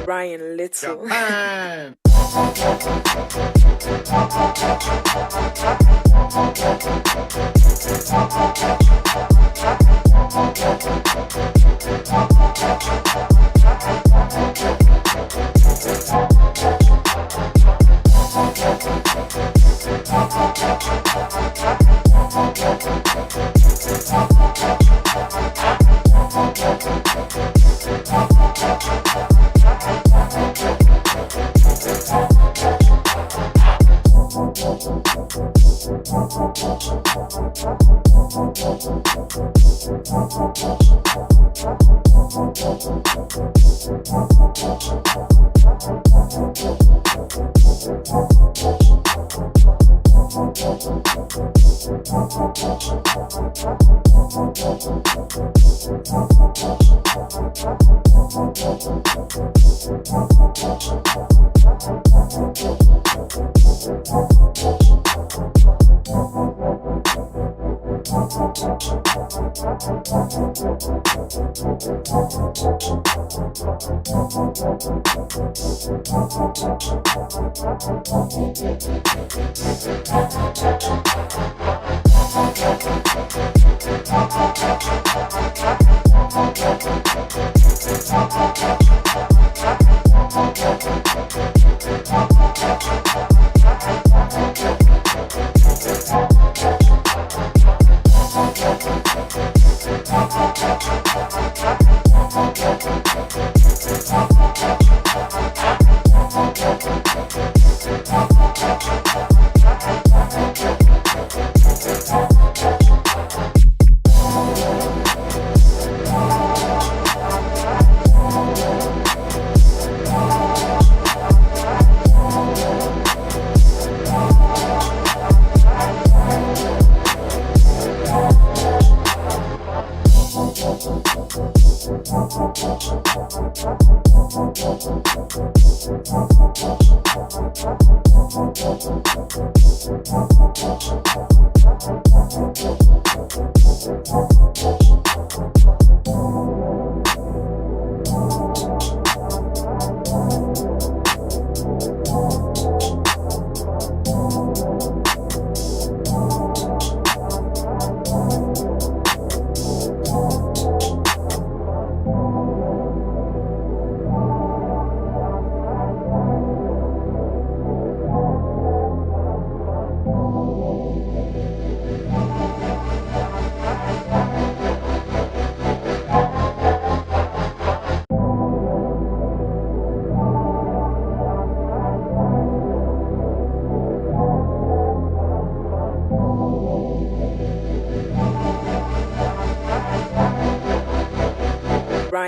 Brian Little. Japan.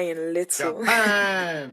Brian Little. Japan.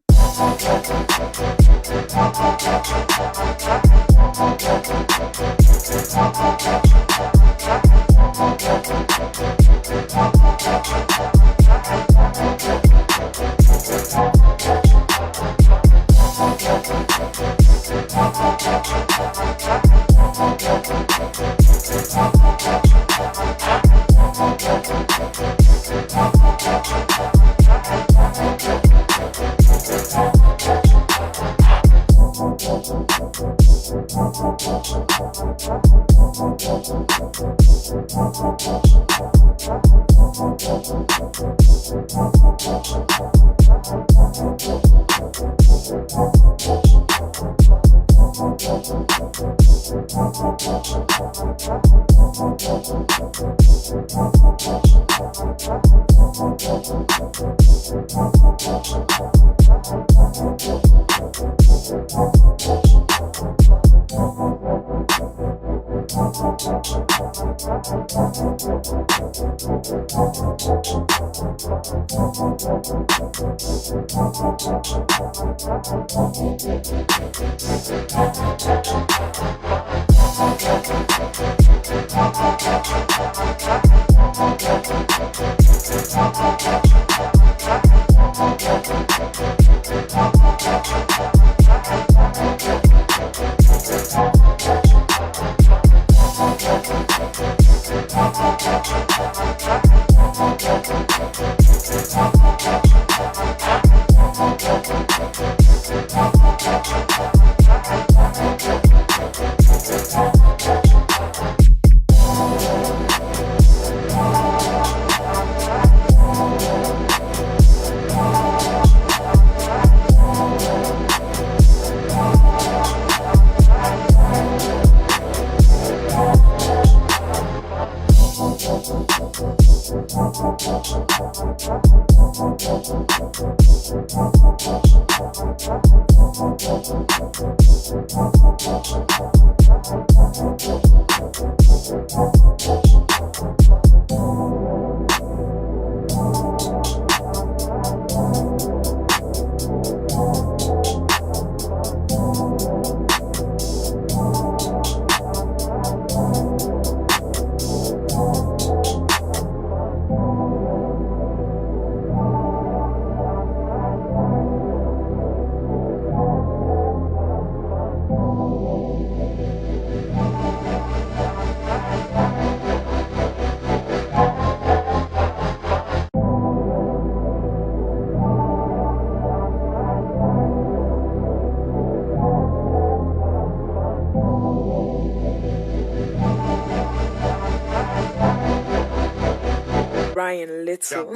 Ryan Little.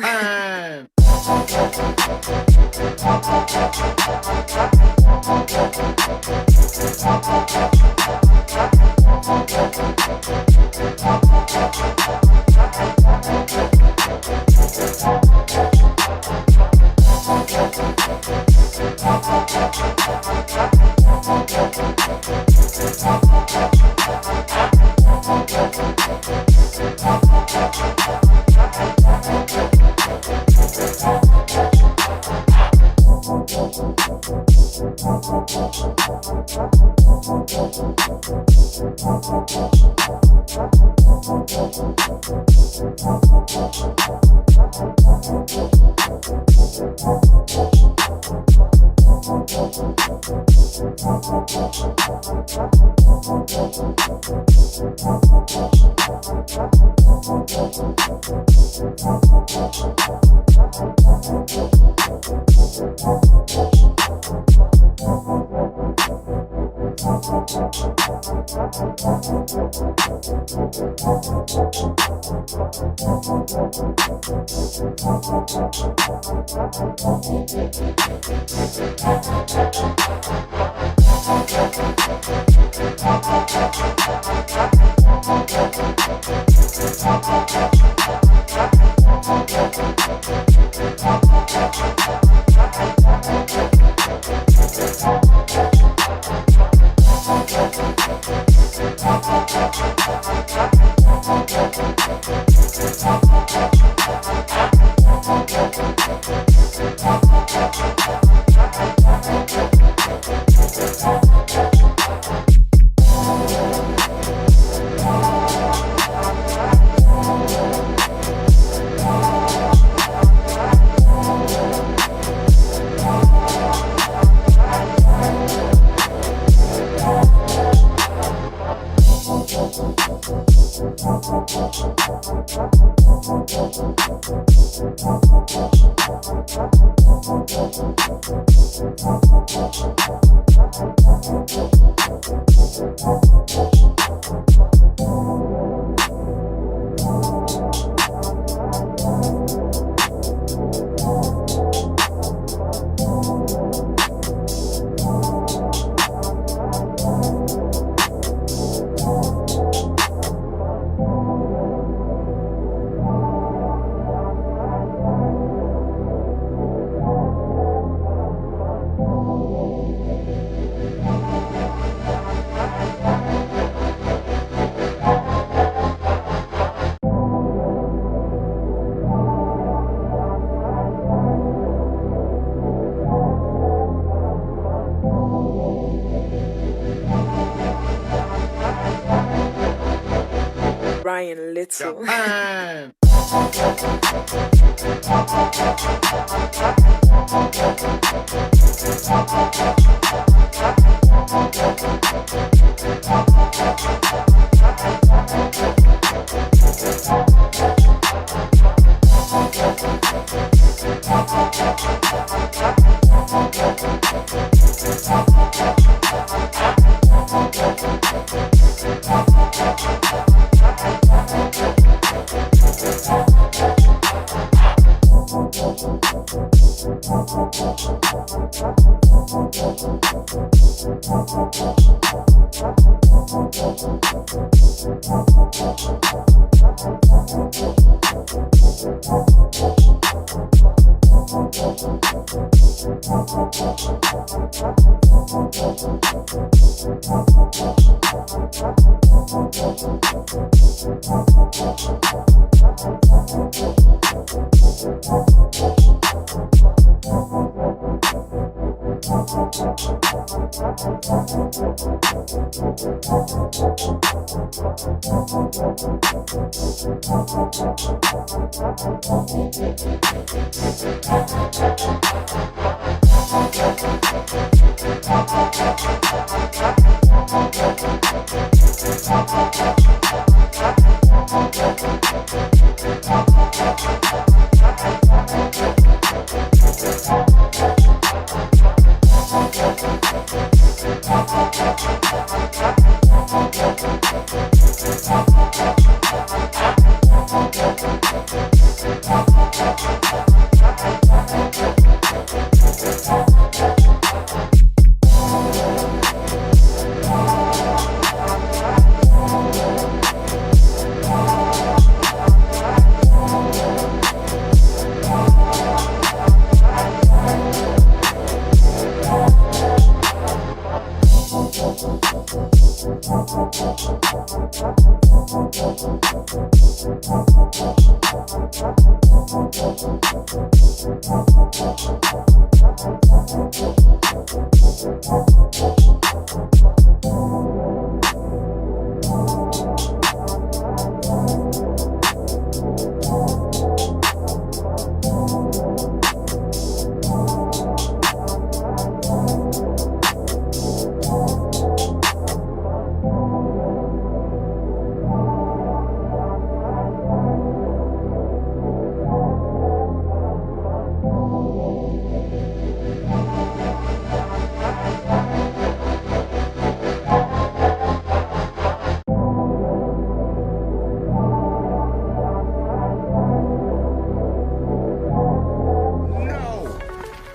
Ryan Little.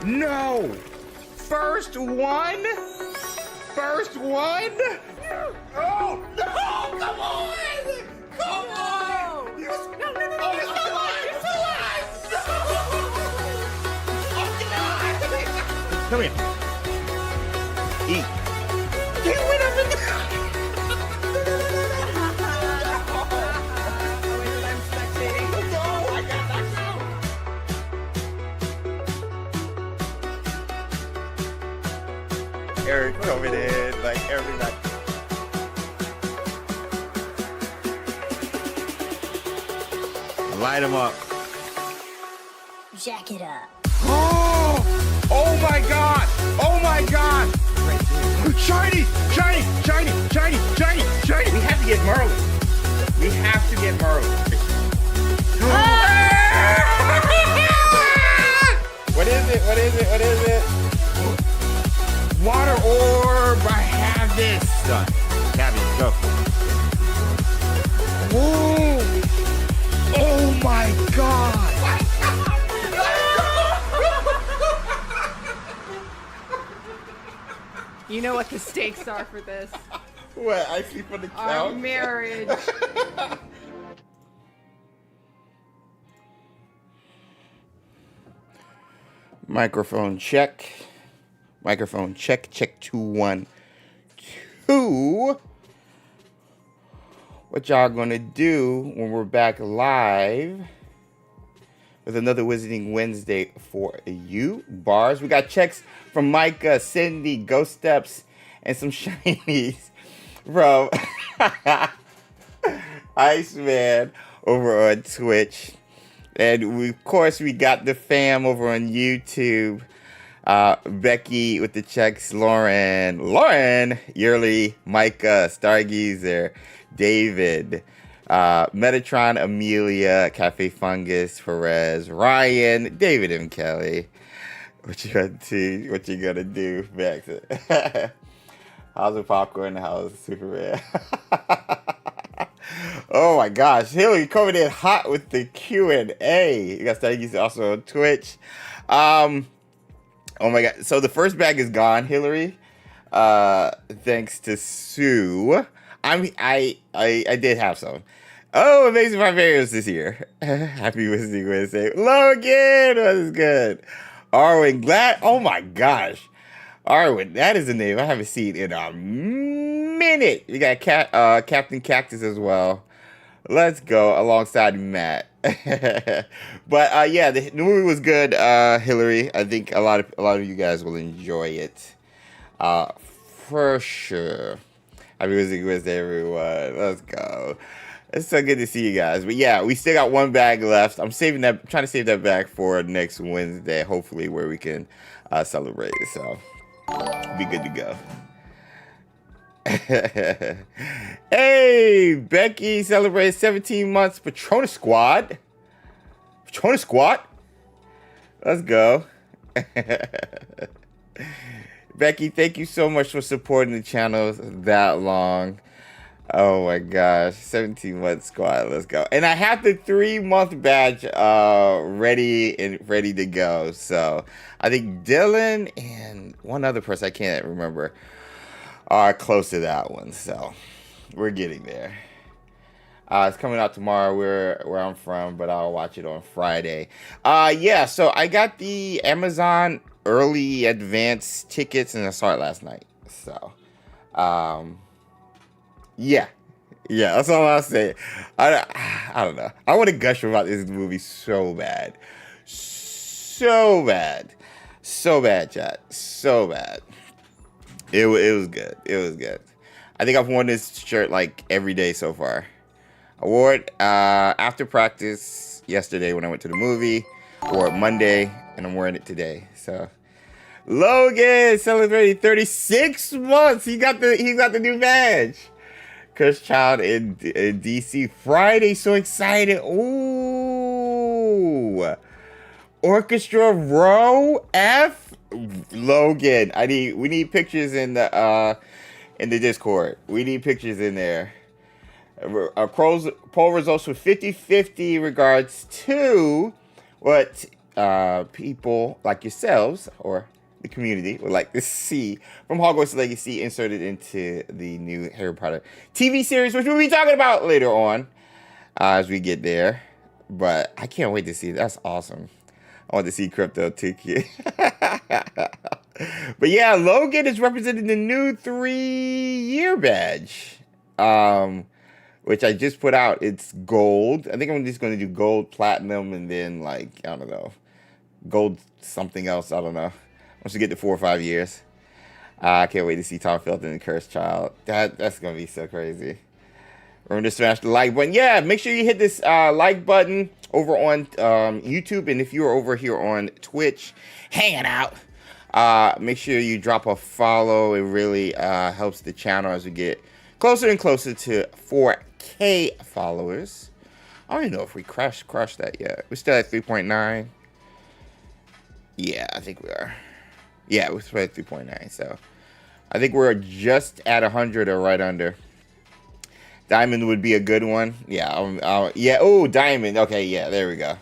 No! First one? First one? Oh, no! Come on! Come on! Oh, it's alive! It's alive! No! Oh, come here. Eat. Get rid of it! I'm spectating. No, I got knocked out. Eric coming in like every night. Light him up. Jack it up. Oh! Oh my God! Oh my God! Shiny! Shiny! Shiny! Shiny! Shiny! Shiny! We have to get Merlin. We have to get Merlin. What is it? What is it? What is it? Water orb! I have this! Done. Cabby, go. Ooh! Oh my God! You know what the stakes are for this. What? I see for the couch? Our marriage. Microphone check. Microphone check. Check 2 1 2. What y'all gonna do when we're back live with another Wizarding Wednesday for you? Bars. We got checks from Micah, Cindy, Ghost Steps, and some shinies from Iceman over on Twitch. And we, of course, we got the fam over on YouTube. Becky with the checks, Lauren, Yearly, Micah, Stargeezer, David, Metatron, Amelia, Cafe Fungus, Perez, Ryan, David M. Kelly. What you gonna do, Max? How's the popcorn? How's Superman? Oh my gosh, Hillary coming in hot with the Q&A. You got Stargeezer also on Twitch. Oh my God! So the first bag is gone, Hillary. Thanks to Sue. I did have some. Oh, Amazing Barbarians this year. Happy Wednesday. Hello again. What is good? Arwen Glad. Oh my gosh. Arwen, that is a name I haven't seen in a minute. You got Captain Cactus as well. Let's go alongside Matt. But yeah, the movie was good, Hillary. I think a lot of you guys will enjoy it, for sure. Happy Wednesday, everyone. Let's go. It's so good to see you guys. But yeah, we still got one bag left. I'm trying to save that bag for next Wednesday, hopefully, where we can celebrate. So be good to go. Hey, Becky celebrated 17 months Patronus Squad. Patronus Squad? Let's go. Becky, thank you so much for supporting the channel that long. Oh my gosh, 17 month squad. Let's go. And I have the 3-month badge ready to go. So I think Dylan and one other person I can't remember are close to that one. So we're getting there. It's coming out tomorrow where I'm from, but I'll watch it on Friday. Yeah, so I got the Amazon early advance tickets and I saw it last night. So yeah, that's all I'll say. I don't know. I want to gush about this movie so bad. So bad, chat. So bad. It was good. It was good. I think I've worn this shirt like every day so far. I wore it after practice yesterday when I went to the movie. Wore it Monday, and I'm wearing it today. So Logan celebrating 36 months. He got the new badge. Cursed Child in DC Friday. So excited. Ooh. Orchestra Row F. Logan. We need pictures in the Discord. We need pictures in there. Poll results with 50-50 regards to what people like yourselves or the community would like to see from Hogwarts Legacy inserted into the new Harry Potter TV series, which we'll be talking about later on as we get there. But I can't wait to see it. That's awesome. I want to see Crypto Ticket. But yeah, Logan is representing the new 3-year badge, which I just put out. It's gold. I think I'm just going to do gold, platinum, and then like, I don't know, gold something else. I don't know. Once you get to 4 or 5 years. I can't wait to see Tom Felton and Cursed Child. That's going to be so crazy. Remember to smash the like button. Yeah, make sure you hit this like button over on YouTube. And if you're over here on Twitch hanging out, make sure you drop a follow. It really helps the channel as we get closer and closer to 4K followers. I don't even know if we crushed that yet. We're still at 3.9. Yeah, I think we are. Yeah, we're still at 3.9. So I think we're just at 100 or right under. Diamond would be a good one. Yeah, yeah. Oh, diamond. Okay, yeah, there we go.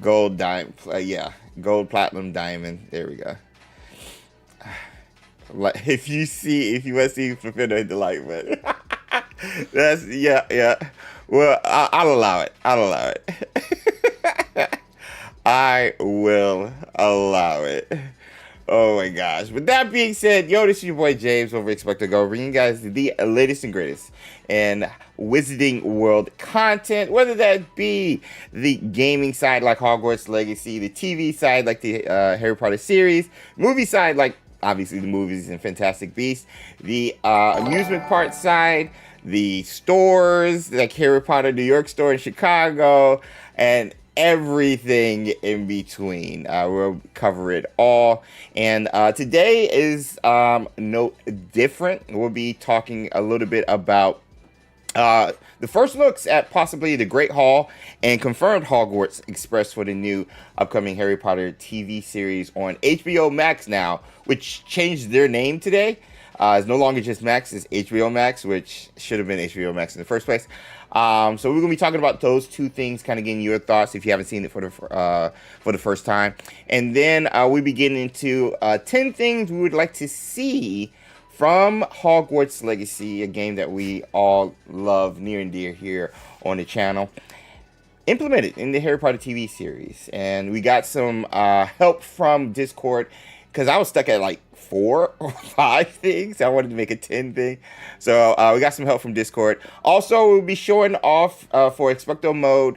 Gold, diamond. Yeah, gold, platinum, diamond. There we go. Like, if you want to see Fulfill, hit the like button. That's yeah. Well, I'll allow it. I will allow it. Oh my gosh. With that being said, yo, this is your boy James over XpectoGO, bringing you guys the latest and greatest in Wizarding World content, whether that be the gaming side like Hogwarts Legacy, the TV side like the Harry Potter series, movie side like obviously the movies and Fantastic Beasts, the amusement park side, the stores like Harry Potter New York store in Chicago, and everything in between. We'll cover it all. And today is no different. We'll be talking a little bit about the first looks at possibly the Great Hall and confirmed Hogwarts Express for the new upcoming Harry Potter TV series on HBO Max now, which changed their name today. It's no longer just Max, it's HBO Max, which should have been HBO Max in the first place. So we're going to be talking about those two things, kind of getting your thoughts if you haven't seen it for the first time. And then we'll be getting into 10 things we would like to see from Hogwarts Legacy, a game that we all love near and dear here on the channel, implemented in the Harry Potter TV series. And we got some help from Discord, because I was stuck at like 4 or 5 things. I wanted to make a 10 thing. So we got some help from Discord. Also, we'll be showing off for XpectoMODE,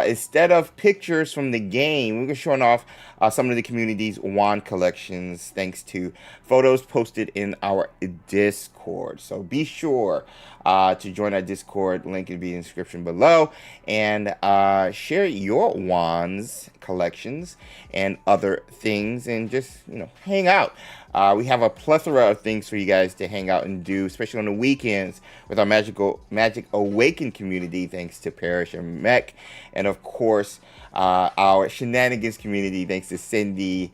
instead of pictures from the game, we're showing off some of the community's wand collections thanks to photos posted in our Discord. So be sure to join our Discord. Link will be in the description below, and share your wands collections and other things, and just, you know, hang out. We have a plethora of things for you guys to hang out and do, especially on the weekends with our Magic Awaken community, thanks to Parrish and Mech, and of course our Shenanigans community, thanks to Cindy,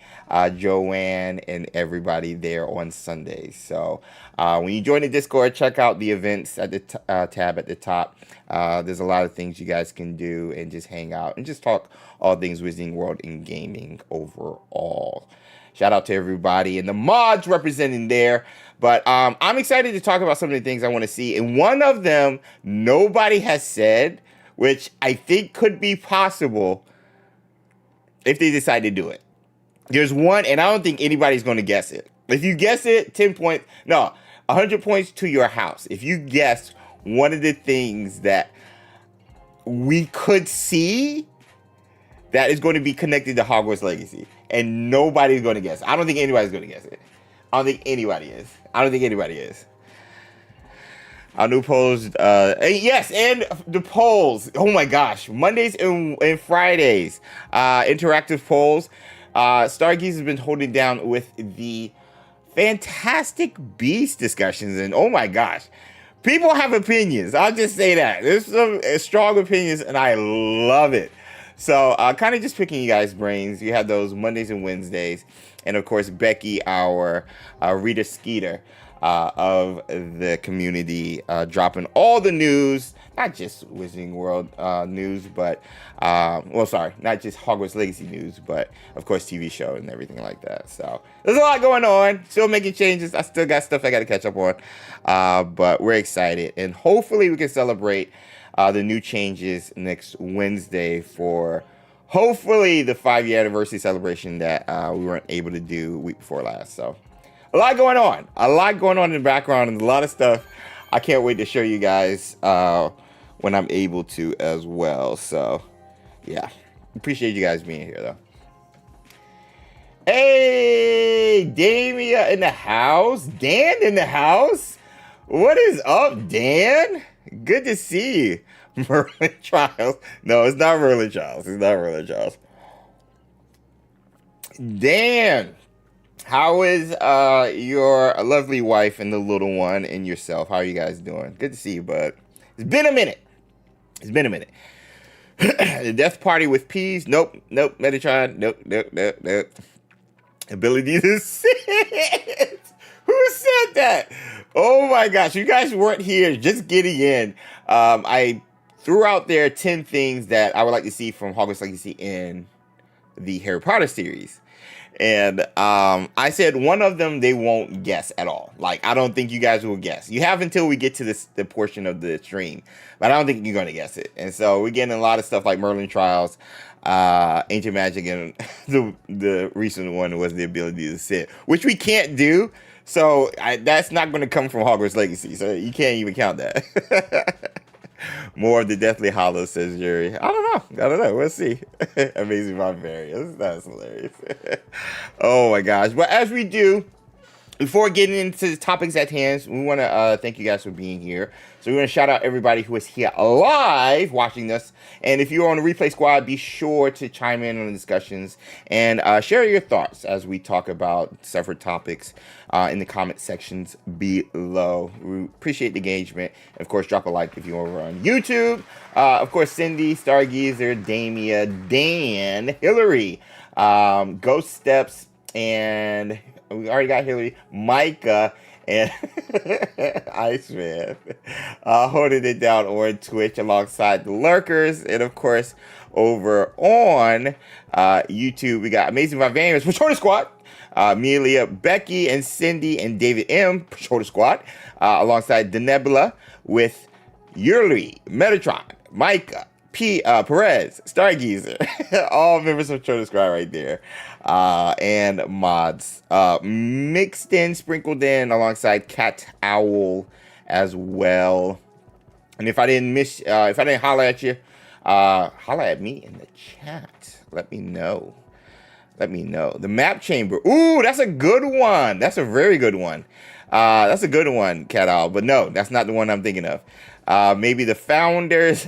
Joanne, and everybody there on Sundays. So when you join the Discord, check out the events at the tab at the top. There's a lot of things you guys can do and just hang out and just talk all things Wizarding World and gaming overall. Shout out to everybody and the mods representing there. But I'm excited to talk about some of the things I want to see. And one of them nobody has said, which I think could be possible if they decide to do it. There's one, and I don't think anybody's going to guess it. If you guess it, 10 points. No, 100 points to your house. If you guess one of the things that we could see that is going to be connected to Hogwarts Legacy, and nobody's going to guess. I don't think anybody's going to guess it. I don't think anybody is. Our new polls, yes, and the polls. Oh my gosh, Mondays and Fridays, interactive polls. Stargaze has been holding down with the Fantastic Beast discussions, and oh my gosh, people have opinions. I'll just say that. There's some strong opinions, and I love it. So kind of just picking you guys' brains. You have those Mondays and Wednesdays. And of course, Becky, our Rita Skeeter of the community, dropping all the news, not just Wizarding World news, but, well, sorry, not just Hogwarts Legacy news, but of course, TV show and everything like that. So there's a lot going on. Still making changes. I still got stuff I got to catch up on. But we're excited. And hopefully we can celebrate the new changes next Wednesday for hopefully the 5-year anniversary celebration that we weren't able to do week before last. So a lot going on in the background, and a lot of stuff I can't wait to show you guys when I'm able to as well. So yeah, appreciate you guys being here though. Hey, Damia in the house, Dan in the house. What is up, Dan? Good to see you. Merlin Trials. No, it's not Merlin Trials. Dan, how is your lovely wife and the little one and yourself? How are you guys doing? Good to see you, bud. It's been a minute. The death party with peas. Nope. Metatron. Nope. Ability to sit. Who said that? Oh my gosh, you guys weren't here, just getting in. I threw out there 10 things that I would like to see from Hogwarts Legacy in the Harry Potter series. And I said one of them they won't guess at all. Like, I don't think you guys will guess. You have until we get to the portion of the stream, but I don't think you're going to guess it. And so we're getting a lot of stuff like Merlin Trials, Ancient Magic, and the recent one was the ability to sit, which we can't do. So that's not going to come from Hogwarts Legacy. So you can't even count that. More of the Deathly Hallows, says Yuri. I don't know. We'll see. Amazing Barbarians. That's hilarious. Oh my gosh. But as we do, before getting into the topics at hand, we want to thank you guys for being here. So we want to shout out everybody who is here live watching us. And if you're on the replay squad, be sure to chime in on the discussions and share your thoughts as we talk about separate topics in the comment sections below. We appreciate the engagement. And of course, drop a like if you're over on YouTube. Of course, Cindy, Stargeezer, Damia, Dan, Hillary, Ghost Steps, and we already got Hillary, Micah, and Iceman holding it down on Twitch alongside the lurkers. And of course, over on YouTube, we got Amazing Vivarians, Patrol Squad, Amelia, Becky, and Cindy, and David M, Patrol Squad, alongside The Nebula with Yuri, Metatron, Micah, Pirouettes, Stargazer, all members of Children's Squad right there, and mods, mixed in, sprinkled in alongside Cat Owl as well. And if I didn't holler at you, holler at me in the chat. Let me know. Let me know. The map chamber. Ooh, that's a good one. That's a very good one. That's a good one, Cat Owl. But no, that's not the one I'm thinking of. Maybe the Founders.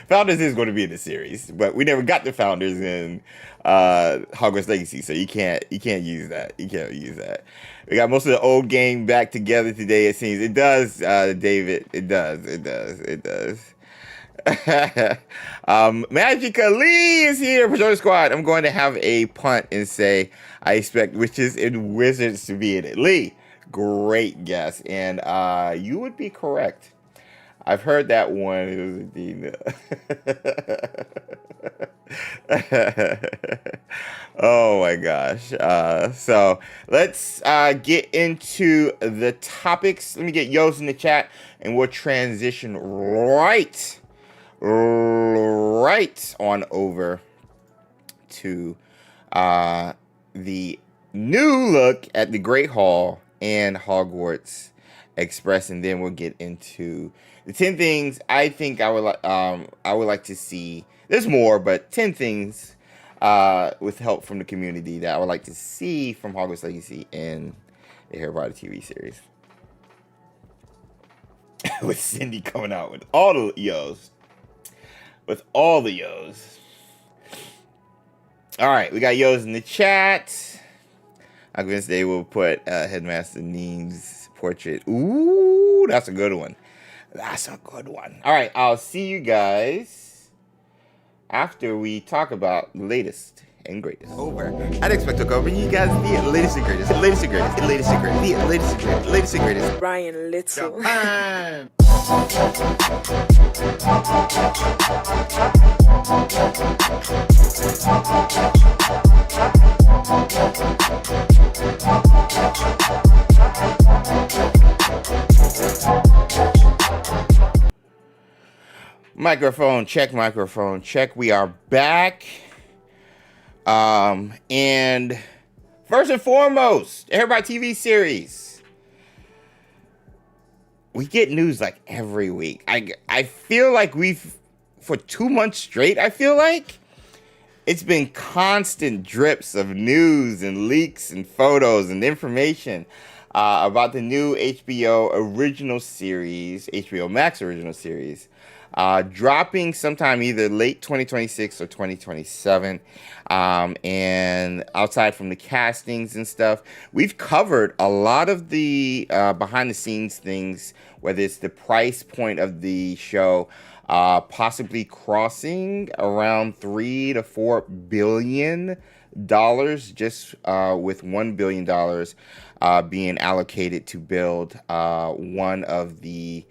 Founders is going to be in the series, but we never got the Founders in Hogwarts Legacy, so you can't use that. You can't use that. We got most of the old gang back together today. It seems it does, David. It does. It does. It does. Magica Lee is here for Joy Squad. I'm going to have a punt and say I expect witches and wizards to be in it. Lee, great guess, and you would be correct. I've heard that one. It was indeed. Oh my gosh. So let's get into the topics. Let me get Yo's in the chat, and we'll transition right on over to the new look at the Great Hall and Hogwarts Express, and then we'll get into the 10 things I think I would like to see. There's more, but 10 things with help from the community that I would like to see from Hogwarts Legacy in the Harry Potter TV series. With Cindy coming out with all the yos. With all the yos. All right, we got yos in the chat. I'm convinced they will put Headmaster Neem's portrait. Ooh, that's a good one. That's a good one. All right, I'll see you guys after we talk about the latest and greatest. Over at XpectoGO, bring you guys the latest and greatest, latest and greatest, latest and greatest, the latest and greatest, latest and greatest. Brian Little. Japan. Microphone check. We are back. And first and foremost, Everybody TV series. We get news like every week. I feel like for 2 months straight, I feel like it's been constant drips of news and leaks and photos and information about the new HBO original series, HBO Max original series, dropping sometime either late 2026 or 2027. And outside from the castings and stuff, we've covered a lot of the behind the scenes things, whether it's the price point of the show, possibly crossing around $3 to $4 billion, just with $1 billion being allocated to build one of the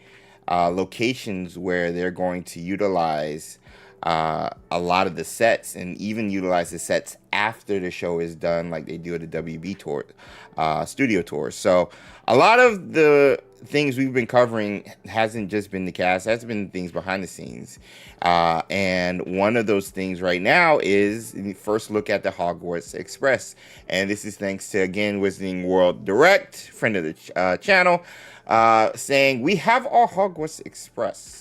locations where they're going to utilize a lot of the sets, and even utilize the sets after the show is done, like they do at the WB tour, studio tours. So a lot of the things we've been covering hasn't just been the cast, has been things behind the scenes. And one of those things right now is the first look at the Hogwarts Express. And this is thanks to, again, Wizarding World Direct, friend of the channel, saying, we have our Hogwarts Express.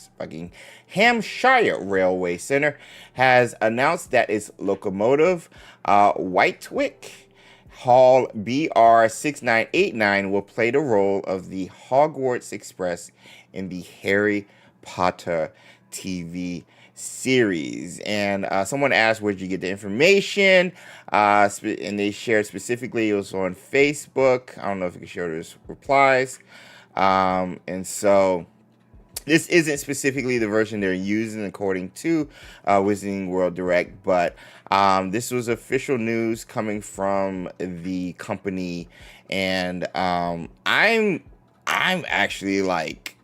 Hampshire Railway Center has announced that its locomotive, Whitewick Hall BR 6989, will play the role of the Hogwarts Express in the Harry Potter TV series. And someone asked, where'd you get the information? And they shared specifically, it was on Facebook. I don't know if you can share those replies. And so this isn't specifically the version they're using according to Wizarding World Direct, but this was official news coming from the company, and I'm actually like,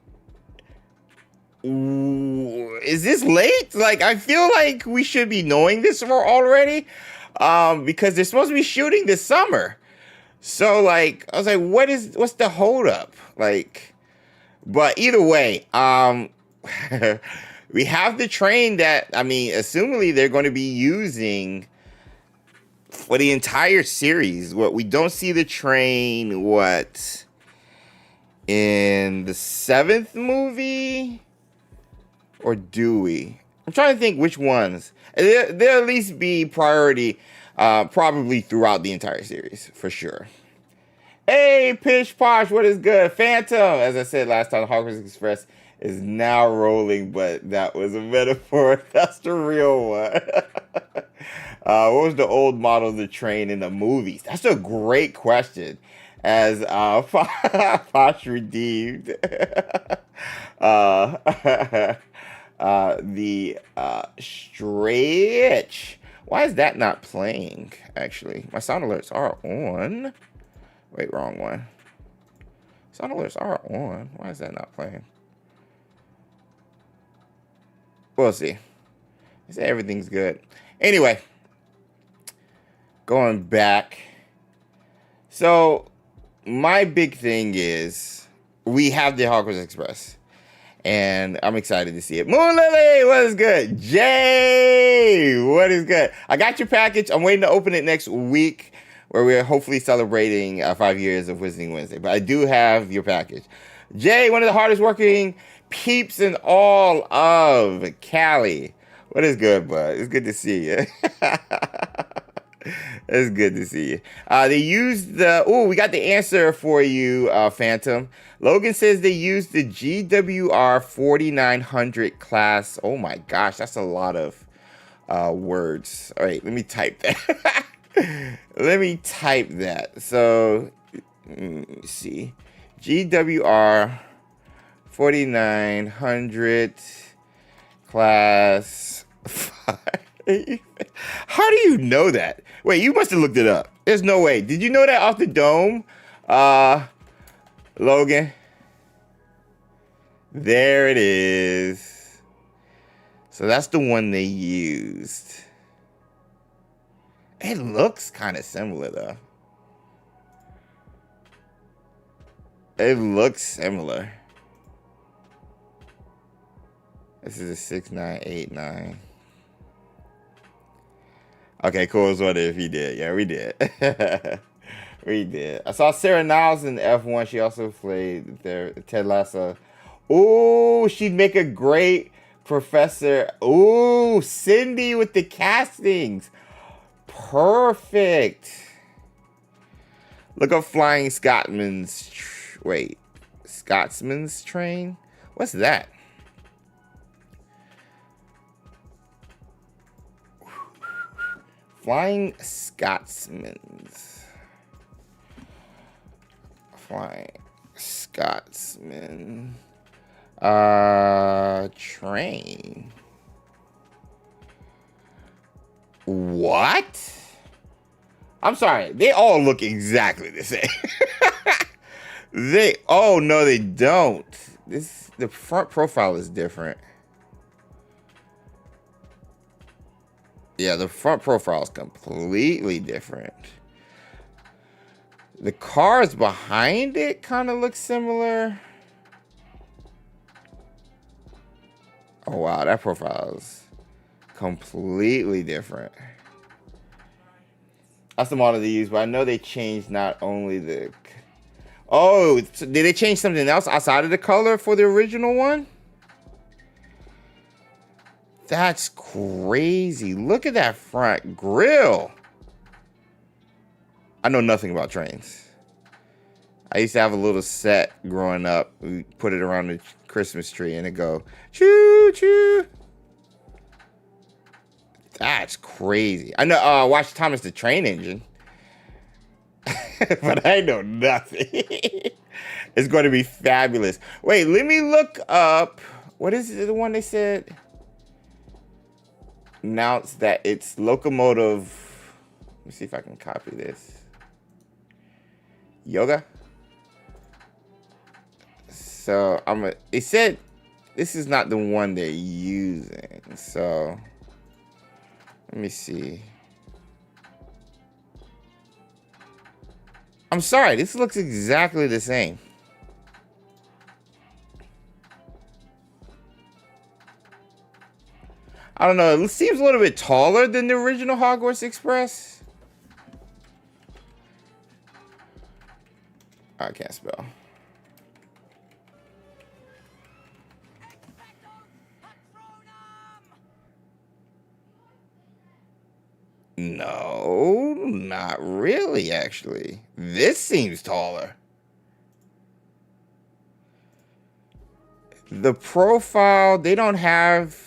ooh, is this late? Like, I feel like we should be knowing this already, because they're supposed to be shooting this summer. So like, I was like, what's the holdup? Like, but either way, we have the train that, I mean, assumingly they're going to be using for the entire series. What we don't see the train, in the 7th movie? Or do we? I'm trying to think which ones. There'll at least be priority probably throughout the entire series, for sure. Hey, Pish Posh, what is good? Phantom, as I said last time, Hogwarts Express is now rolling, but that was a metaphor. That's the real one. What was the old model of the train in the movies? That's a great question. As Posh redeemed. The stretch. Why is that not playing, actually? My sound alerts are on. Wait, wrong one. Sound alerts are on. Why is that not playing? We'll see. I say everything's good. Anyway, going back. So, my big thing is we have the Hogwarts Express. And I'm excited to see it. Moon Lily, what is good? Jay, what is good? I got your package. I'm waiting to open it next week, where we're hopefully celebrating 5 years of Wizarding Wednesday. But I do have your package. Jay, one of the hardest working peeps in all of Cali. What is good, bud? It's good to see you. It's good to see you. They used we got the answer for you, Phantom. Logan says they used the GWR 4900 class. Oh my gosh, that's a lot of words. All right, let me type that. Let me type that. So, let me see. GWR 4900 class 5. How do you know that? Wait, you must have looked it up. There's no way. Did you know that off the dome? Logan. There it is. So that's the one they used. It looks kind of similar, though. It looks similar. This is a 6989. Okay, cool. I was wondering if he did. Yeah, we did. We did. I saw Sarah Niles in F1. She also played there. Ted Lasso. Ooh, she'd make a great professor. Ooh, Cindy with the castings. Perfect. Look up Flying Scotsman's. Scotsman's Train? What's that? Flying Scotsman's. Flying Scotsman. Train. What? I'm sorry. They all look exactly the same. Oh no, they don't. The front profile is different. Yeah, the front profile is completely different. The cars behind it kind of look similar. Oh wow, that profile is completely different. That's the model they use, but I know they changed not only the... Oh, so did they change something else outside of the color for the original one? That's crazy. Look at that front grille. I know nothing about trains. I used to have a little set growing up. We put it around the Christmas tree and it go, choo choo. That's crazy. I know, I watched Thomas the Train Engine. But I know nothing. It's going to be fabulous. Wait, let me look up. What is the one they said? Announced that it's locomotive. Let me see if I can copy this. Yoga. So it said this is not the one they're using. So let me see. I'm sorry, this looks exactly the same. I don't know. It seems a little bit taller than the original Hogwarts Express. I can't spell. No, not really, actually. This seems taller. The profile, they don't have...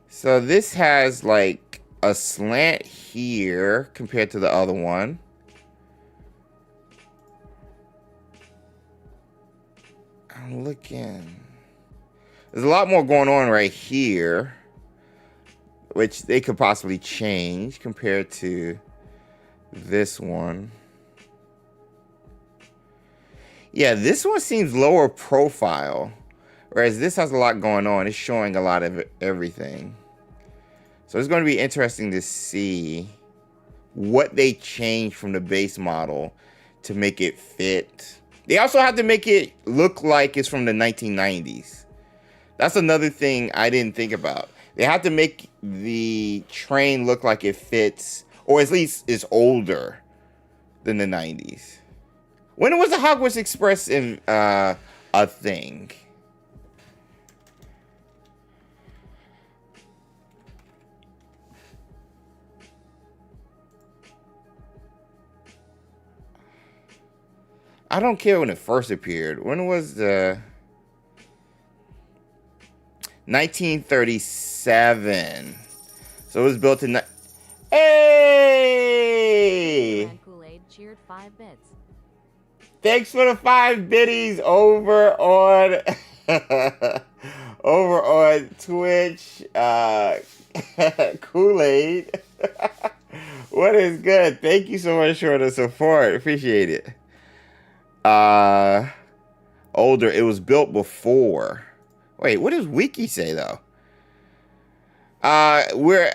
So this has like a slant here compared to the other one. I'm looking. There's a lot more going on right here, which they could possibly change compared to this one. Yeah, this one seems lower profile, whereas this has a lot going on. It's showing a lot of everything. So it's going to be interesting to see what they changed from the base model to make it fit. They also have to make it look like it's from the 1990s. That's another thing I didn't think about. They have to make the train look like it fits, or at least is older than the 90s. When was the Hogwarts Express a thing? I don't care when it first appeared. When was the 1937? So it was built in. Hey! Kool-Aid cheered 5 bits. Thanks for the 5 biddies over on over on Twitch. Kool-Aid. What is good? Thank you so much for the support. Appreciate it. Older. It was built before. Wait, what does Wiki say though? We're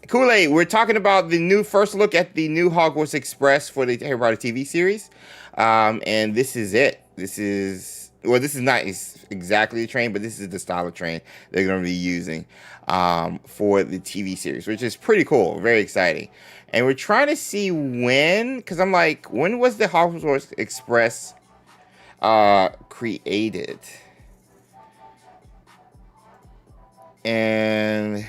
Kool-Aid. We're talking about the new first look at the new Hogwarts Express for the Harry Potter TV series. And this is it. This is not exactly the train, but this is the style of train they're going to be using for the TV series, which is pretty cool, very exciting. And we're trying to see when, because I'm like, when was the Hogwarts Express created? And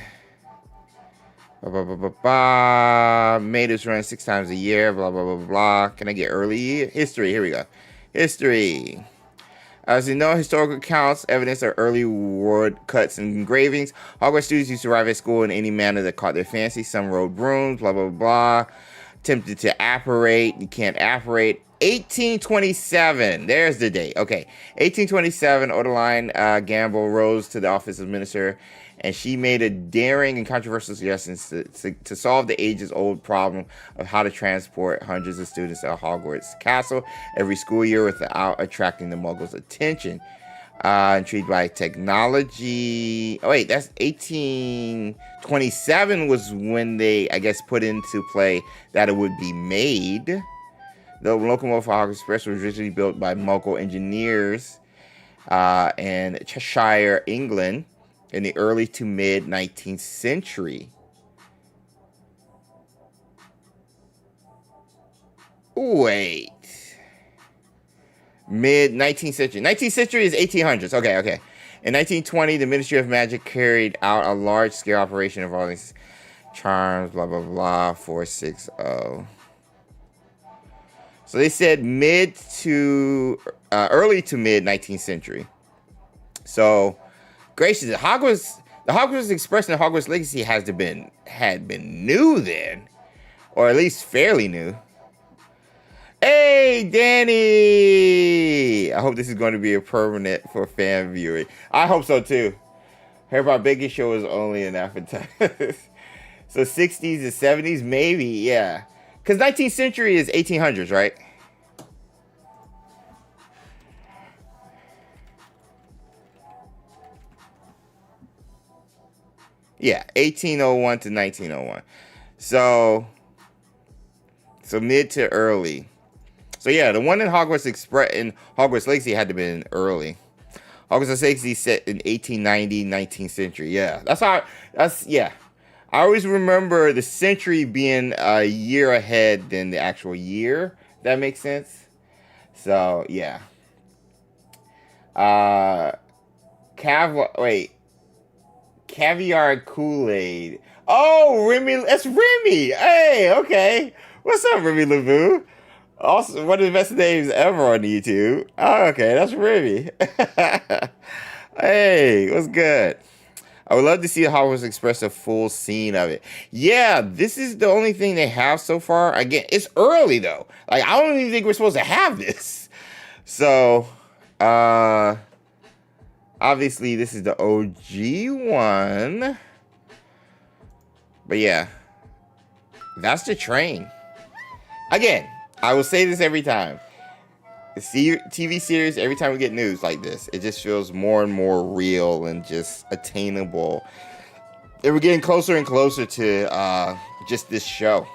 made us run 6 times a year, blah, blah, blah, blah, blah. Can I get early? History, here we go. History. As you know, historical accounts, evidence of early word cuts and engravings. Hogwarts students used to arrive at school in any manner that caught their fancy. Some rode brooms, blah, blah, blah. Attempted to apparate. You can't apparate. 1827. There's the date. Okay. 1827, Odeline Gamble rose to the office of minister, and she made a daring and controversial suggestion to solve the ages-old problem of how to transport hundreds of students to Hogwarts Castle every school year without attracting the Muggles' attention. Intrigued by technology. Oh, wait, that's 1827 was when they, I guess, put into play that it would be made. The locomotive for Hogwarts Express was originally built by Muggle engineers in Cheshire, England, in the early to mid 19th century. Wait. Mid 19th century. 19th century is 1800s. Okay. In 1920, the Ministry of Magic carried out a large-scale operation involving charms, blah, blah, blah, 460. So they said early to mid 19th century. So, gracious, the Hogwarts Express and the Hogwarts Legacy had been new then, or at least fairly new. Hey, Danny! I hope this is going to be a permanent for fan viewing. I hope so too. Harry Potter Baking Show is only an appetizer. So 60s and 70s, maybe, yeah. Because 19th century is 1800s, right? Yeah, 1801 to 1901. So mid to early. So yeah, the one in Hogwarts Express and Hogwarts Legacy had to be early. Hogwarts Legacy set in 1890, 19th century. Yeah, yeah. I always remember the century being a year ahead than the actual year. That makes sense. So yeah. Caviar Kool-Aid. Oh, Remy, that's Remy. Hey, okay. What's up, Remy LeVou? Also, one of the best names ever on YouTube. Oh, okay, that's Remy. Hey, what's good? I would love to see the Hogwarts Express a full scene of it. Yeah, this is the only thing they have so far. Again, it's early though. Like, I don't even think we're supposed to have this. So, obviously this is the OG one. But yeah, that's the train. Again, I will say this every time. The TV series, every time we get news like this, it just feels more and more real and just attainable. And we're getting closer and closer to just this show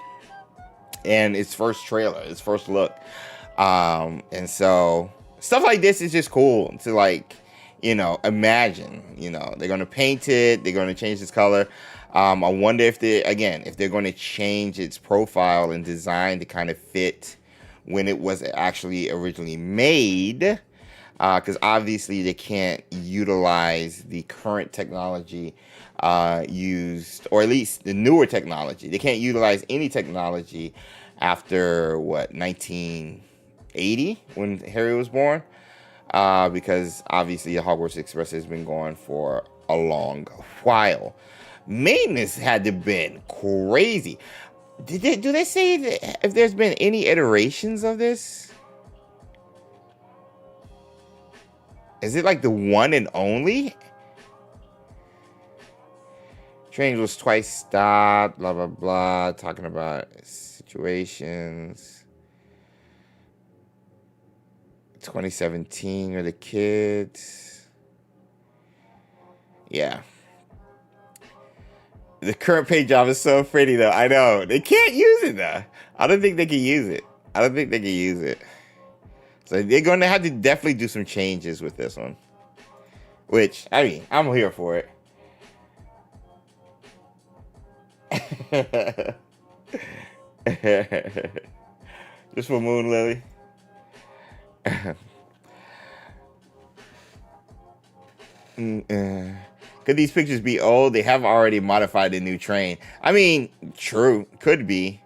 and its first trailer, its first look. And so stuff like this is just cool to, like, you know, imagine. You know, they're gonna paint it, they're gonna change its color. I wonder if they're going to change its profile and design to kind of fit when it was actually originally made, because obviously they can't utilize the current technology used, or at least the newer technology. They can't utilize any technology after, 1980, when Harry was born, because obviously the Hogwarts Express has been going for a long while. Maintenance had to have been crazy. Do they say that if there's been any iterations of this? Is it like the one and only? Train was twice stopped, blah, blah, blah, talking about situations. 2017 are the kids. Yeah. The current paint job is so pretty, though. I know. They can't use it, though. I don't think they can use it. So they're going to have to definitely do some changes with this one. Which, I mean, I'm here for it. Just for Moon Lily. Could these pictures be old? They have already modified the new train. I mean, true, could be.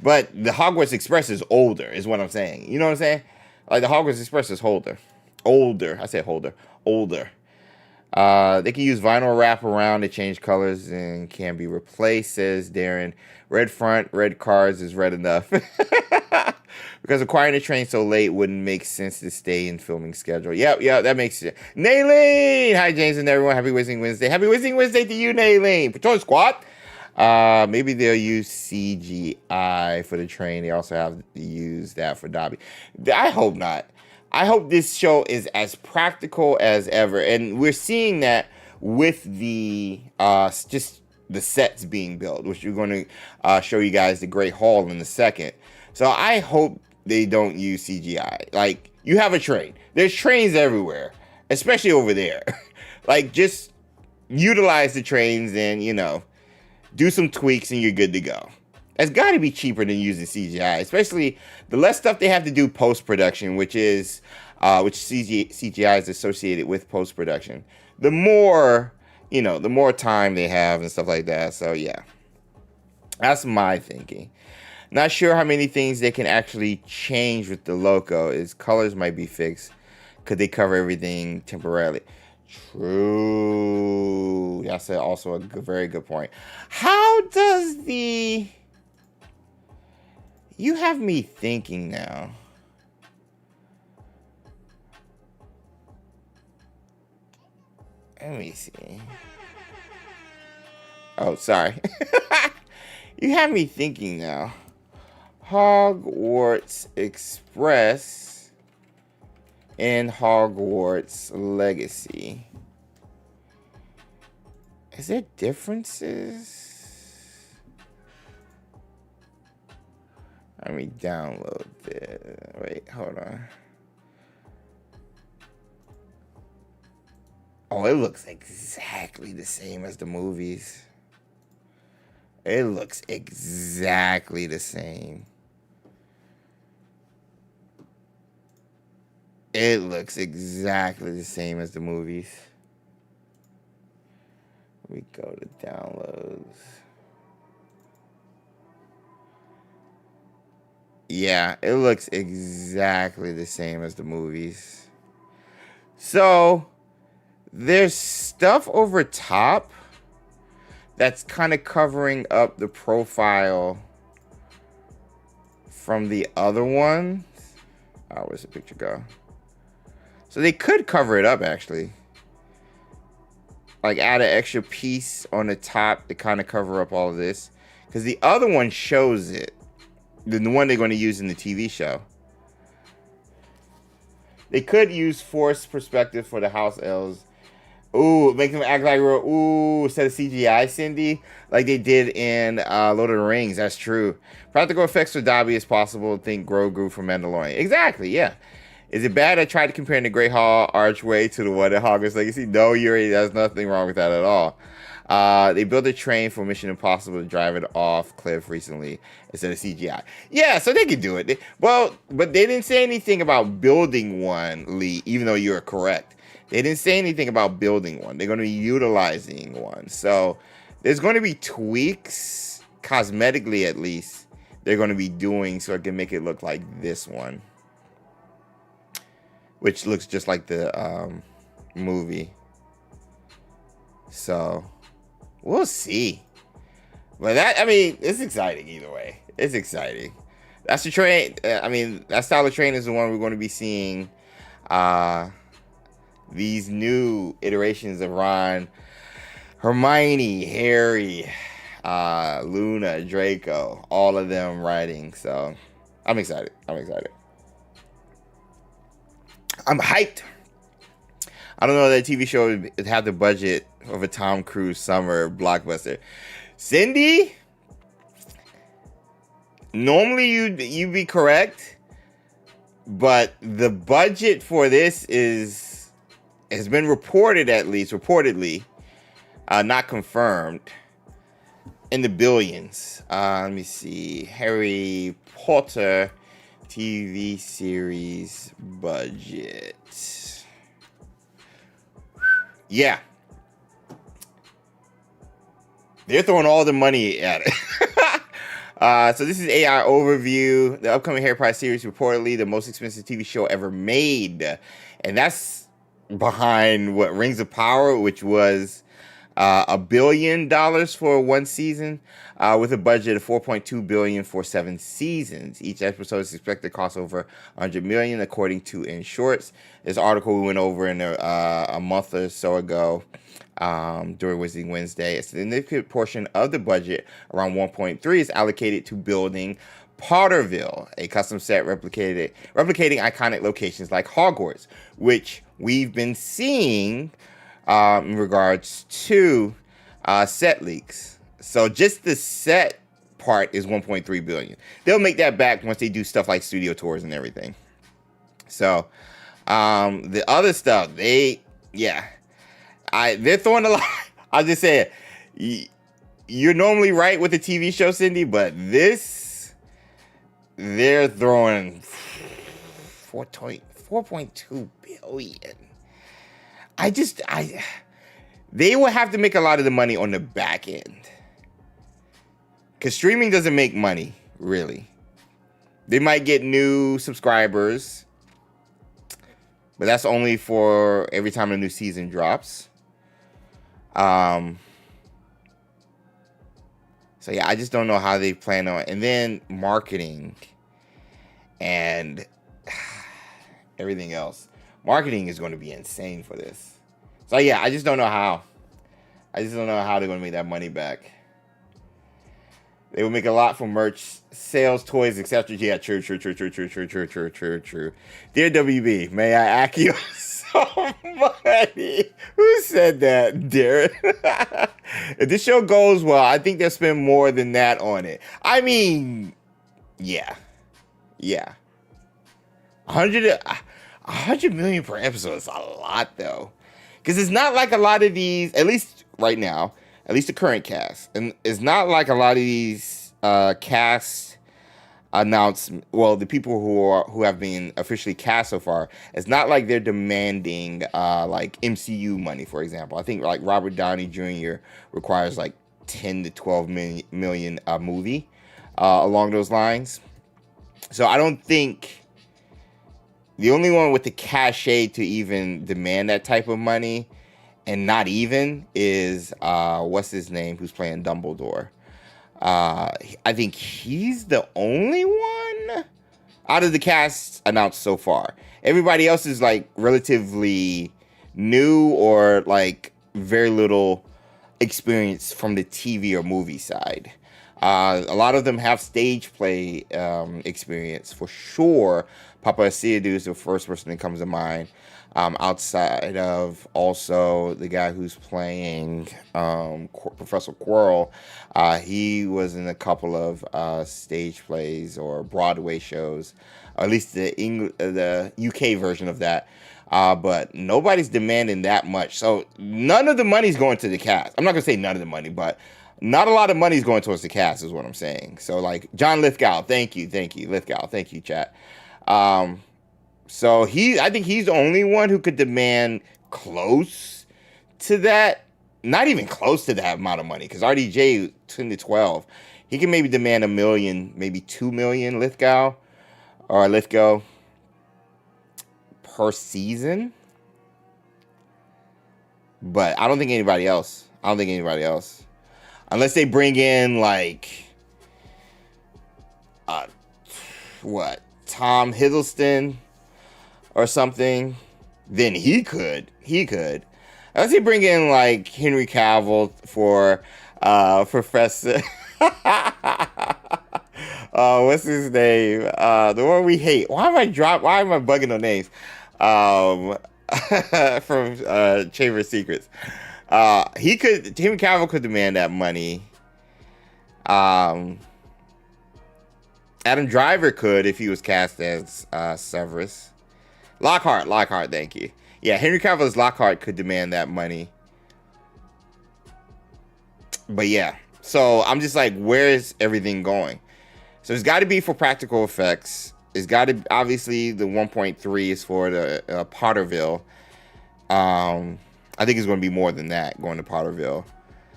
But the Hogwarts Express is older, is what I'm saying. You know what I'm saying? Like, the Hogwarts Express is older. I said older. They can use vinyl wrap around to change colors and can be replaced, says Darren. Red front, red cars is red enough. Because acquiring a train so late wouldn't make sense to stay in filming schedule. Yep, that makes sense. Naylene! Hi, James and everyone. Happy Whizzing Wednesday. Happy Whizzing Wednesday to you, Naylene. Patrol Squad. Maybe they'll use CGI for the train. They also have to use that for Dobby. I hope not. I hope this show is as practical as ever. And we're seeing that with the just the sets being built, which we're going to show you guys the Great Hall in a second. So I hope they don't use CGI. Like, you have a train. There's trains everywhere, especially over there. Like, just utilize the trains and, you know, do some tweaks and you're good to go. It's got to be cheaper than using CGI, especially the less stuff they have to do post-production, which CGI is associated with post-production. The more, you know, the more time they have and stuff like that. So, yeah, that's my thinking. Not sure how many things they can actually change with the logo. Its colors might be fixed. Could they cover everything temporarily? True. That's also a very good point. How does the... You have me thinking now. Let me see. Oh, sorry. You have me thinking now. Hogwarts Express and Hogwarts Legacy. Is there differences? Let me download this. Wait, hold on. it looks exactly the same as the movies. It looks exactly the same. It looks exactly the same as the movies. We go to downloads. Yeah, it looks exactly the same as the movies. So, there's stuff over top that's kind of covering up the profile from the other ones. Oh, where's the picture go? So they could cover it up, actually. Like, add an extra piece on the top to kind of cover up all of this. Because the other one shows it. The one they're going to use in the TV show. They could use forced perspective for the house elves. Ooh, make them act like real. Ooh, instead of CGI, Cindy, like they did in Lord of the Rings. That's true. Practical effects for Dobby as possible. Think Grogu from Mandalorian. Exactly, yeah. Is it bad I tried comparing the Great Hall archway to the one at Hogwarts Legacy? No, Yuri, there's nothing wrong with that at all. They built a train for Mission Impossible to drive it off cliff recently instead of CGI. Yeah, so they could do it. Well, but they didn't say anything about building one, Lee, even though you're correct. They didn't say anything about building one. They're going to be utilizing one. So there's going to be tweaks, cosmetically at least, they're going to be doing so it can make it look like this one. Which looks just like the movie. So we'll see. But that, I mean, it's exciting either way. It's exciting. That's the train. I mean, that style of train is the one we're going to be seeing. These new iterations of Ron, Hermione, Harry, Luna, Draco, all of them riding. So I'm excited. I'm excited. I'm hyped. I don't know that TV show would have the budget of a Tom Cruise summer blockbuster. Cindy, normally you'd be correct, but the budget for this has been reported, at least reportedly, not confirmed, in the billions. Let me see. Harry Potter TV series budget. Yeah. They're throwing all the money at it. So this is AI overview. The upcoming Harry Potter series reportedly the most expensive TV show ever made. And that's behind what Rings of Power, which was $1 billion for one season, with a budget of $4.2 billion for 7 seasons. Each episode is expected to cost over $100 million, according to In Shorts. This article we went over in a month or so ago during Wizarding Wednesday. A significant portion of the budget, around 1.3, is allocated to building Potterville, a custom set replicating iconic locations like Hogwarts, which we've been seeing in regards to set leaks. So just the set part is 1.3 billion. They'll make that back once they do stuff like studio tours and everything. So the other stuff, they're throwing a lot. I'll just say it. You're normally right with the TV show, Cindy, but this, they're throwing 4.2 billion. They will have to make a lot of the money on the back end. Because streaming doesn't make money, really. They might get new subscribers, but that's only for every time a new season drops. So yeah, I just don't know how they plan on. And then marketing and everything else. Marketing is going to be insane for this. So yeah, I just don't know how. I just don't know how they're going to make that money back. They will make a lot from merch, sales, toys, etc. Yeah, true. Dear WB, may I ask you somebody? Who said that, Darren? If this show goes well, I think they'll spend more than that on it. I mean, yeah. 100 million per episode is a lot, though. Because it's not like a lot of these, at least right now, at least the current cast, and it's not like a lot of these cast announcements. Well, the people who have been officially cast so far, it's not like they're demanding like MCU money, for example. I think like Robert Downey Jr. requires like 10 to 12 million a movie along those lines. So I don't think the only one with the cachet to even demand that type of money, and not even, is what's his name, who's playing Dumbledore. I think he's the only one out of the cast announced so far. Everybody else is like relatively new or like very little experience from the TV or movie side. A lot of them have stage play experience for sure. Papa Asiadu is the first person that comes to mind. Outside of also the guy who's playing Professor Quirrell, he was in a couple of stage plays or Broadway shows, or at least the UK version of that. But nobody's demanding that much, so none of the money's going to the cast. I'm not gonna say none of the money, but not a lot of money's going towards the cast, is what I'm saying. So like John Lithgow, thank you, Lithgow, thank you, chat. So I think he's the only one who could demand close to that, not even close to that amount of money, because RDJ 10 to 12, he can maybe demand $1 million, maybe $2 million Lithgow per season. But I don't think anybody else. Unless they bring in like Tom Hiddleston or something, then he could. Unless they bring in like Henry Cavill for Professor. What's his name? The one we hate. Why am I bugging on names? From Chamber of Secrets. Henry Cavill could demand that money. Adam Driver could if he was cast as Severus. Lockhart, thank you. Yeah, Henry Cavill as Lockhart could demand that money. But yeah, so I'm just like, where is everything going? So it's got to be for practical effects. It's got to, obviously, the 1.3 is for the Potterville. I think it's going to be more than that, going to Potterville.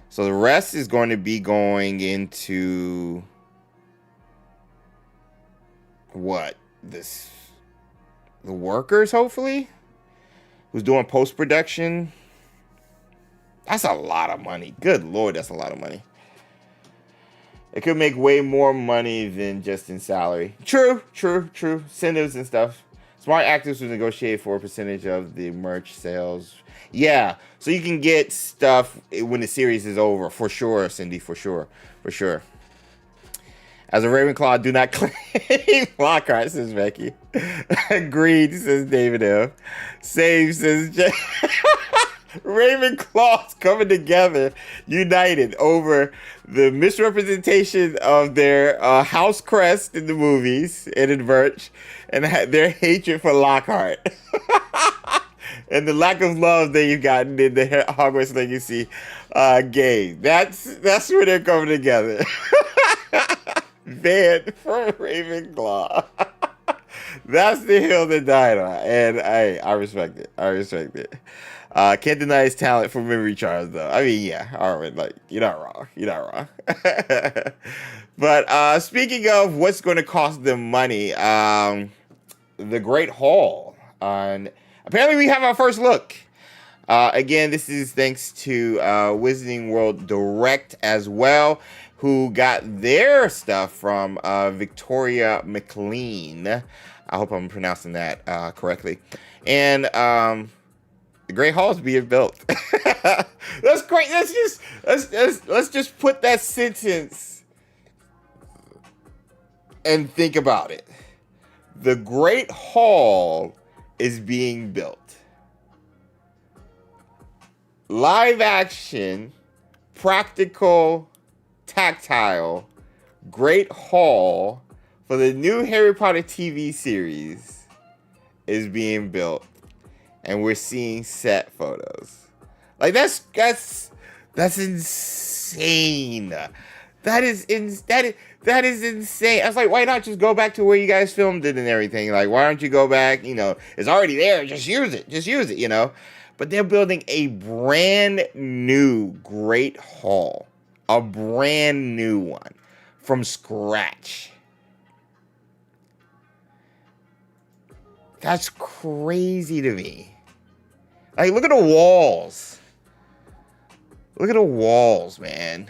So the rest is going to be going into the workers, hopefully, who's doing post-production. That's a lot of money. Good Lord, that's a lot of money. It could make way more money than just in salary. True. Incentives and stuff. Smart actors will negotiate for a percentage of the merch sales. Yeah, so you can get stuff when the series is over. For sure, Cindy, for sure. As a Ravenclaw, do not claim Lockhart, says Becky. Agreed, says David F. Save, says Jay. Ravenclaws coming together, united over the misrepresentation of their house crest in the movies and in merch, and their hatred for Lockhart. And the lack of love that you've gotten in the Hogwarts Legacy game. That's where they're coming together. Banned from Ravenclaw. That's the hill they died on. And I respect it. Can't deny his talent for memory charms, though. I mean, yeah, all right, like, you're not wrong. But speaking of what's going to cost them money, the Great Hall. Apparently, we have our first look. Again, this is thanks to Wizarding World Direct as well, who got their stuff from Victoria McLean. I hope I'm pronouncing that correctly. And the Great Hall is being built. That's great. Let's just put that sentence and think about it. The Great Hall is being built. Live action, practical, tactile, Great Hall for the new Harry Potter TV series is being built. and we're seeing set photos. Like that's insane. That is insane. I was like, why not just go back to where you guys filmed it and everything? Like, why don't you go back? You know, it's already there. Just use it. You know. But they're building a brand new Great Hall, a brand new one from scratch. That's crazy to me. Like, look at the walls. Look at the walls, man.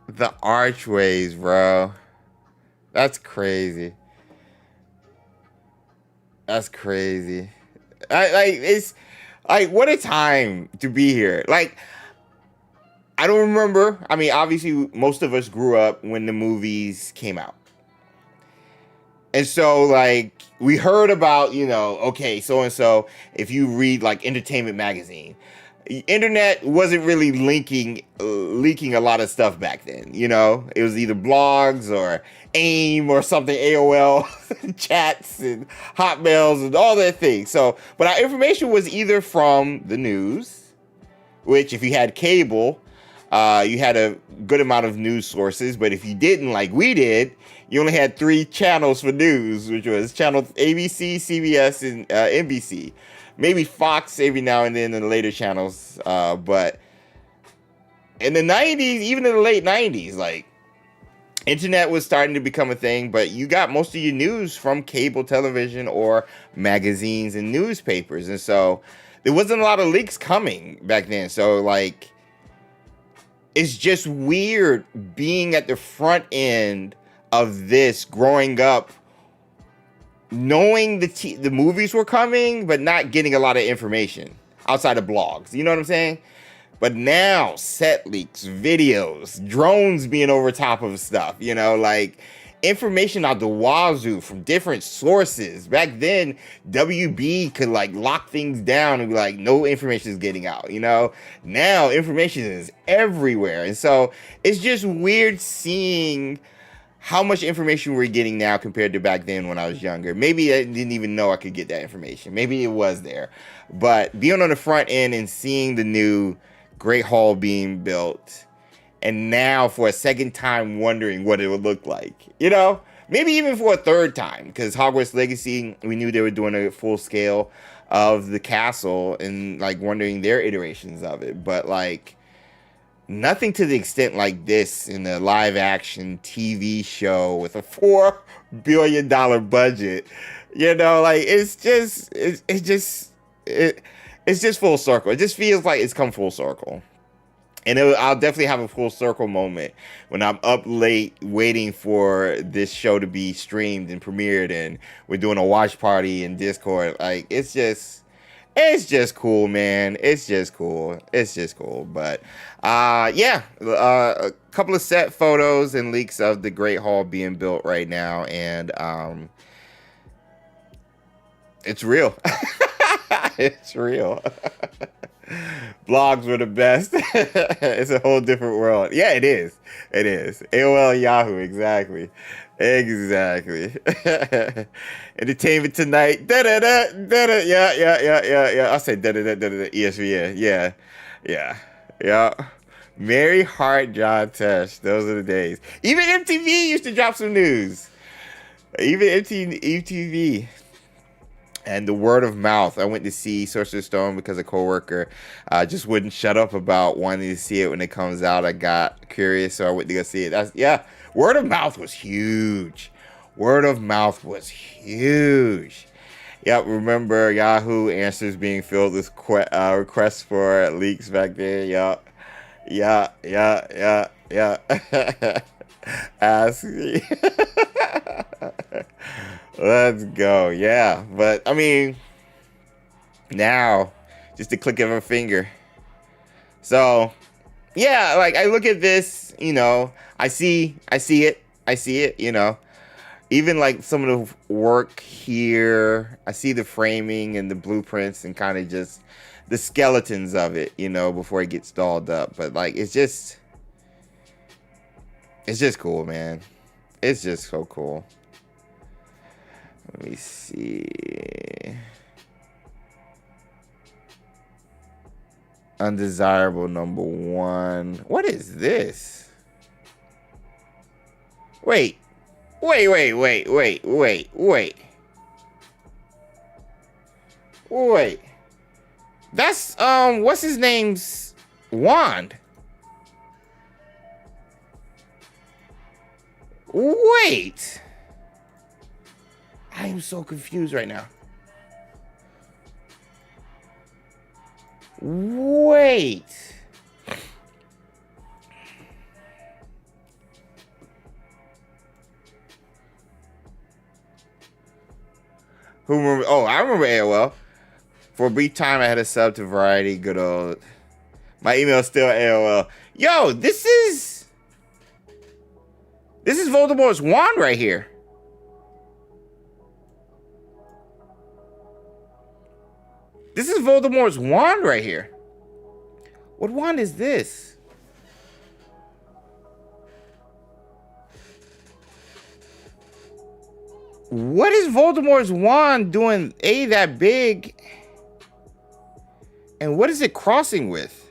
The archways, bro. That's crazy. That's crazy. It's like, what a time to be here. Like, I don't remember. I mean, obviously, most of us grew up when the movies came out. And so, like, we heard about, you know, okay, so-and-so, if you read, like, Entertainment Magazine, the internet wasn't really leaking a lot of stuff back then, you know? It was either blogs or AIM or something, AOL, chats and Hotmails and all that thing. So, but our information was either from the news, which if you had cable, you had a good amount of news sources, but if you didn't, like we did, you only had 3 channels for news, which was channel ABC, CBS, and NBC. Maybe Fox every now and then in the later channels, but in the 90s, even in the late 90s, like, internet was starting to become a thing, but you got most of your news from cable television or magazines and newspapers, and so there wasn't a lot of leaks coming back then, so, like, it's just weird being at the front end of this, growing up, knowing the movies were coming, but not getting a lot of information outside of blogs. You know what I'm saying? But now, set leaks, videos, drones being over top of stuff, you know, like information out the wazoo from different sources. Back then, WB could like lock things down and be like, no information is getting out, you know? Now, information is everywhere. And so it's just weird seeing how much information we're getting now compared to back then when I was younger. Maybe I didn't even know I could get that information. Maybe it was there. But being on the front end and seeing the new Great Hall being built, and now for a second time wondering what it would look like, you know? Maybe even for a third time, because Hogwarts Legacy, we knew they were doing a full scale of the castle and like wondering their iterations of it. But like, nothing to the extent like this in a live action TV show with a $4 billion budget. You know, like it's just full circle. It just feels like it's come full circle. And I'll definitely have a full circle moment when I'm up late waiting for this show to be streamed and premiered, and we're doing a watch party in Discord. Like, it's just cool, man. It's just cool. But yeah, a couple of set photos and leaks of the Great Hall being built right now, and it's real. It's real. Blogs were the best. It's a whole different world. Yeah, it is. AOL, Yahoo, exactly. Entertainment Tonight. Yeah. I say ESPN. Yeah. Mary Hart, John Tesh. Those are the days. Even MTV used to drop some news. Even MTV. And the word of mouth. I went to see Sorcerer's Stone because a coworker just wouldn't shut up about wanting to see it when it comes out. I got curious, so I went to go see it. Word of mouth was huge. Yep, remember Yahoo Answers being filled with requests for leaks back there. Yeah. Ask me. Let's go. Yeah, but I mean, now just a click of a finger. So yeah, like I look at this, you know, I see it, you know. Even like some of the work here, I see the framing and the blueprints and kind of just the skeletons of it, you know, before it gets dolled up. But like, it's just cool, man. It's just so cool. Let me see. Undesirable number 1. What is this? Wait. Wait. That's what's his name's wand? Wait. I am so confused right now. Wait. Who remember? Oh, I remember AOL. For a brief time, I had a sub to Variety. Good old. My email is still AOL. Yo, this is Voldemort's wand right here. This is Voldemort's wand right here. What wand is this? What is Voldemort's wand doing that big? And what is it crossing with?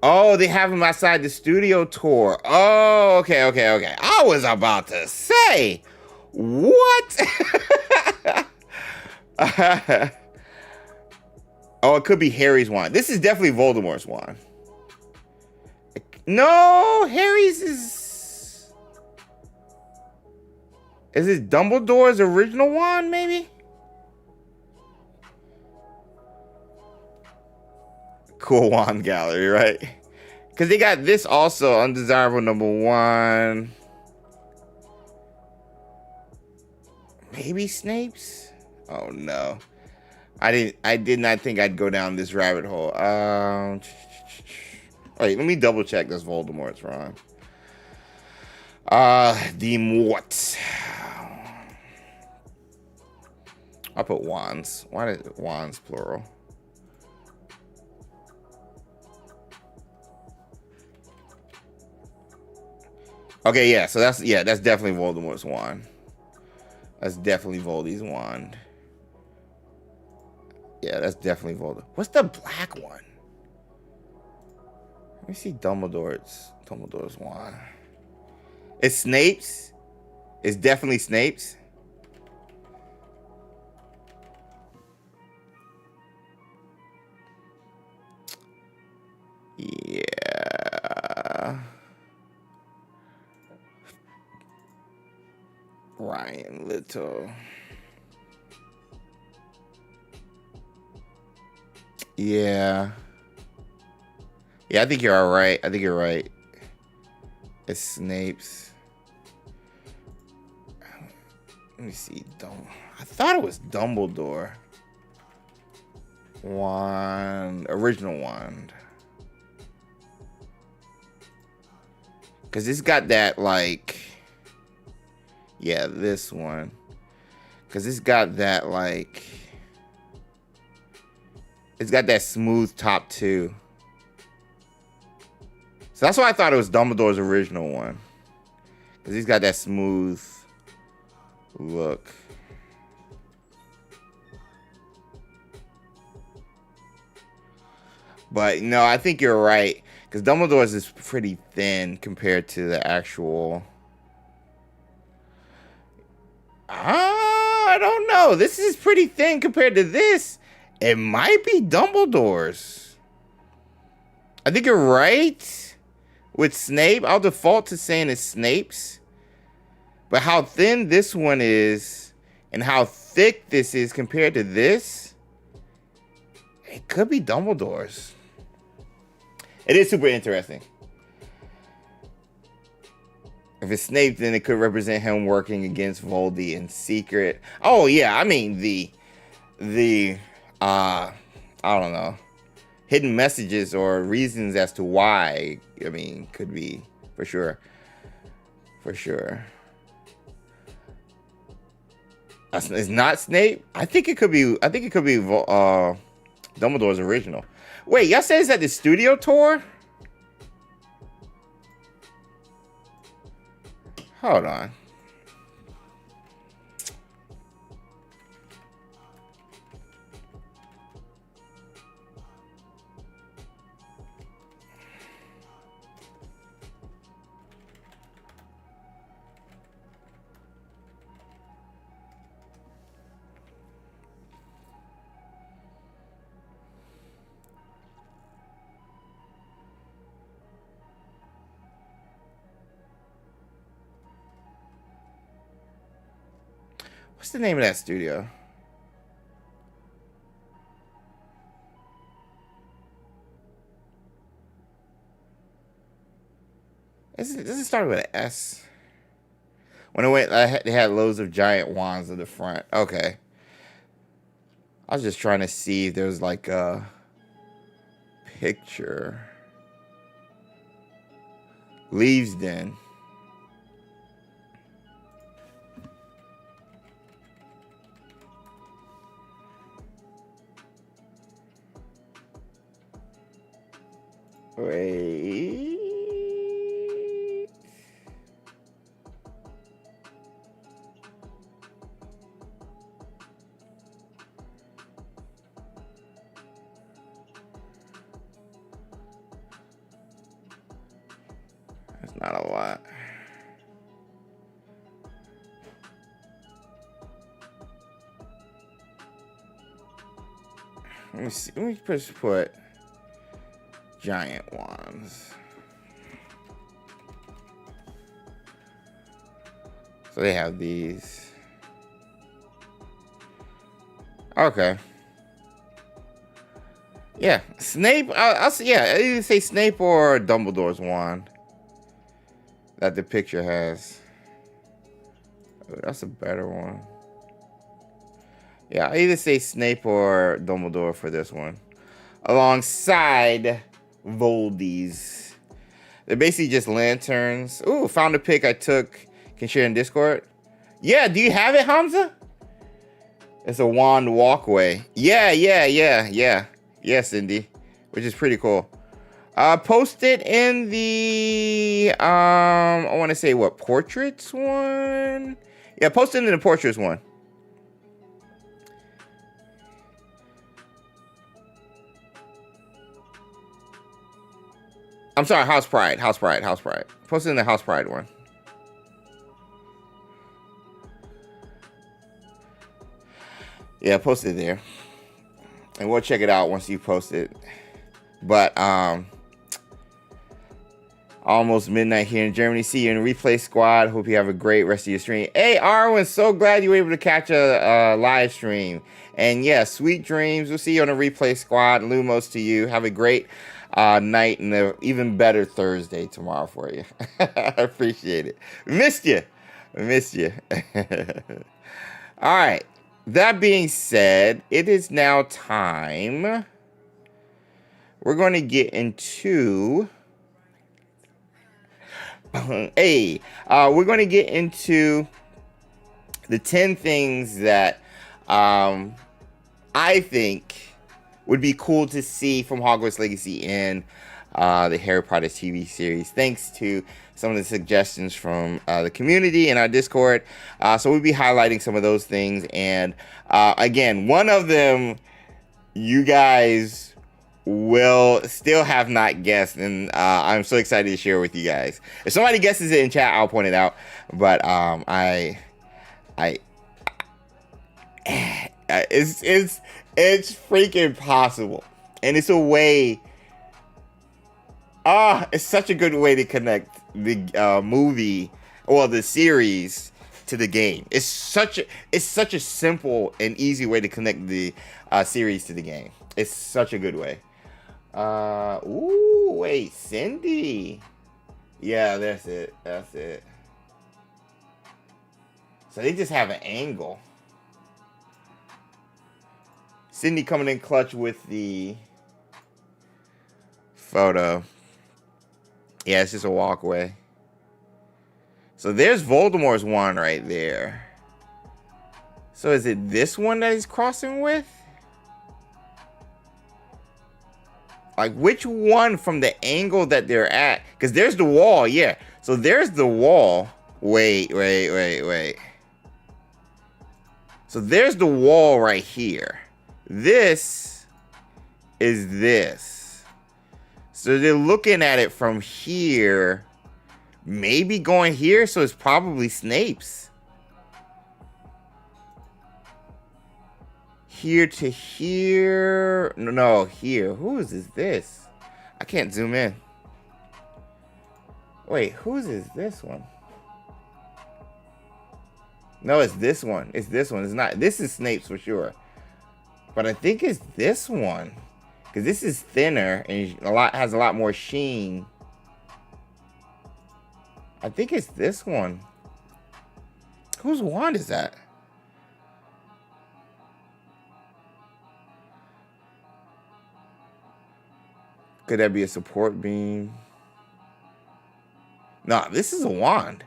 Oh, they have him outside the studio tour. Oh, okay. I was about to say, what? Oh, it could be Harry's wand. This is definitely Voldemort's wand. No, Harry's is it Dumbledore's original wand, maybe? Cool wand gallery, right? Because they got this also, undesirable number 1. Maybe Snape's? Oh no. I did not think I'd go down this rabbit hole. Wait, let me double check this Voldemort's wrong. The Mort. I'll put wands. Why is it wands plural? Okay, yeah, so that's definitely Voldemort's wand. That's definitely Voldy's wand. Yeah, that's definitely Voldemort. What's the black one? Let me see Dumbledore's wand. It's Snape's. It's definitely Snape's. Yeah. Ryan Little. Yeah. Yeah, I think you're all right. I think you're right. It's Snape's. Let me see. I thought it was Dumbledore. Wand. Original wand. Because it's got that, like... Yeah, this one. Because it's got that, like... It's got that smooth top, too. So that's why I thought it was Dumbledore's original one. Because he's got that smooth look. But, no, I think you're right. Because Dumbledore's is pretty thin compared to the actual... I don't know. This is pretty thin compared to this. It might be Dumbledore's. I think you're right. With Snape, I'll default to saying it's Snape's. But how thin this one is and how thick this is compared to this, it could be Dumbledore's. It is super interesting. If it's Snape, then it could represent him working against Voldy in secret. Oh yeah, I mean the I don't know, hidden messages or reasons as to why. I mean, could be for sure. It's not Snape. I think it could be. Dumbledore's original. Wait, y'all said it's at the studio tour? Hold on. What's the name of that studio? Does it start with an S? When I went, they had loads of giant wands in the front. Okay. I was just trying to see if there was like a picture. Leaves Den. Wait. That's not a lot. Let me see. Let me just put giant wands. So they have these. Okay. Yeah, Snape. I'll say, yeah, I either say Snape or Dumbledore's wand that the picture has. Oh, that's a better one. Yeah, I either say Snape or Dumbledore for this one, alongside Voldy's. They're basically just lanterns. Ooh, found a pic I took. Can share in Discord. Yeah, do you have it, Hamza? It's a wand walkway. Yeah. Yes, Cindy, which is pretty cool. Post it in the I want to say what, portraits one? Yeah, post it in the portraits one. I'm sorry, House Pride. Post it in the House Pride one. Yeah, post it there. And we'll check it out once you post it. But almost midnight here in Germany. See you in the replay squad. Hope you have a great rest of your stream. Hey, Arwen, so glad you were able to catch a live stream. And yeah, sweet dreams. We'll see you on the replay squad. Lumos to you. Have a great night and an even better Thursday tomorrow for you. I appreciate it. Missed you. All right. That being said, it is now time. We're going to get into we're going to get into the 10 things that I think would be cool to see from Hogwarts Legacy in the Harry Potter TV series, thanks to some of the suggestions from the community in our Discord. So we'll be highlighting some of those things. And again, one of them you guys will still have not guessed, and I'm so excited to share with you guys. If somebody guesses it in chat, I'll point it out. But it's freaking possible, and it's a way. It's such a good way to connect the movie, or the series, to the game. It's such a simple and easy way to connect the series to the game. It's such a good way. Ooh, wait, Cindy. Yeah, that's it. So they just have an angle. Cindy coming in clutch with the photo. Yeah, it's just a walkway. So there's Voldemort's wand right there. So is it this one that he's crossing with? Like, which one from the angle that they're at? Because there's the wall, yeah. So there's the wall. Wait. So there's the wall right here. This is this. So they're looking at it from here. Maybe going here, so it's probably Snape's. Here to here. No, here. Whose is this? I can't zoom in. Wait, whose is this one? No, it's this one. It's this one. It's not. This is Snape's for sure. But I think it's this one. Because this is thinner and has a lot more sheen. I think it's this one. Whose wand is that? Could that be a support beam? Nah, this is a wand.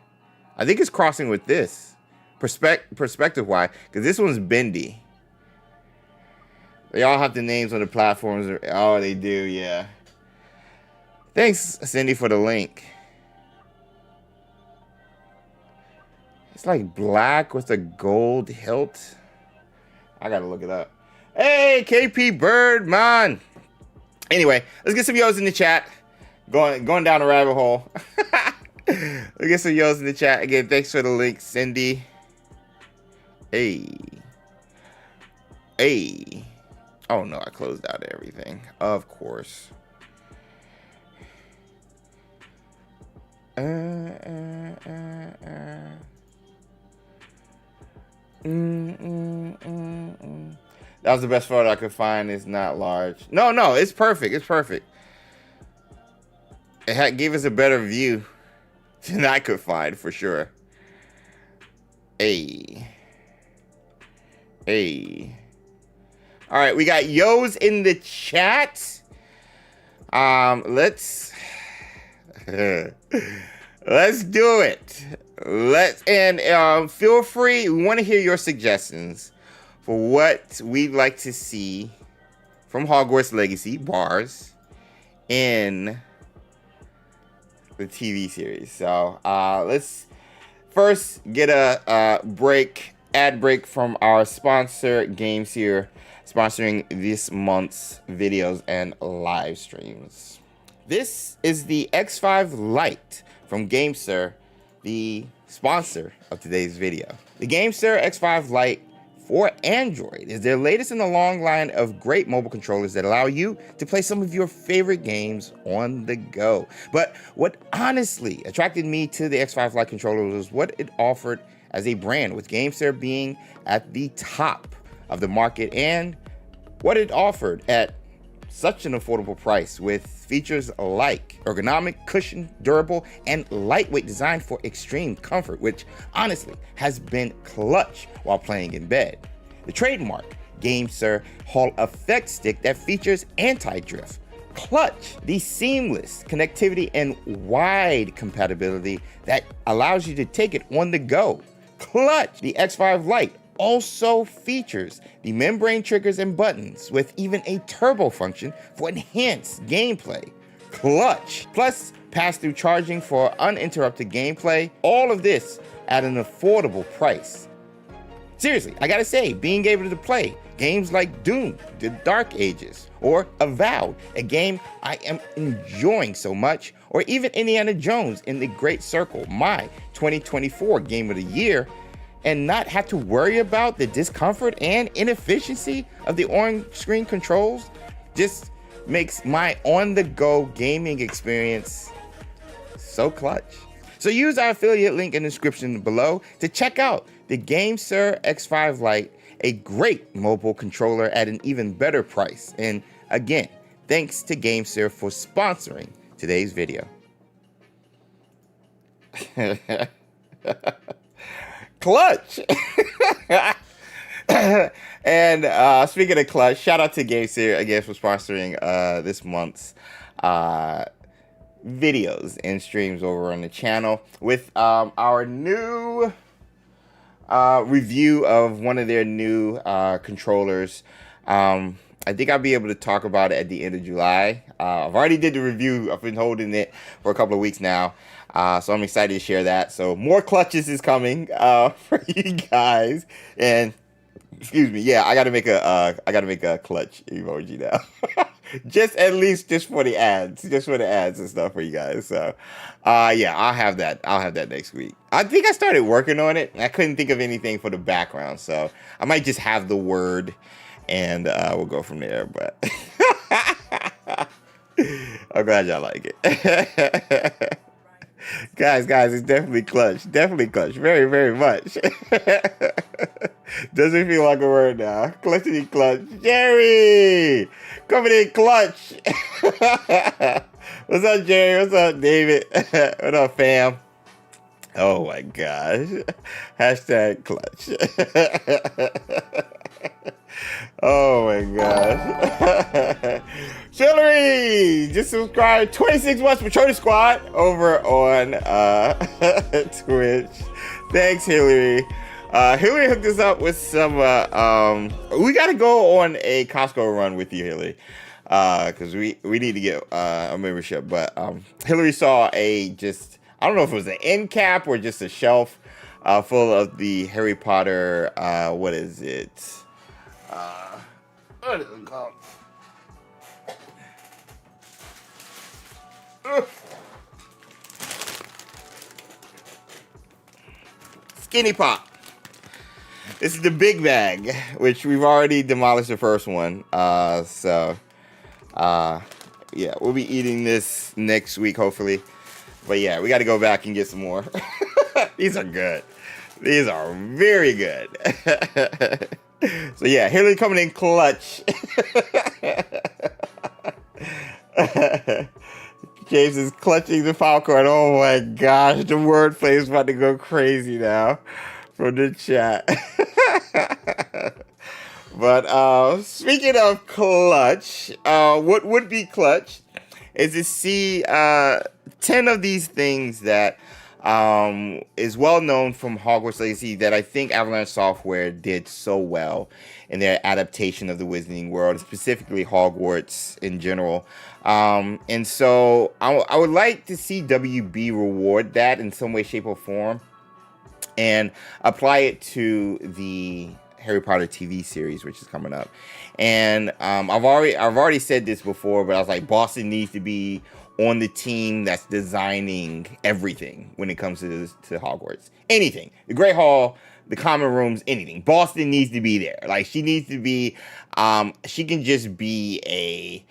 I think it's crossing with this. Perspective-wise, because this one's bendy. They all have the names on the platforms. Oh, they do, yeah. Thanks, Cindy, for the link. It's like black with a gold hilt. I gotta look it up. Hey, KP Birdman. Anyway, let's get some yos in the chat. Going down a rabbit hole. Let's get some yos in the chat. Again, thanks for the link, Cindy. Hey. Oh no, I closed out everything. Of course. That was the best photo I could find. It's not large. No, it's perfect. It's perfect. It gave us a better view than I could find for sure. Hey. All right, we got yos in the chat. Let's do it. Feel free. We want to hear your suggestions for what we'd like to see from Hogwarts Legacy bars in the TV series. So let's first get a ad break from our sponsor, Games Here, sponsoring this month's videos and live streams. This is the X5 Lite from GameSir, the sponsor of today's video. The GameSir X5 Lite for Android is their latest in a long line of great mobile controllers that allow you to play some of your favorite games on the go. But what honestly attracted me to the X5 Lite controller was what it offered as a brand, with GameSir being at the top of the market and what it offered at such an affordable price, with features like ergonomic, cushion, durable, and lightweight design for extreme comfort, which honestly has been clutch while playing in bed. The trademark GameSir Hall Effect Stick that features anti-drift, clutch, the seamless connectivity and wide compatibility that allows you to take it on the go, clutch. The X5 Lite also features the membrane triggers and buttons with even a turbo function for enhanced gameplay, clutch, plus pass-through charging for uninterrupted gameplay. All of this at an affordable price. Seriously, I gotta say, being able to play games like Doom, The Dark Ages, or Avowed, a game I am enjoying so much, or even Indiana Jones in the Great Circle, my 2024 Game of the Year, and not have to worry about the discomfort and inefficiency of the on-screen controls, just makes my on-the-go gaming experience so clutch. So use our affiliate link in the description below to check out the GameSir X5 Lite, a great mobile controller at an even better price. And again, thanks to GameSir for sponsoring today's video. Clutch. And speaking of clutch, shout out to GameSir again for sponsoring this month's videos and streams over on the channel with our new review of one of their new controllers. I think I'll be able to talk about it at the end of July. I've already did the review. I've been holding it for a couple of weeks now. So I'm excited to share that. So more clutches is coming for you guys. And excuse me, yeah, I gotta make a clutch emoji now. just for the ads, and stuff for you guys. So yeah, I'll have that next week. I think I started working on it. I couldn't think of anything for the background, so I might just have the word and we'll go from there. But I'm glad y'all like it. Guys, it's definitely clutch. Definitely clutch. Very, very much. Doesn't feel like a word now. Clutchity clutch. Jerry! Coming in clutch. What's up, Jerry? What's up, David? What up, fam? Oh my gosh. Hashtag clutch. Oh my gosh. Hillary! Just subscribe 26 months for Trojan Squad over on Twitch. Thanks, Hillary. Hillary hooked us up with some we gotta go on a Costco run with you, Hillary. Because we need to get a membership. But Hillary saw I don't know if it was an end cap or just a shelf full of the Harry Potter, what is it? What is it called? Skinny Pop. This is the big bag, which we've already demolished the first one. Yeah, we'll be eating this next week, hopefully. But yeah, we got to go back and get some more. These are good. These are very good. So yeah, Hillary coming in clutch. James is clutching the popcorn. Oh my gosh, the wordplay is about to go crazy now from the chat. But speaking of clutch, what would be clutch is to see 10 of these things that is well known from Hogwarts Legacy that I think Avalanche Software did so well in their adaptation of the Wizarding World, specifically Hogwarts in general. And so I would like to see WB reward that in some way, shape, or form and apply it to the Harry Potter TV series, which is coming up. And I've already said this before, but I was like, Boston needs to be on the team that's designing everything when it comes to Hogwarts. Anything. The Great Hall, the common rooms, anything. Boston needs to be there. Like, she needs to be, she can just be a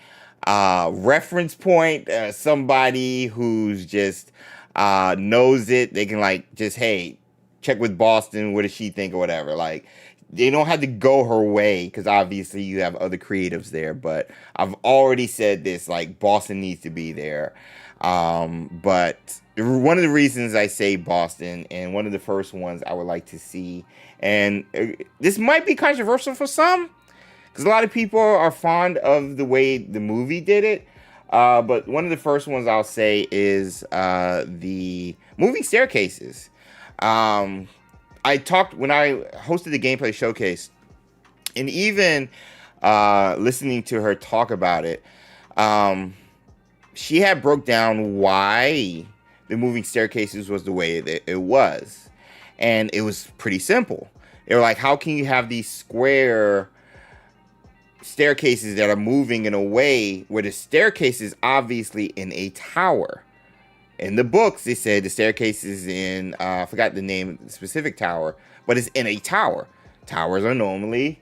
reference point, somebody who's just knows it. They can, like, just, hey, check with Boston, what does she think or whatever. Like, they don't have to go her way because obviously you have other creatives there. But I've already said this, like, Boston needs to be there. But one of the reasons I say Boston, and one of the first ones I would like to see, and this might be controversial for some, because a lot of people are fond of the way the movie did it. But one of the first ones I'll say is the moving staircases. I talked when I hosted the gameplay showcase, and even listening to her talk about it, she had broke down why the moving staircases was the way that it was. And it was pretty simple. They were like, how can you have these square staircases that are moving in a way where the staircase is obviously in a tower? In the books, they said the staircase is in, I forgot the name of the specific tower, but it's in a tower. Towers are normally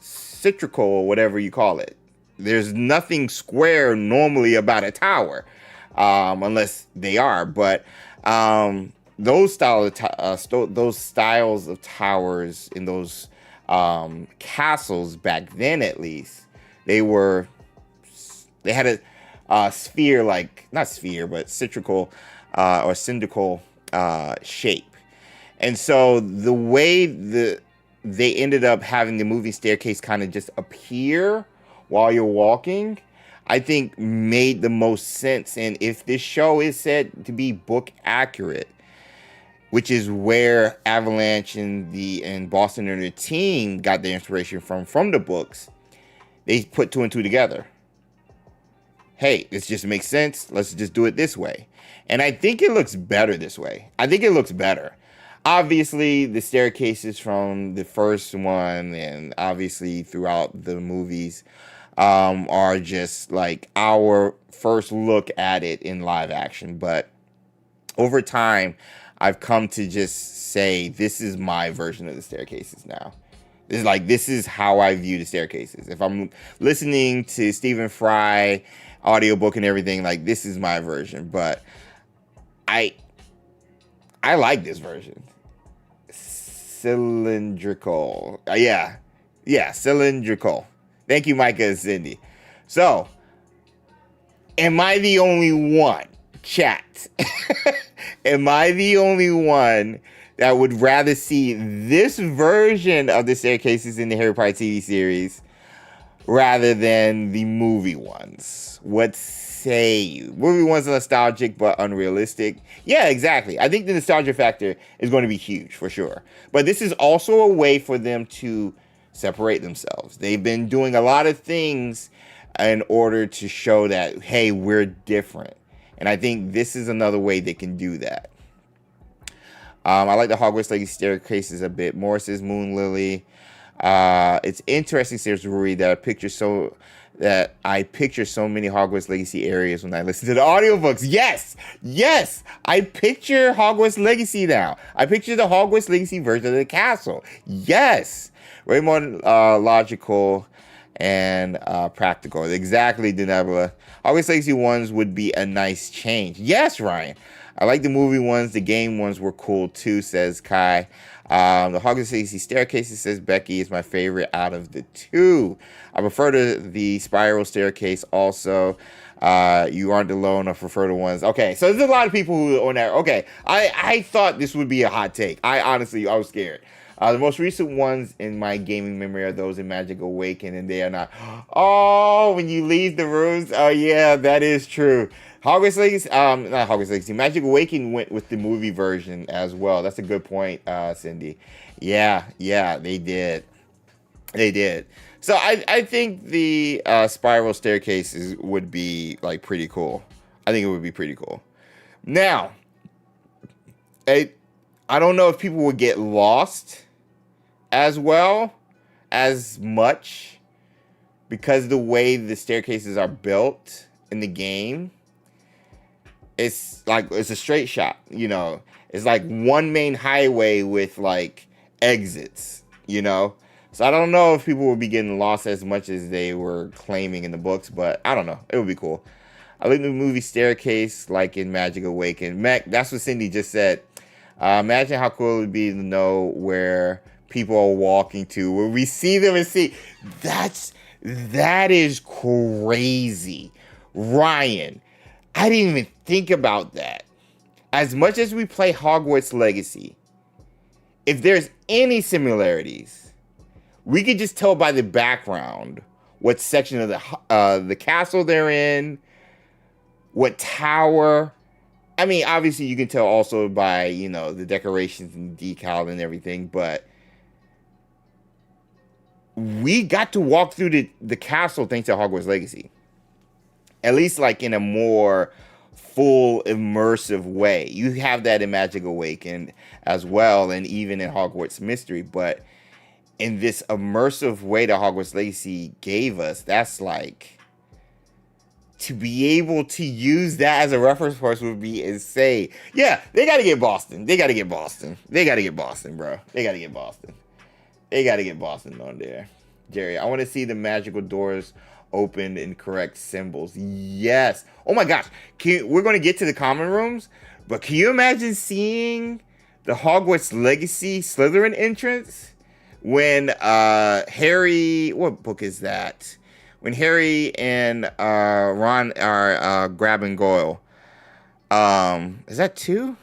symmetrical or whatever you call it. There's nothing square normally about a tower, unless they are. But those styles of towers in those castles back then, at least, they had a sphere, like, not sphere, but symmetrical or cylindrical shape. And so the way they ended up having the moving staircase kind of just appear while you're walking, I think made the most sense. And if this show is said to be book accurate, which is where Avalanche and Boston and their team got their inspiration from the books, they put two and two together. Hey, this just makes sense. Let's just do it this way. And I think it looks better this way. I think it looks better. Obviously, the staircases from the first one and obviously throughout the movies are just like our first look at it in live action. But over time, I've come to just say this is my version of the staircases now. This is how I view the staircases. If I'm listening to Stephen Fry audiobook and everything, like, this is my version. But I like this version. Cylindrical. Yeah, cylindrical. Thank you, Micah and Cindy. So, am I the only one, chat? Am I the only one that would rather see this version of the staircases in the Harry Potter TV series rather than the movie ones? What say you? Movie ones are nostalgic but unrealistic. Yeah, exactly. I think the nostalgia factor is going to be huge for sure. But this is also a way for them to separate themselves. They've been doing a lot of things in order to show that, hey, we're different. And I think this is another way they can do that. I like the Hogwarts Legacy staircases a bit more, says Moon Lily. It's interesting, says Rory, that I picture so many Hogwarts Legacy areas when I listen to the audiobooks. Yes, I picture Hogwarts Legacy now. I picture the Hogwarts Legacy version of the castle. Yes, way more logical and practical. Exactly, Denebula. Hogwarts Legacy ones would be a nice change. Yes, Ryan. I like the movie ones. The game ones were cool too, says Kai. The Hogwarts Legacy staircases, says Becky, is my favorite out of the two. I prefer the spiral staircase also. You aren't alone. I prefer the ones. Okay, so there's a lot of people who on that. Okay, I thought this would be a hot take. I was scared. The most recent ones in my gaming memory are those in Magic Awaken, and they are not. Oh, when you leave the rooms. Oh yeah, that is true. Hogwarts Legacy, not Hogwarts Legacy. Magic Awakening went with the movie version as well. That's a good point, Cindy. Yeah, they did. So I think the spiral staircases would be like pretty cool. I think it would be pretty cool. Now, I don't know if people would get lost as much because the way the staircases are built in the game. It's a straight shot, It's like one main highway with like exits, So I don't know if people will be getting lost as much as they were claiming in the books, but I don't know. It would be cool. I like the movie staircase, like in Magic Awakened. That's what Cindy just said. Imagine how cool it would be to know where people are walking to, where we see them and see. That is crazy, Ryan. I didn't even think about that. As much as we play Hogwarts Legacy, if there's any similarities, we could just tell by the background what section of the castle they're in, what tower. I mean, obviously you can tell also by, the decorations and decal and everything, but we got to walk through the castle thanks to Hogwarts Legacy. At least like in a more full immersive way. You have that in Magic Awakened as well, and even in Hogwarts Mystery, but in this immersive way that Hogwarts Legacy gave us, that's like, to be able to use that as a reference point would be insane. Yeah, they got to get Boston, bro. They got to get Boston. They got to get Boston on there. Jerry, I want to see the magical doors opened in correct symbols. Yes. Oh my gosh. We're going to get to the common rooms, but can you imagine seeing the Hogwarts Legacy Slytherin entrance when Harry, what book is that? When Harry and Ron are grabbing Goyle. Is that 2?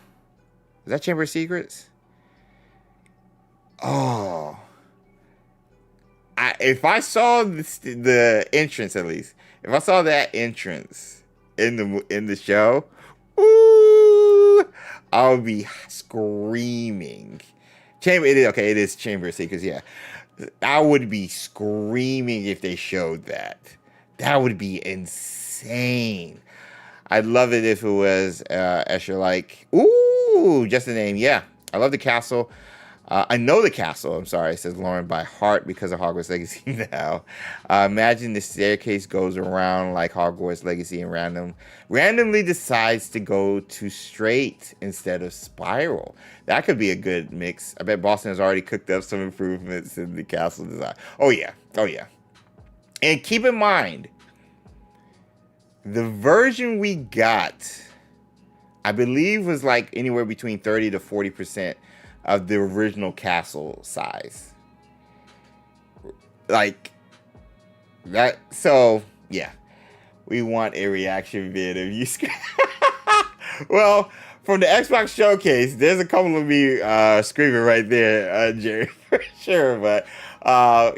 Is that Chamber of Secrets? Oh. If I saw the entrance, at least, if I saw that entrance in the show, ooh, I would be screaming. It is Chamber of Secrets, yeah. I would be screaming if they showed that. That would be insane. I'd love it if it was Escher like, ooh, just the name, yeah. I love the castle. I know the castle, I'm sorry, says Lauren, by heart because of Hogwarts Legacy now. Imagine the staircase goes around like Hogwarts Legacy and randomly decides to go to straight instead of spiral. That could be a good mix. I bet Boston has already cooked up some improvements in the castle design. Oh yeah. And keep in mind, the version we got I believe was like anywhere between 30 to 40% of the original castle size. Like that. So yeah, we want a reaction vid of you. Well, from the Xbox showcase, there's a couple of me screaming right there, Jerry, for sure. But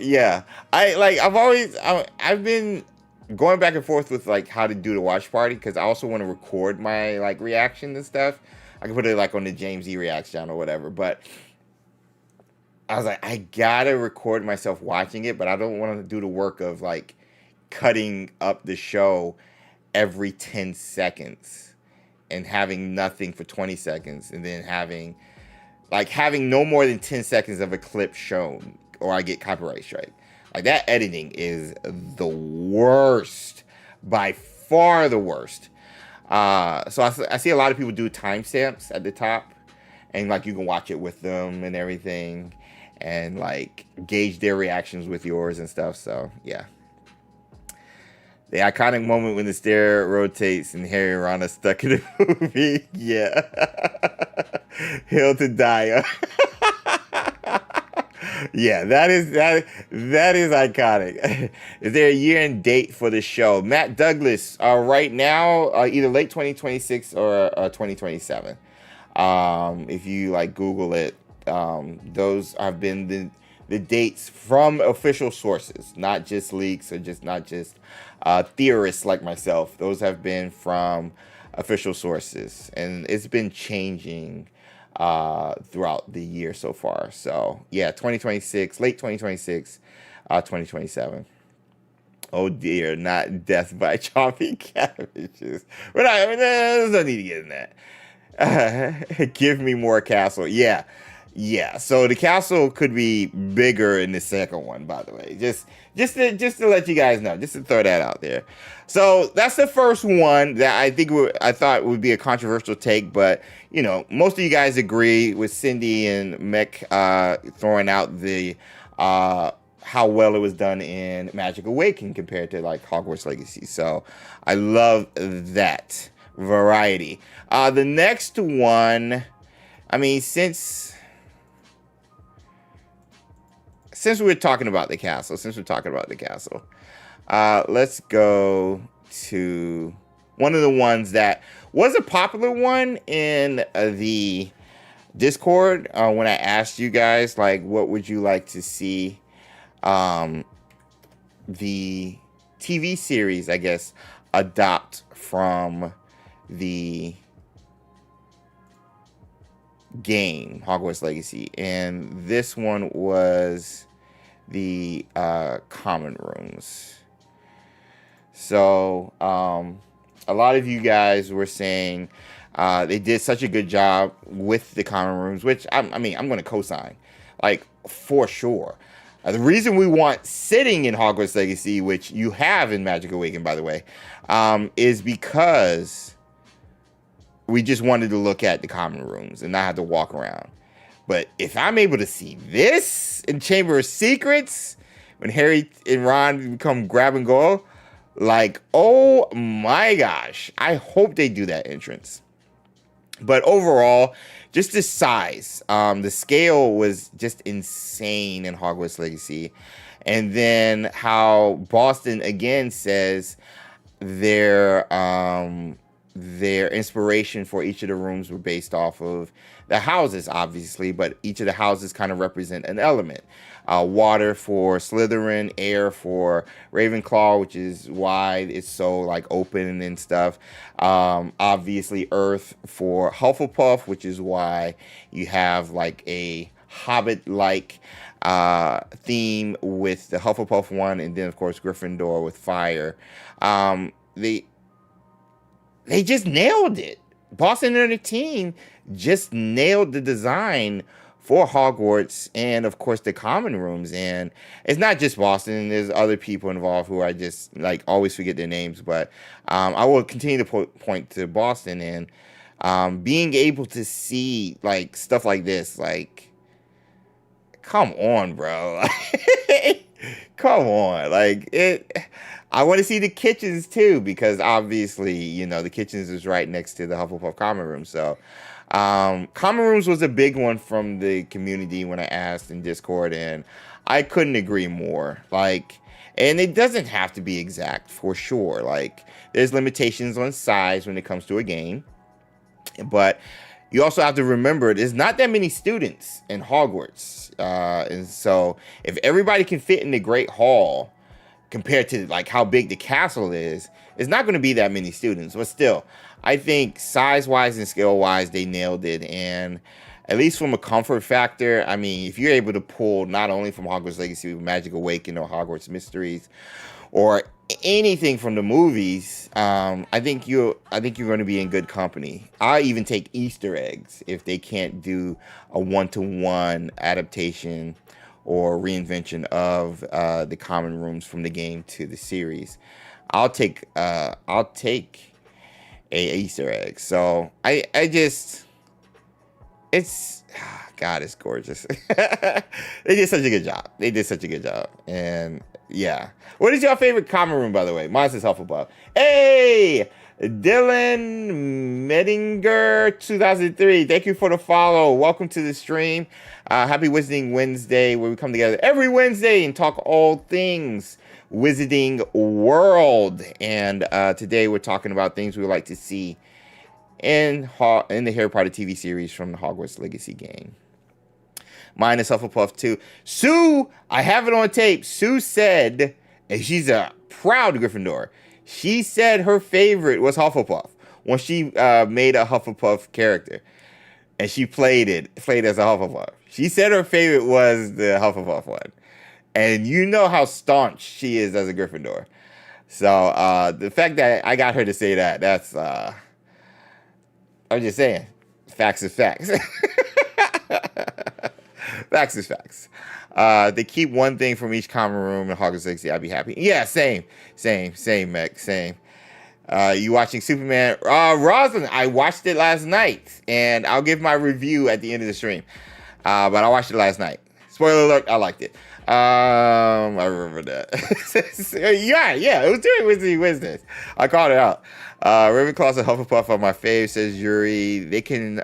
yeah, I've been going back and forth with like how to do the watch party, because I also want to record my like reaction and stuff. I can put it like on the James E reaction or whatever. But I was like, I gotta record myself watching it, but I don't want to do the work of like cutting up the show every 10 seconds and having nothing for 20 seconds and then having no more than 10 seconds of a clip shown, or I get copyright strike. Like, that editing is the worst, by far the worst. So I see a lot of people do timestamps at the top, and like you can watch it with them and everything, and like gauge their reactions with yours and stuff. So yeah. The iconic moment when the stair rotates and Harry and Ron are stuck in the movie. Yeah. Hill to die. Yeah, that is iconic. Is there a year and date for the show? Matt Douglas, right now, either late 2026 or 2027. If you like Google it, those have been the dates from official sources, not just leaks or not just theorists like myself. Those have been from official sources, and it's been changing throughout the year so far. So yeah, 2026, late 2026, 2027. Oh dear, not death by chopping cabbages. But there's no need to get in that. Give me more castle. Yeah. So the castle could be bigger in the second one, by the way. Just to let you guys know, just to throw that out there. So that's the first one that I thought would be a controversial take, but you know, most of you guys agree with Cindy and Mech throwing out the how well it was done in Magic Awakening compared to like Hogwarts Legacy. So I love that variety. The next one, I mean, since we're talking about the castle, let's go to one of the ones that was a popular one in the Discord when I asked you guys, like, what would you like to see the TV series, I guess, adopt from the game Hogwarts Legacy. And this one was the common rooms. So a lot of you guys were saying they did such a good job with the common rooms, which I'm going to co-sign, like, for sure. The reason we want sitting in Hogwarts Legacy, which you have in Magic Awakening, by the way, is because we just wanted to look at the common rooms and not have to walk around. But if I'm able to see this in Chamber of Secrets, when Harry and Ron become grab and go, like, oh my gosh, I hope they do that entrance. But overall, just the size, the scale was just insane in Hogwarts Legacy. And then how Boston again says their inspiration for each of the rooms were based off of the houses, obviously, but each of the houses kind of represent an element. Water for Slytherin, air for Ravenclaw, which is why it's so like open and stuff. Obviously, earth for Hufflepuff, which is why you have like a Hobbit-like theme with the Hufflepuff one, and then of course Gryffindor with fire. They just nailed it. Boston and their team just nailed the design for Hogwarts and, of course, the common rooms. And it's not just Boston. There's other people involved who I just, like, always forget their names. But I will continue to point to Boston. And being able to see, like, stuff like this, like, come on, bro. Come on, like it. I want to see the kitchens too, because obviously, the kitchens is right next to the Hufflepuff common room. So, common rooms was a big one from the community when I asked in Discord, and I couldn't agree more. Like, and it doesn't have to be exact for sure. Like, there's limitations on size when it comes to a game, but you also have to remember there's not that many students in Hogwarts, and so if everybody can fit in the Great Hall compared to like how big the castle is, it's not going to be that many students. But still, I think size-wise and scale-wise, they nailed it. And at least from a comfort factor, I mean, if you're able to pull not only from Hogwarts Legacy, Magic Awakened, or Hogwarts Mysteries, or anything from the movies, I think you're going to be in good company. I even take Easter eggs if they can't do a one-to-one adaptation or reinvention of the common rooms from the game to the series. I'll take a Easter egg. So I just, it's, God, it's gorgeous. They did such a good job. And yeah. What is your favorite common room, by the way? Mine says Hufflepuff. Hey, Dylan Medinger 2003. Thank you for the follow. Welcome to the stream. Happy Wizarding Wednesday, where we come together every Wednesday and talk all things Wizarding World. And today we're talking about things we would like to see in the Harry Potter TV series from the Hogwarts Legacy game. Mine is Hufflepuff too. Sue, I have it on tape. Sue said, and she's a proud Gryffindor, she said her favorite was Hufflepuff when she made a Hufflepuff character. And she played as a Hufflepuff. She said her favorite was the Hufflepuff one. And you know how staunch she is as a Gryffindor. So the fact that I got her to say that, that's, I'm just saying, facts is facts. Facts is facts. They keep one thing from each common room in Hogwarts Legacy, I'd be happy. Yeah, same, Meg, same. You watching Superman? Rosalind, I watched it last night, and I'll give my review at the end of the stream. But I watched it last night. Spoiler alert, I liked it. I remember that. yeah, it was during Wizarding Wednesdays. I called it out. Ravenclaw and Hufflepuff are my fave, says Yuri. They can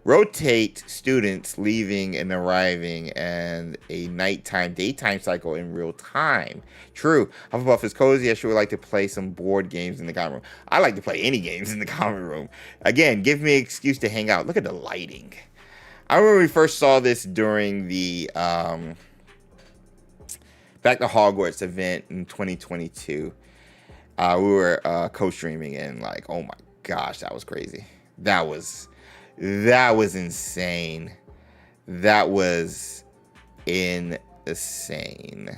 rotate students leaving and arriving and a daytime cycle in real time. True. Hufflepuff is cozy. I sure would like to play some board games in the common room. I like to play any games in the common room. Again, give me an excuse to hang out. Look at the lighting. I remember we first saw this during the Back to Hogwarts event in 2022. We were co-streaming, and like, oh my gosh, that was crazy. That was insane. That was insane.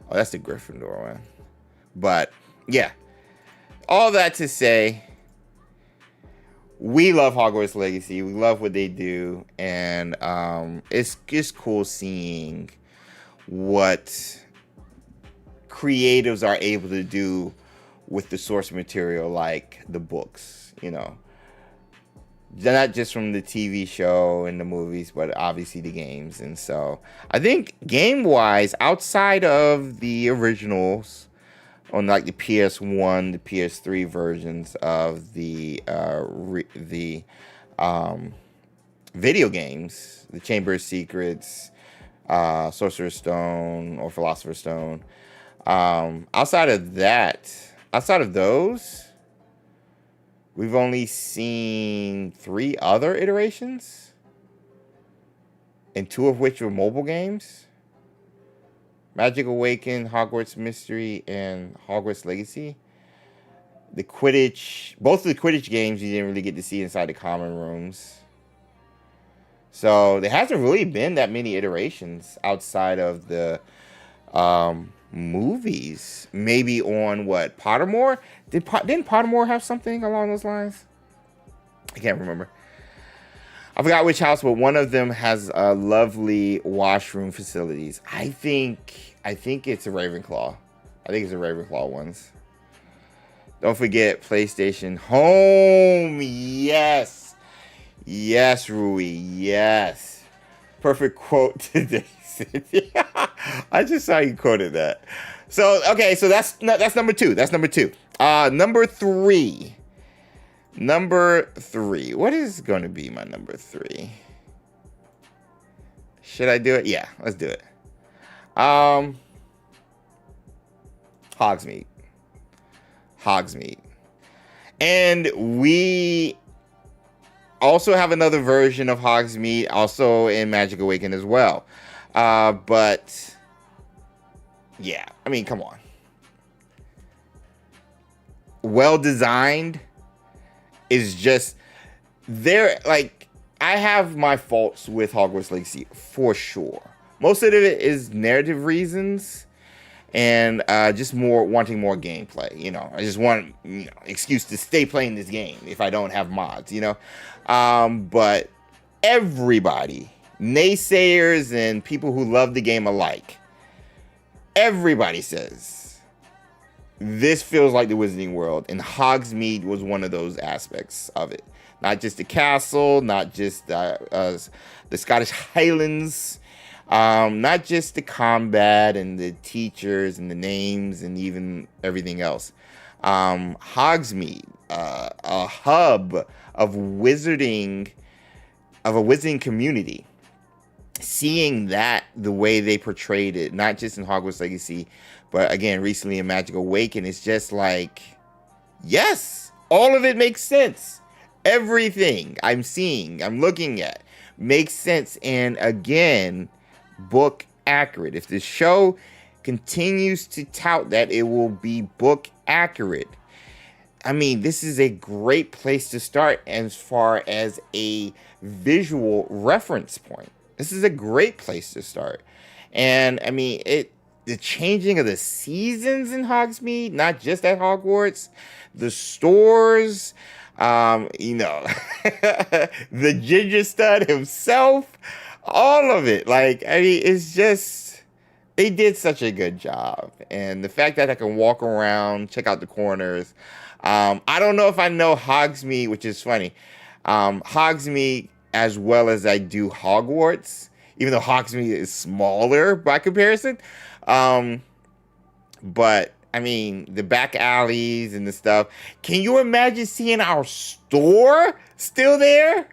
Oh, that's the Gryffindor one. But yeah, all that to say, we love Hogwarts Legacy. We love what they do, and it's just cool seeing what creatives are able to do with the source material, like the books, not just from the TV show and the movies, but obviously the games. And so I think game-wise, outside of the originals on like the PS1, the PS3 versions of the video games, the Chamber of Secrets, Sorcerer's Stone or Philosopher's Stone, outside of those, we've only seen 3 other iterations, and 2 of which were mobile games. Magic Awakened, Hogwarts Mystery, and Hogwarts Legacy. Both of the Quidditch games you didn't really get to see inside the common rooms. So there hasn't really been that many iterations outside of the movies. Maybe on Pottermore? Didn't Pottermore have something along those lines? I can't remember. I forgot which house, but one of them has lovely washroom facilities. I think it's a Ravenclaw. I think it's a Ravenclaw ones. Don't forget PlayStation Home. Yes, Rui. Yes. perfect quote today. I just saw you quoted that. So okay, so that's number two. That's number two. Number three. Number three. What is going to be my number three? Should I do it? Yeah, let's do it. Hogsmeade. Hogsmeade. And we also have another version of Hogsmeade, also in Magic Awaken as well. But yeah, I mean, come on. Well designed is just there. Like, I have my faults with Hogwarts Legacy for sure. Most of it is narrative reasons and just wanting more gameplay. You know, I just want excuse to stay playing this game if I don't have mods. You know, but everybody, naysayers and people who love the game alike, everybody says this feels like the Wizarding World, and Hogsmeade was one of those aspects of it. Not just the castle, not just the Scottish Highlands, not just the combat and the teachers and the names and even everything else. Hogsmeade, a hub of wizarding, of a wizarding community. Seeing that the way they portrayed it, not just in Hogwarts Legacy, but again, recently in Magic Awaken, it's just like, yes, all of it makes sense. Everything I'm seeing, I'm looking at, makes sense. And again, book accurate. If the show continues to tout that it will be book accurate, I mean, this is a great place to start as far as a visual reference point. This is a great place to start. And I mean, the changing of the seasons in Hogsmeade, not just at Hogwarts, the stores, the ginger stud himself, all of it. Like, I mean, it's just, they did such a good job. And the fact that I can walk around, check out the corners. I don't know if I know Hogsmeade, which is funny. Hogsmeade as well as I do Hogwarts, even though Hogsmeade is smaller by comparison. But I mean, the back alleys and the stuff. Can you imagine seeing our store still there?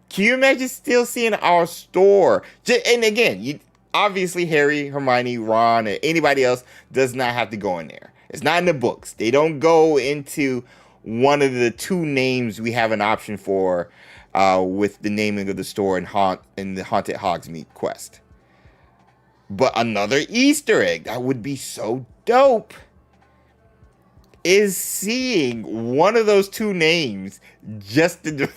Can you imagine still seeing our store? And again, obviously Harry, Hermione, Ron, or anybody else does not have to go in there. It's not in the books. They don't go into one of the two names we have an option for with the naming of the store in the Haunted Hogsmeade quest. But another Easter egg that would be so dope is seeing one of those two names just in the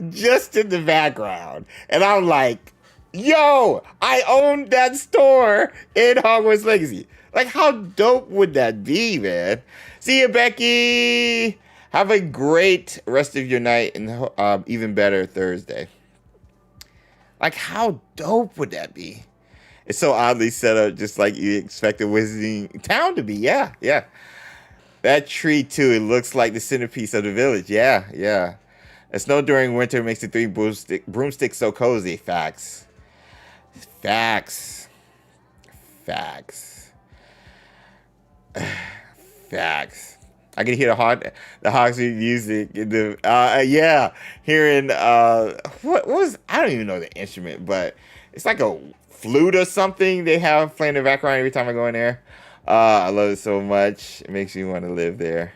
just in the background. And I'm like, yo, I own that store in Hogwarts Legacy. Like, how dope would that be, man? See you, Becky. Have a great rest of your night and even better Thursday. Like, how dope would that be? It's so oddly set up, just like you expect a wizarding town to be. Yeah, yeah. That tree, too, it looks like the centerpiece of the village. Yeah, yeah. A snow during winter makes the three broomsticks so cozy. Facts. Facts. Facts. Facts. I can hear the Hogsmeade music in the hearing what was, I don't even know the instrument, but it's like a flute or something they have playing in the background every time I go in there. I love it so much. It makes me want to live there.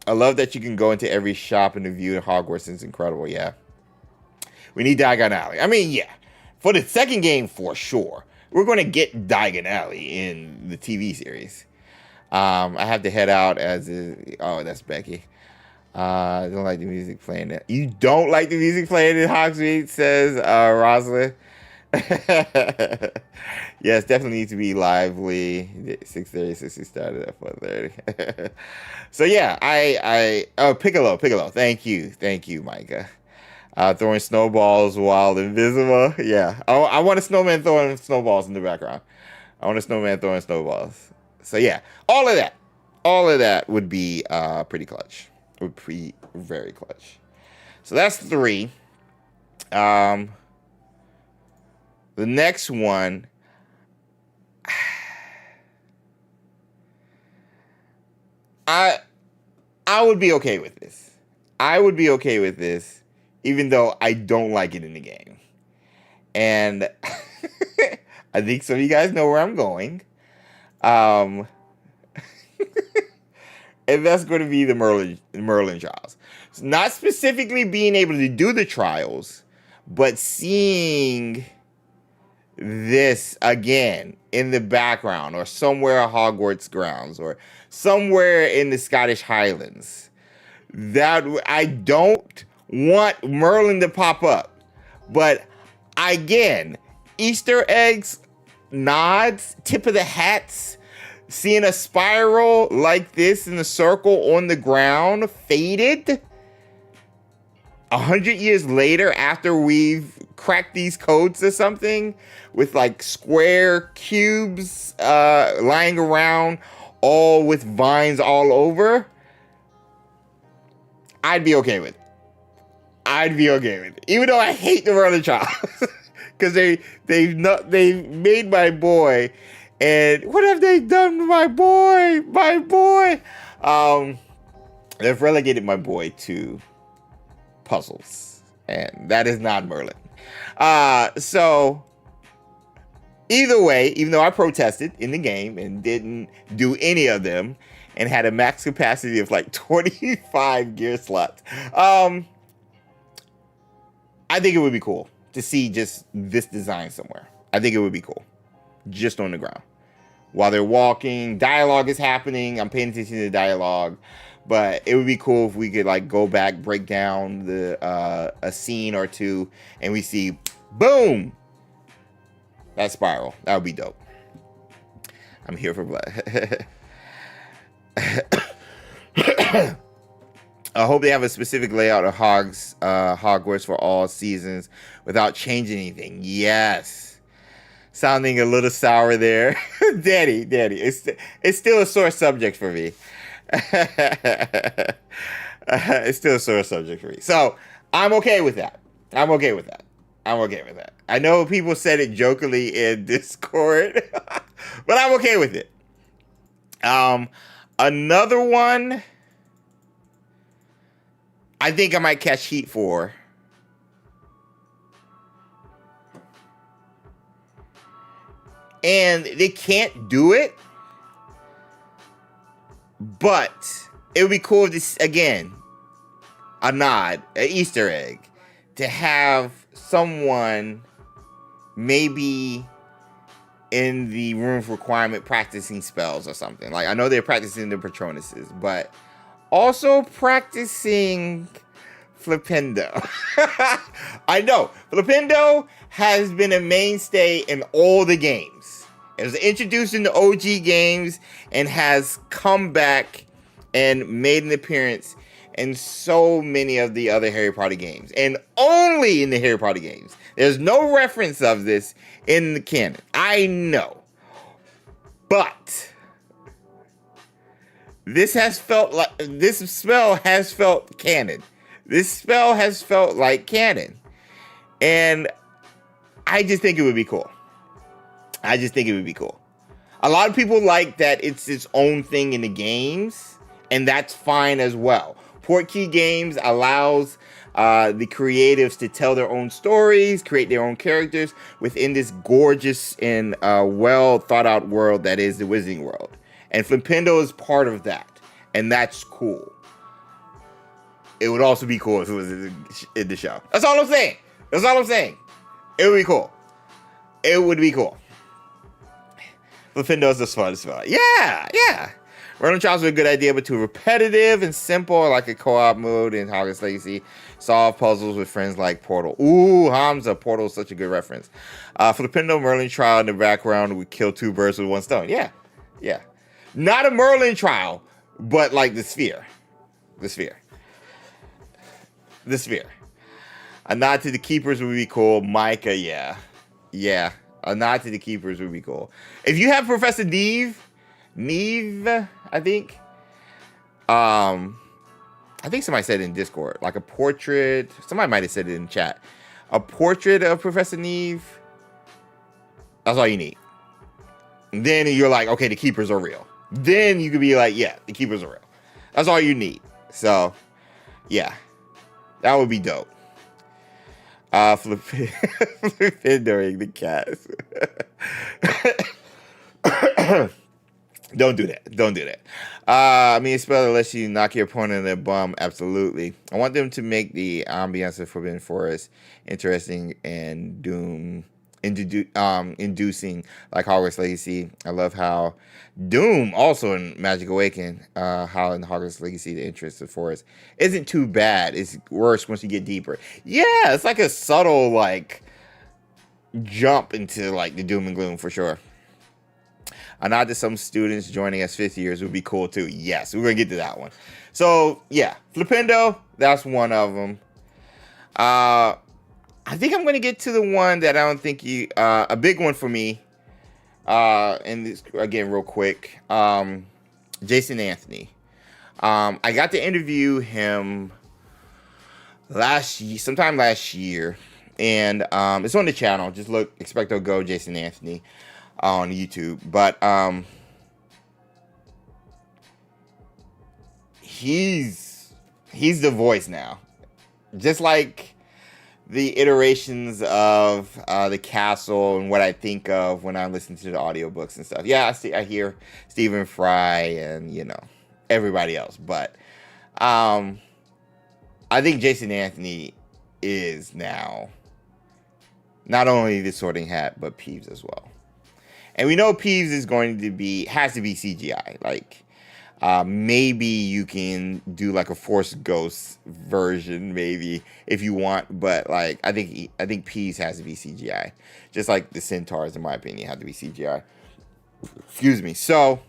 I love that you can go into every shop and the view of Hogwarts. It's incredible. Yeah, we need Diagon Alley. I mean, yeah, for the second game for sure. We're going to get Diagon Alley in the TV series. I have to head out that's Becky. I don't like the music playing there. You don't like the music playing in Hogsmeade, says Rosalind. Yes, definitely needs to be lively. 6:30, 60 started at 4:30. So yeah, Piccolo. Thank you, Micah. Throwing snowballs while invisible. Yeah, I want a snowman throwing snowballs in the background. I want a snowman throwing snowballs. So yeah, all of that would be pretty clutch. Would be very clutch. So that's 3. The next one, I would be okay with this. I would be okay with this, even though I don't like it in the game. And I think some of you guys know where I'm going. And that's going to be the Merlin trials. It's not specifically being able to do the trials, but seeing this again in the background or somewhere at Hogwarts grounds or somewhere in the Scottish Highlands. That I don't want Merlin to pop up, but again, Easter eggs, nods, tip of the hats, seeing a spiral like this in a circle on the ground, faded 100 years later after we've cracked these codes or something, with like square cubes lying around, all with vines all over. I'd be okay with it. I'd be okay with it. Even though I hate the Merlin trials. Because they've made my boy. And what have they done to my boy? My boy. They've relegated my boy to puzzles. And that is not Merlin. So either way, even though I protested in the game and didn't do any of them, and had a max capacity of like 25 gear slots. I think it would be cool to see just this design somewhere. I think it would be cool. Just on the ground. While they're walking, dialogue is happening. I'm paying attention to the dialogue. But it would be cool if we could like go back, break down the a scene or two, and we see, boom! That spiral. That would be dope. I'm here for blood. I hope they have a specific layout of Hogwarts for all seasons without changing anything. Yes. Sounding a little sour there. Daddy. It's still a sore subject for me. It's still a sore subject for me. So, I'm okay with that. I know people said it jokingly in Discord, but I'm okay with it. Another one I think I might catch heat for. And they can't do it. But it would be cool if this, again, a nod, an Easter egg, to have someone maybe in the room for requirement practicing spells or something. Like, I know they're practicing the Patronuses, but also practicing Flipendo. I know, Flipendo has been a mainstay in all the games. It was introduced in the OG games and has come back and made an appearance in so many of the other Harry Potter games. And only in the Harry Potter games. There's no reference of this in the canon. I know. But this spell has felt canon. This spell has felt like canon. And I just think it would be cool. A lot of people like that it's its own thing in the games, and that's fine as well. Portkey Games allows the creatives to tell their own stories, create their own characters within this gorgeous and well thought out world that is the Wizarding World. And Flipendo is part of that, and that's cool. It would also be cool if it was in the show. That's all I'm saying. It would be cool. Flipendo is just fun as well. Yeah. Random trials are a good idea, but too repetitive and simple, like a co-op mode in Hogwarts Legacy. Solve puzzles with friends like Portal. Ooh, Hamza, Portal is such a good reference. Flipendo Merlin trial in the background would kill two birds with one stone. Yeah. Not a Merlin trial, but like the sphere. A nod to the keepers would be cool. Micah, yeah. A nod to the keepers would be cool. If you have Professor Neve, I think. I think somebody said it in Discord, like a portrait. Somebody might have said it in chat. A portrait of Professor Neve That's all you need. And then you're like, okay, the keepers are real. Then you could be like, yeah, the keepers are real. That's all you need. So, yeah, that would be dope. Flipping the cast. Don't do that. Don't do that. I mean, spell unless you knock your opponent in the bum. Absolutely. I want them to make the ambience of Forbidden Forest interesting and inducing like Hogwarts Legacy. I love how Doom also in Magic Awaken, how in Hogwarts Legacy the interest of Forest isn't too bad. It's worse once you get deeper. Yeah, it's like a subtle like jump into like the doom and gloom for sure. A nod to some students joining us 50 years would be cool too. Yes, we're gonna get to that one. So yeah, Flipendo, that's one of them. I think I'm gonna get to the one that I don't think you, a big one for me. And this again, real quick, Jason Anthony. I got to interview him sometime last year, and it's on the channel. Just look, XpectoGO Jason Anthony on YouTube. But he's the voice now, just like the iterations of the castle and what I think of when I listen to the audiobooks and stuff. Yeah, I hear Stephen Fry and everybody else, but I think Jason Anthony is now not only the Sorting Hat but Peeves as well. And we know Peeves is has to be CGI. Like, maybe you can do like a Force Ghost version, maybe if you want. But like, I think Peeves has to be CGI, just like the Centaurs, in my opinion, have to be CGI. Excuse me. So,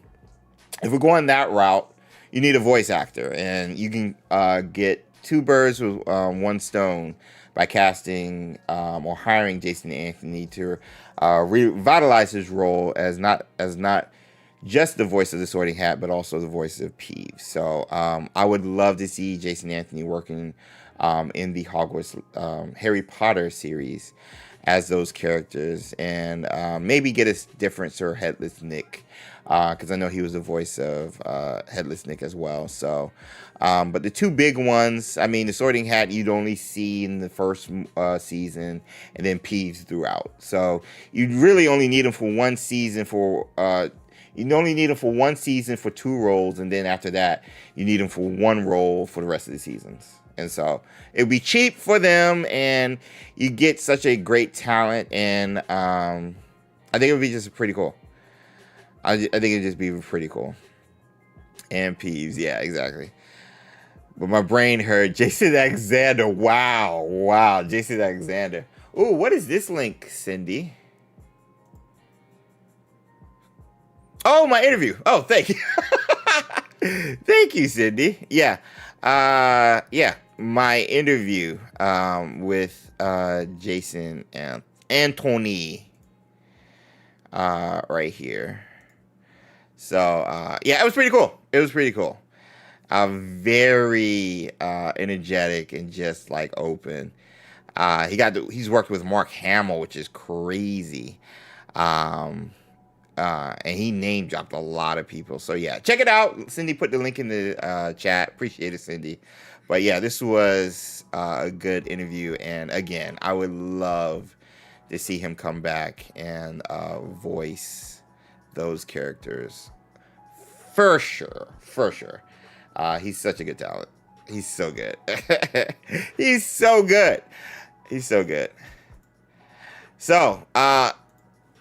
if we're going that route, you need a voice actor, and you can get two birds with one stone by casting or hiring Jason Anthony to revitalize his role as not just the voice of the Sorting Hat, but also the voice of Peeves. So I would love to see Jason Anthony working in the Hogwarts Harry Potter series as those characters, and maybe get a different Sir Headless Nick, because I know he was the voice of Headless Nick as well. So, but the two big ones, I mean, the Sorting Hat you'd only see in the first season, and then Peeves throughout. So you really only need him for one season for two roles, and then after that, you need him for one role for the rest of the seasons. And so it'd be cheap for them, and you get such a great talent, and I think it would be just pretty cool. I think it'd just be pretty cool. And Peeves, yeah, exactly. But my brain heard Jason Alexander. Wow, Jason Alexander. Ooh, what is this link, Cindy? Oh, my interview. Oh, thank you. Thank you, Cindy. Yeah. My interview with Jason and Anthony right here. So, yeah, it was pretty cool. Very energetic and just like open. He's worked with Mark Hamill, which is crazy. And he name dropped a lot of people. So yeah, check it out. Cindy put the link in the chat. Appreciate it, Cindy. But yeah, this was a good interview. And again, I would love to see him come back and voice those characters for sure. He's such a good talent. He's so good. He's so good. So,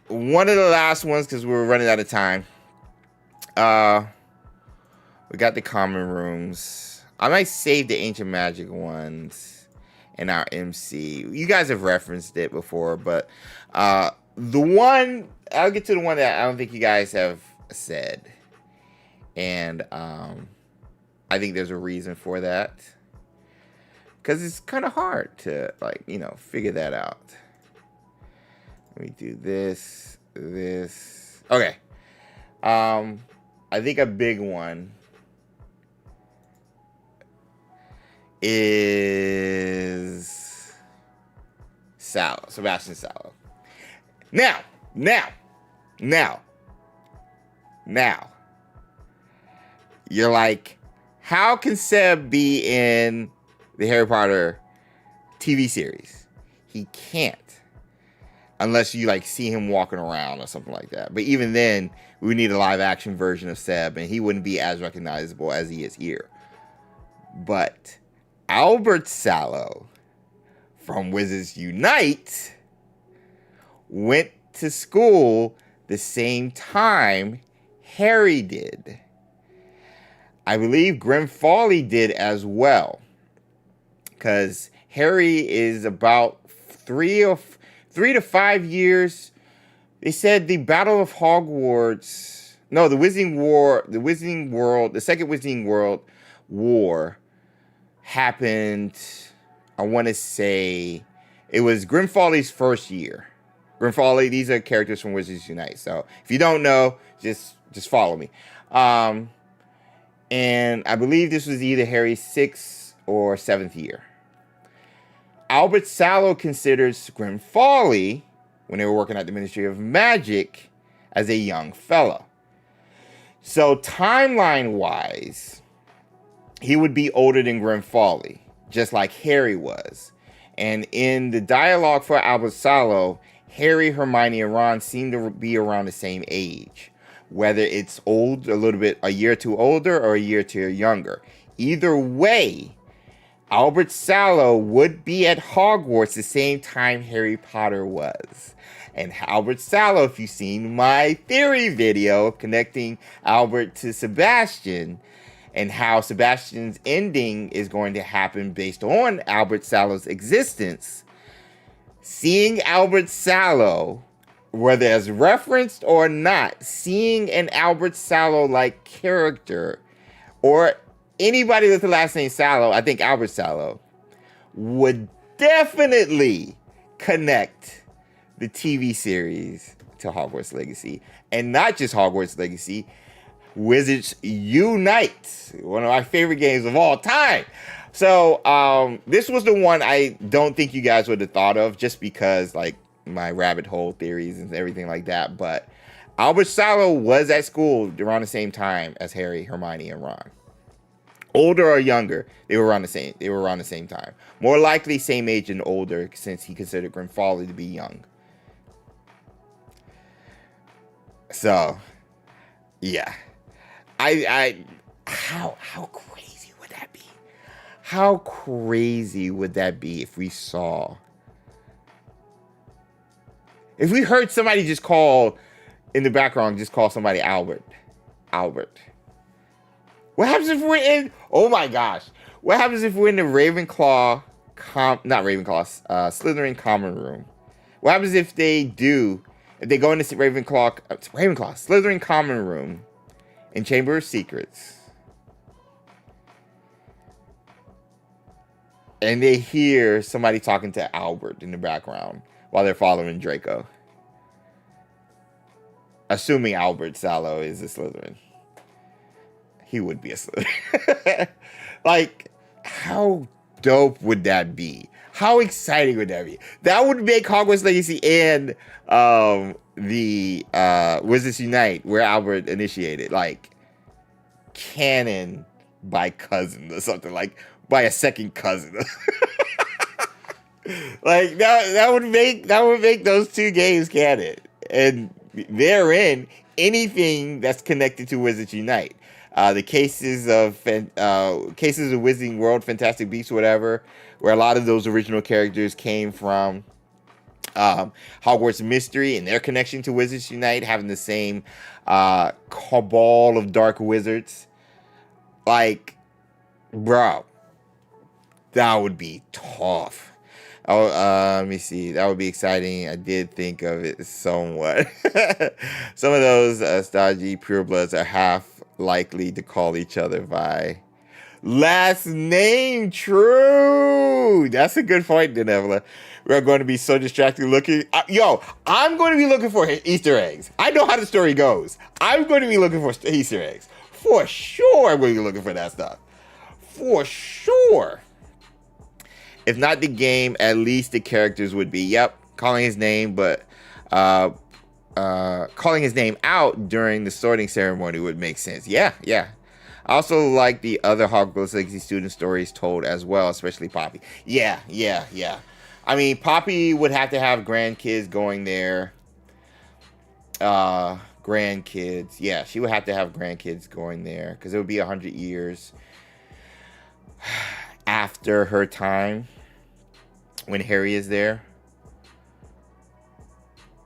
one of the last ones, because we're running out of time. We got the common rooms. I might save the ancient magic ones in our MC. You guys have referenced it before, but I'll get to the one that I don't think you guys have said. And I think there's a reason for that. Because it's kind of hard to, figure that out. Let me do this. Okay. I think a big one is Sebastian Sallow. Now, Now, you're like, how can Seb be in the Harry Potter TV series? He can't. Unless you like see him walking around or something like that. But even then, we need a live action version of Seb, and he wouldn't be as recognizable as he is here. But Albert Sallow from Wizards Unite went to school the same time Harry did. I believe Grim Folly did as well. Because Harry is about 3 to 5 years. They said the Battle of Hogwarts, no, the Second Wizarding World War happened, I want to say, it was Grim Folly's first year. Grim Folly, these are characters from Wizards Unite. So if you don't know, just follow me. And I believe this was either Harry's 6th or 7th year. Albert Sallow considers Grim Folly, when they were working at the Ministry of Magic, as a young fellow. So timeline-wise, he would be older than Grim Folly, just like Harry was. And in the dialogue for Albert Sallow, Harry, Hermione, and Ron seem to be around the same age. Whether it's old, a year or two older, or a year or two younger. Either way, Albert Sallow would be at Hogwarts the same time Harry Potter was. And Albert Sallow, if you've seen my theory video connecting Albert to Sebastian, and how Sebastian's ending is going to happen based on Albert Sallow's existence, seeing Albert Sallow, whether as referenced or not, seeing an Albert Sallow-like character, or anybody with the last name Sallow, I think Albert Sallow, would definitely connect the TV series to Hogwarts Legacy. And not just Hogwarts Legacy, Wizards Unite, one of my favorite games of all time. So this was the one I don't think you guys would have thought of, just because like my rabbit hole theories and everything like that. But Albert Sallow was at school around the same time as Harry, Hermione, and Ron. Older or younger, they were around the same time. More likely same age and older, since he considered Grim Folly to be young. So, yeah. How crazy would that be? How crazy would that be if we heard somebody just call, in the background, just call somebody Albert. What happens if we're in, oh my gosh, what happens if we're in the Slytherin common room? What happens if they go into Slytherin common room in Chamber of Secrets, and they hear somebody talking to Albert in the background while they're following Draco? Assuming Albert Sallow is a Slytherin. He would be a Slytherin. Like, how dope would that be? How exciting would that be? That would make Hogwarts Legacy and the Wizards Unite, where Albert initiated, like, canon by cousin or something, like by a second cousin. Like that would make those two games canon, and therein anything that's connected to Wizards Unite. The cases of Wizarding World, Fantastic Beasts, whatever, where a lot of those original characters came from Hogwarts Mystery, and their connection to Wizards Unite, having the same cabal of dark wizards. Like, bro, that would be tough. Oh, let me see. That would be exciting. I did think of it somewhat. Some of those stodgy purebloods are half likely to call each other by last name. True. That's a good point, Denevla. We're going to be so distracted looking. I'm going to be looking for Easter eggs. I know how the story goes. I'm going to be looking for Easter eggs. For sure, I'm going to be looking for that stuff. For sure. If not the game, at least the characters would be. Yep, calling his name, but calling his name out during the sorting ceremony would make sense. Yeah, yeah. I also like the other Hogwarts Legacy student stories told as well, especially Poppy. Yeah, yeah, yeah. I mean, Poppy would have to have grandkids going there. Grandkids. Yeah, she would have to have grandkids going there because it would be 100 years after her time when Harry is there.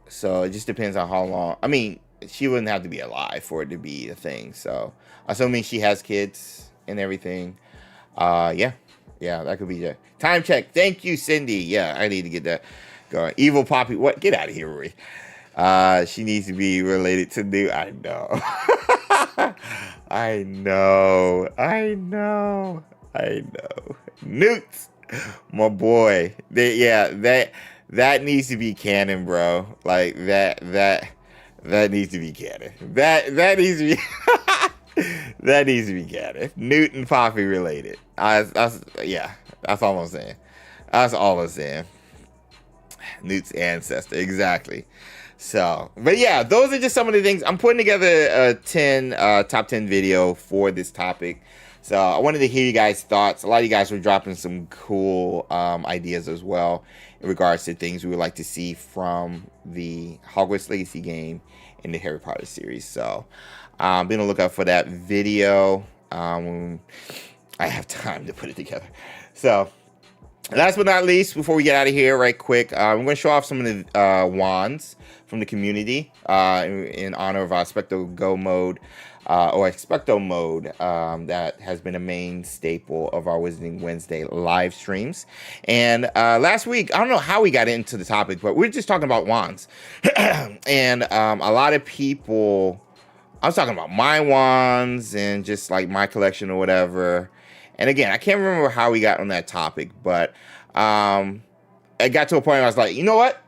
So it just depends on how long. I mean, she wouldn't have to be alive for it to be a thing. So assuming she has kids and everything. Yeah, that could be the time check. Thank you, Cindy. Yeah, I need to get that going. Evil Poppy. What? Get out of here, Rory. She needs to be related to Newt. I know. I know. Newt, my boy. That needs to be canon, bro. Like that needs to be canon. That needs to be that needs to be canon. Newt and Poppy related. Yeah, that's all I'm saying. That's all I'm saying. Newt's ancestor, exactly. So, but yeah, those are just some of the things. I'm putting together a top 10 video for this topic. So I wanted to hear you guys' thoughts. A lot of you guys were dropping some cool ideas as well in regards to things we would like to see from the Hogwarts Legacy game in the Harry Potter series. So be on the lookout for that video when I have time to put it together. So last but not least, before we get out of here right quick, I'm going to show off some of the wands from the community in honor of our XpectoGO mode. Or XpectoMODE, that has been a main staple of our Wizarding Wednesday live streams. And last week, I don't know how we got into the topic, but we're just talking about wands. And a lot of people, I was talking about my wands and just like my collection or whatever. And again, I can't remember how we got on that topic, but it got to a point where I was like, you know what?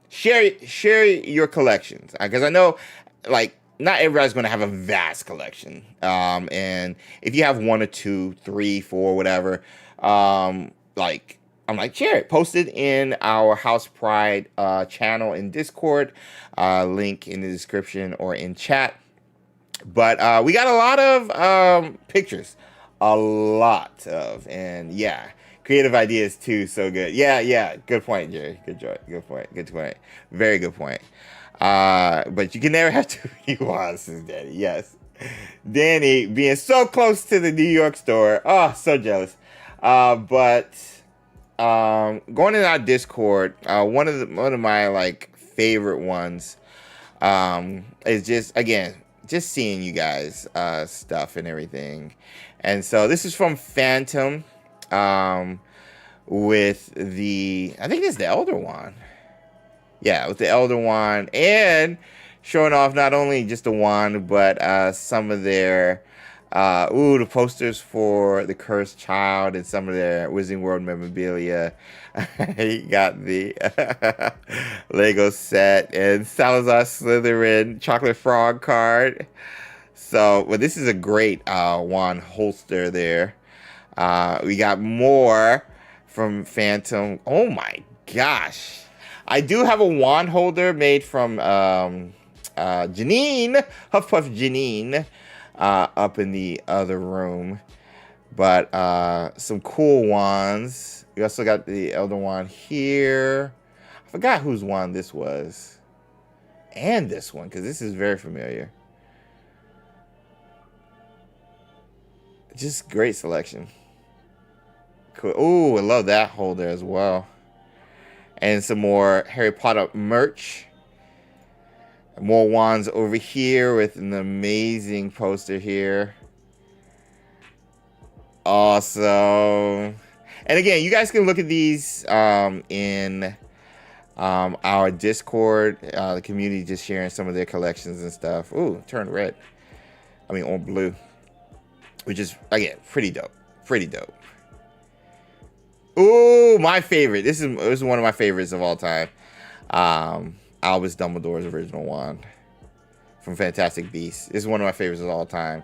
Share your collections. Because I know, like, not everybody's going to have a vast collection. And if you have 1 or 2, 3, 4, whatever, like, I'm like, share it. Post it in our House Pride channel in Discord. Link in the description or in chat. But we got a lot of pictures. A lot of. And yeah, creative ideas too. So good. Yeah. Good point, Jerry. Good point. Very good point. But you can never have too many wands, Daddy. Yes. Danny being so close to the New York store. Oh, so jealous. But going in our Discord, one of my like favorite ones is just seeing you guys stuff and everything. And so this is from Phantom with I think it's the Elder Wand. Yeah, with the Elder Wand, and showing off not only just the wand, but some of their, the posters for the Cursed Child and some of their Wizarding World memorabilia. You got the Lego set and Salazar Slytherin Chocolate Frog card. So, well, this is a great wand holster there. We got more from Phantom. Oh my gosh. I do have a wand holder made from Huffpuff Janine, up in the other room. But some cool wands. We also got the Elder Wand here. I forgot whose wand this was. And this one, because this is very familiar. Just great selection. Cool. Ooh, I love that holder as well. And some more Harry Potter merch. More wands over here with an amazing poster here. Awesome. And again, you guys can look at these in our Discord. The community just sharing some of their collections and stuff. Ooh, turned red. I mean, on blue. Which is, again, pretty dope. Ooh, my favorite. This is one of my favorites of all time. Albus Dumbledore's original wand from Fantastic Beasts. This is one of my favorites of all time.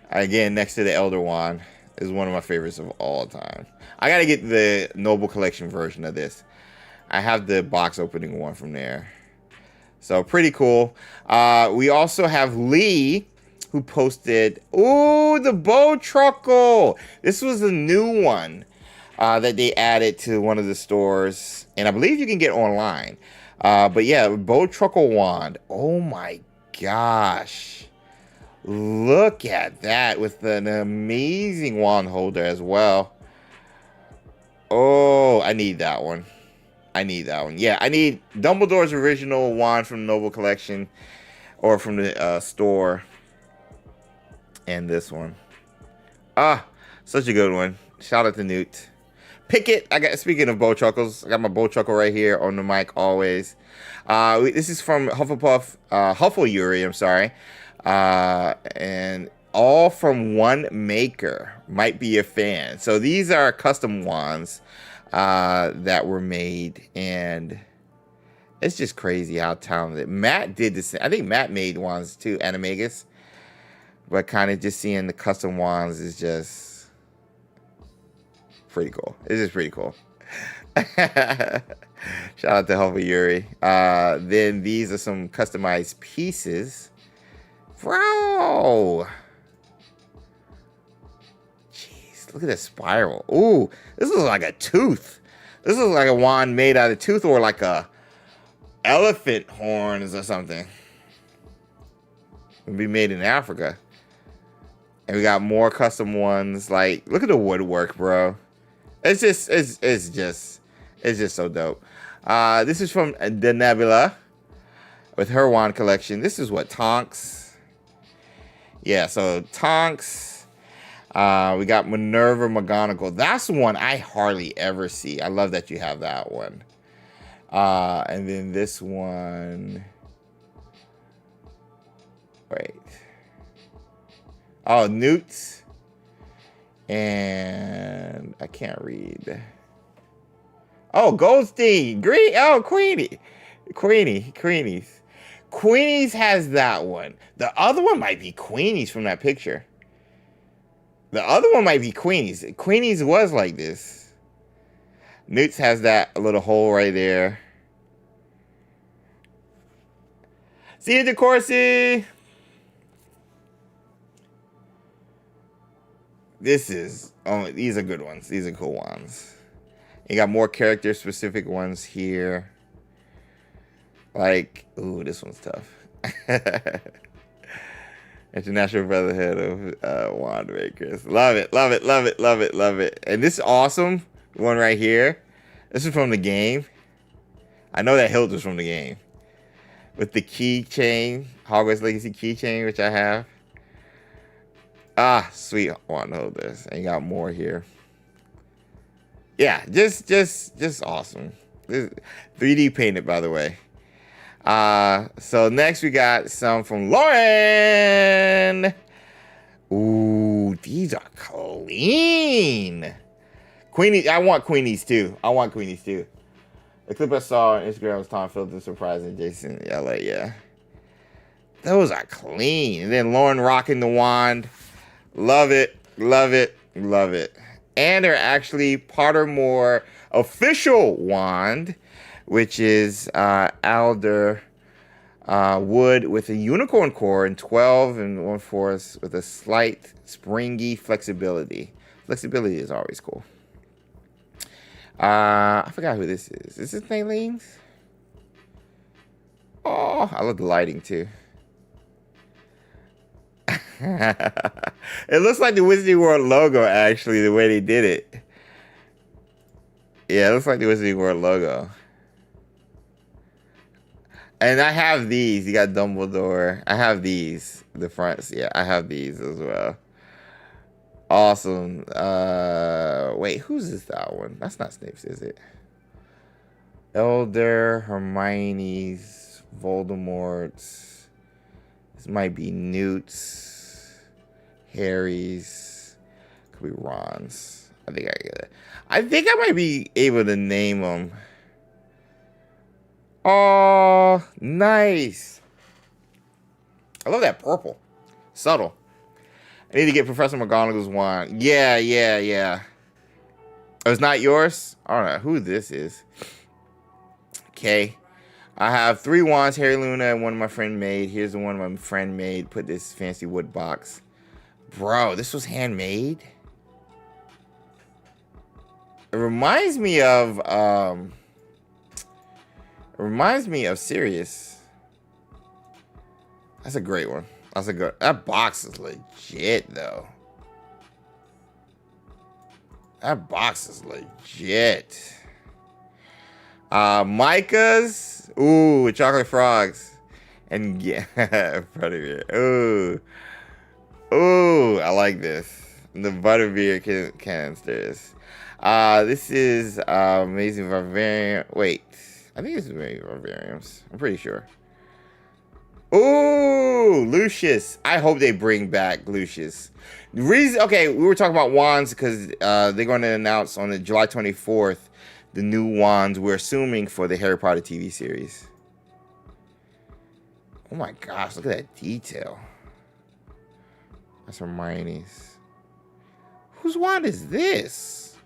Again, next to the Elder Wand, is one of my favorites of all time. I gotta get the Noble Collection version of this. I have the box opening one from there. So pretty cool. We also have Lee, who posted, ooh, the Bow Truckle. This was a new one that they added to one of the stores, and I believe you can get online. But yeah, Bow Truckle wand. Oh my gosh. Look at that with an amazing wand holder as well. Oh, I need that one. I need that one. Yeah, I need Dumbledore's original wand from the Noble Collection or from the store. And this one. Ah, such a good one. Shout out to Newt. Pick it. Speaking of bow chuckles, I got my bow chuckle right here on the mic always. This is from Hufflepuff, Huffle I'm sorry. And all from one maker. Might be a fan. So these are custom wands that were made, and it's just crazy how talented. Matt did this. I think Matt made wands too, Animagus. But kind of just seeing the custom wands is just pretty cool. It's just pretty cool. Shout out to Huffle Yuri. Then these are some customized pieces. Bro! Jeez, look at that spiral. Ooh, this looks like a tooth. This looks like a wand made out of tooth, or like a elephant horns or something. It'd be made in Africa. And we got more custom ones. Like, look at the woodwork, bro. It's just so dope. This is from the Nebula with her wand collection. This is what, Tonks? Yeah, so Tonks. We got Minerva McGonagall. That's one I hardly ever see. I love that you have that one. And then this one. Wait. Oh, Newt. And I can't read. Oh, Goldstein. Green. Oh, Queenie. Queenie's. Queenie's has that one. The other one might be Queenie's from that picture. The other one might be Queenie's. Queenie's was like this. Newt's has that little hole right there. See you, DeCourcy. These are good ones. These are cool ones. You got more character specific ones here. Like, ooh, this one's tough. International Brotherhood of Wand Makers. Love it, love it, love it, love it, love it. And this awesome one right here. This is from the game. I know that hilt is from the game. With the keychain, Hogwarts Legacy keychain, which I have. Ah, sweet wand holders. And you got more here. Yeah, just awesome. This 3D painted, by the way. So next we got some from Lauren. Ooh, these are clean. Queenie, I want Queenies too. The clip I saw on Instagram was Tom Felton surprising Jason LA, yeah. Those are clean. And then Lauren rocking the wand. Love it, love it, love it. And they're actually Pottermore official wand, which is alder wood with a unicorn core and 12 1/4 with a slight springy flexibility. Flexibility is always cool. I forgot who this is. Is this Naileen's? Oh, I love the lighting too. It looks like the Wizarding World logo, actually, the way they did it. Yeah, it looks like the Wizarding World logo. And I have these. You got Dumbledore. I have these. The fronts. Yeah, I have these as well. Awesome. Wait, who's this that one? That's not Snape's, is it? Elder, Hermione's, Voldemort's. This might be Newt's. Harry's, could be Ron's. I think I might be able to name them. Oh, nice. I love that purple. Subtle. I need to get Professor McGonagall's wand. Yeah. Oh, it's not yours? I don't know who this is. Okay. I have 3 wands, Harry Luna, and one my friend made. Here's the one my friend made. Put this fancy wood box. Bro, this was handmade? It reminds me of Sirius. That's a great one. That's a good. That box is legit though. That box is legit. Micah's. Ooh, chocolate frogs. And yeah, butterbeer. Ooh. Ooh, I like this. The butterbeer canisters. This is Amazing Barbarian. Wait, I think this is Amazing Barbarians. I'm pretty sure. Ooh, Lucius. I hope they bring back Lucius. The reason, okay, we were talking about wands because they're going to announce on the July 24th the new wands we're assuming for the Harry Potter TV series. Oh my gosh, look at that detail. That's Hermione's. Whose wand is this?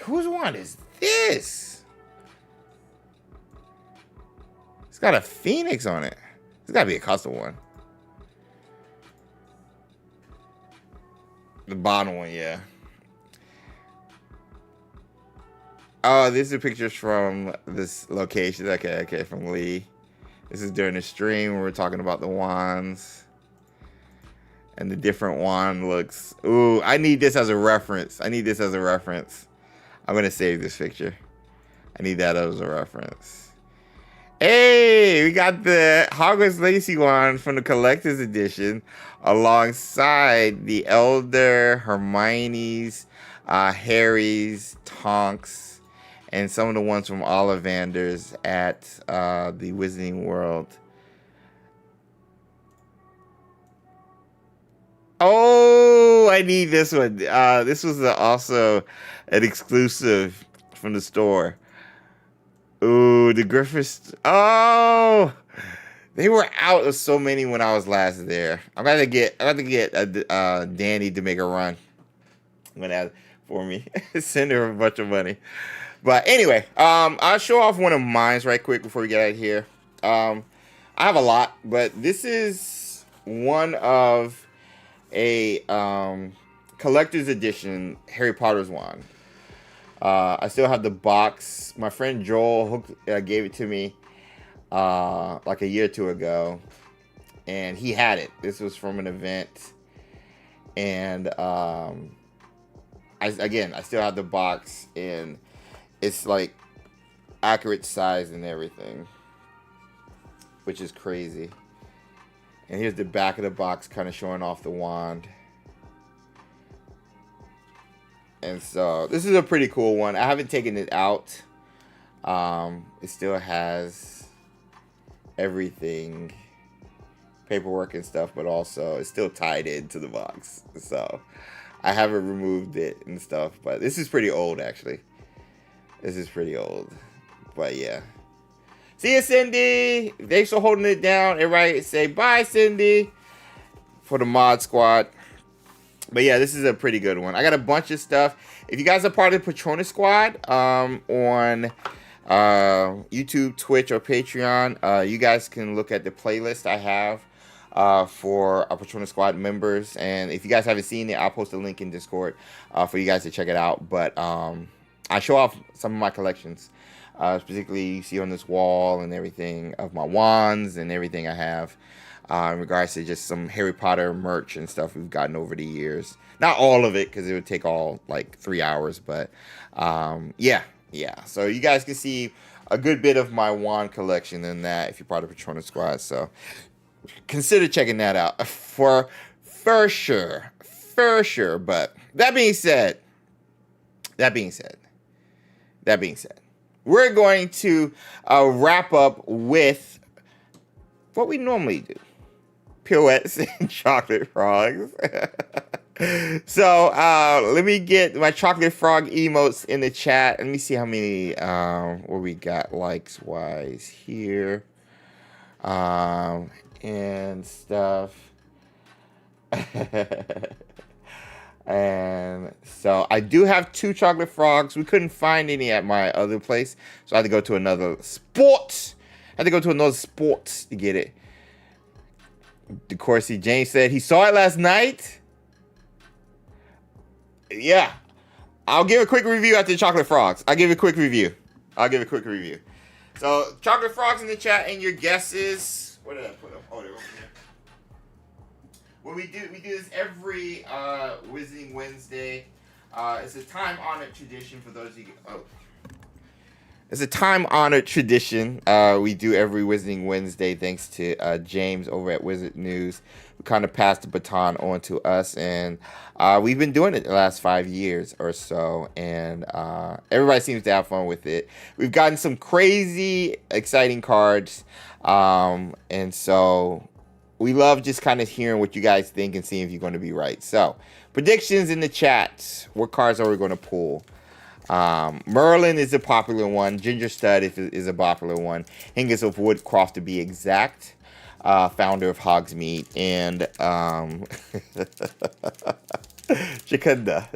Whose wand is this? It's got a phoenix on it. It's got to be a custom one. The bottom one, yeah. Oh, these are pictures from this location. Okay, from Lee. This is during the stream where we're talking about the wands. And the different wand looks. Ooh, I need this as a reference. I'm going to save this picture. I need that as a reference. Hey, we got the Hogwarts Legacy wand from the collector's edition alongside the Elder, Hermione's, Harry's, Tonks, and some of the ones from Ollivander's at the Wizarding World. Oh, I need this one. This was also an exclusive from the store. Ooh, the Griffiths. Oh, they were out of so many when I was last there. I'm gonna get Danny to make a run. I'm gonna have for me. Send her a bunch of money. But anyway, I'll show off one of mine right quick before we get out of here. I have a lot, but this is one of a collector's edition Harry Potter's wand. I still have the box. My friend Joel gave it to me like a year or two ago, and he had it. This was from an event, and I still have the box, and it's like accurate size and everything, which is crazy. And here's the back of the box, kind of showing off the wand. And so this is a pretty cool one. I haven't taken it out. It still has everything, paperwork and stuff, but also it's still tied into the box. So I haven't removed it and stuff, but this is pretty old actually. This is pretty old, but yeah. See you, Cindy. Thanks for holding it down. Everybody say bye, Cindy, for the mod squad. But yeah, this is a pretty good one. I got a bunch of stuff. If you guys are part of the Patronus Squad on YouTube, Twitch, or Patreon, you guys can look at the playlist I have for our Patronus Squad members. And if you guys haven't seen it, I'll post a link in Discord for you guys to check it out. But I show off some of my collections. Specifically, you see on this wall and everything of my wands and everything I have. In regards to just some Harry Potter merch and stuff we've gotten over the years. Not all of it, because it would take all like 3 hours, but yeah. So you guys can see a good bit of my wand collection in that if you're part of the Patronus Squad. So consider checking that out for sure. But that being said, we're going to wrap up with what we normally do. Pirouettes and chocolate frogs. So let me get my chocolate frog emotes in the chat. Let me see how many what we got likes wise here and stuff. And So I do have 2 chocolate frogs. We couldn't find any at my other place, so I had to go to another sport. To get it. DeCourcy James said he saw it last night. Yeah. I'll give a quick review after the chocolate frogs. I'll give a quick review. So, chocolate frogs in the chat and your guesses. Where did I put them? Oh, they're over here. Well, we do this every Wizarding Wednesday. It's a time-honored tradition for those of you. It's a time-honored tradition we do every Wizarding Wednesday, thanks to James over at Wizard News, who kind of passed the baton on to us, and we've been doing it the last 5 years or so, and everybody seems to have fun with it. We've gotten some crazy, exciting cards, and so we love just kind of hearing what you guys think and seeing if you're going to be right. So, predictions in the chat. What cards are we going to pull? Merlin is a popular one. Ginger Stud is a popular one. Hengist of Woodcroft, to be exact. Founder of Hogsmeade. And Jacunda.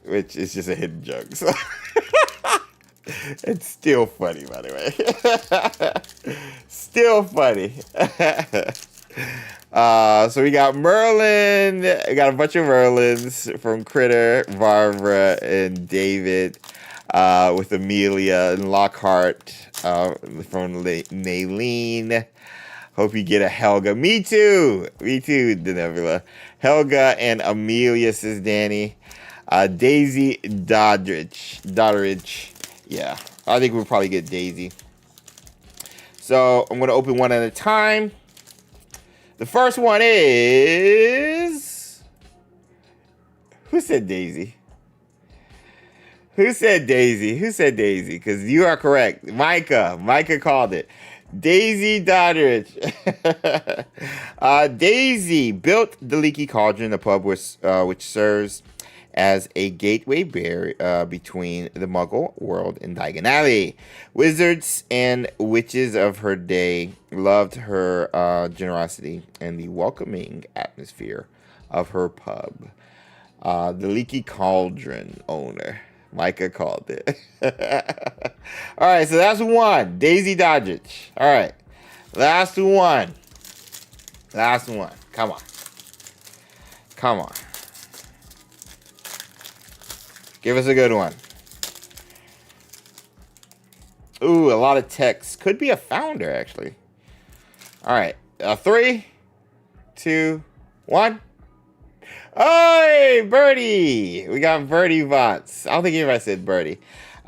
Which is just a hidden joke. So it's still funny, by the way. Still funny. So we got Merlin. We got a bunch of Merlins from Critter, Barbara, and David. With Amelia and Lockhart from Naylene. Hope you get a Helga. Me too, Denebula. Helga and Amelia, says Danny. Daisy Doddridge. Yeah, I think we'll probably get Daisy. So I'm going to open one at a time. The first one is... Who said Daisy? Who said Daisy? Because you are correct. Micah called it. Daisy Doddridge. Daisy built the Leaky Cauldron, a pub which serves as a gateway between the Muggle world and Diagon Alley. Wizards and witches of her day loved her generosity and the welcoming atmosphere of her pub. The Leaky Cauldron owner, Micah, called it. All right, so that's one. Daisy Doddridge. All right, last one. Come on. Give us a good one. Ooh, a lot of text. Could be a founder, actually. All right. 3, 2, 1. Hey, Birdie. We got Birdie Bots. I don't think anybody said Birdie.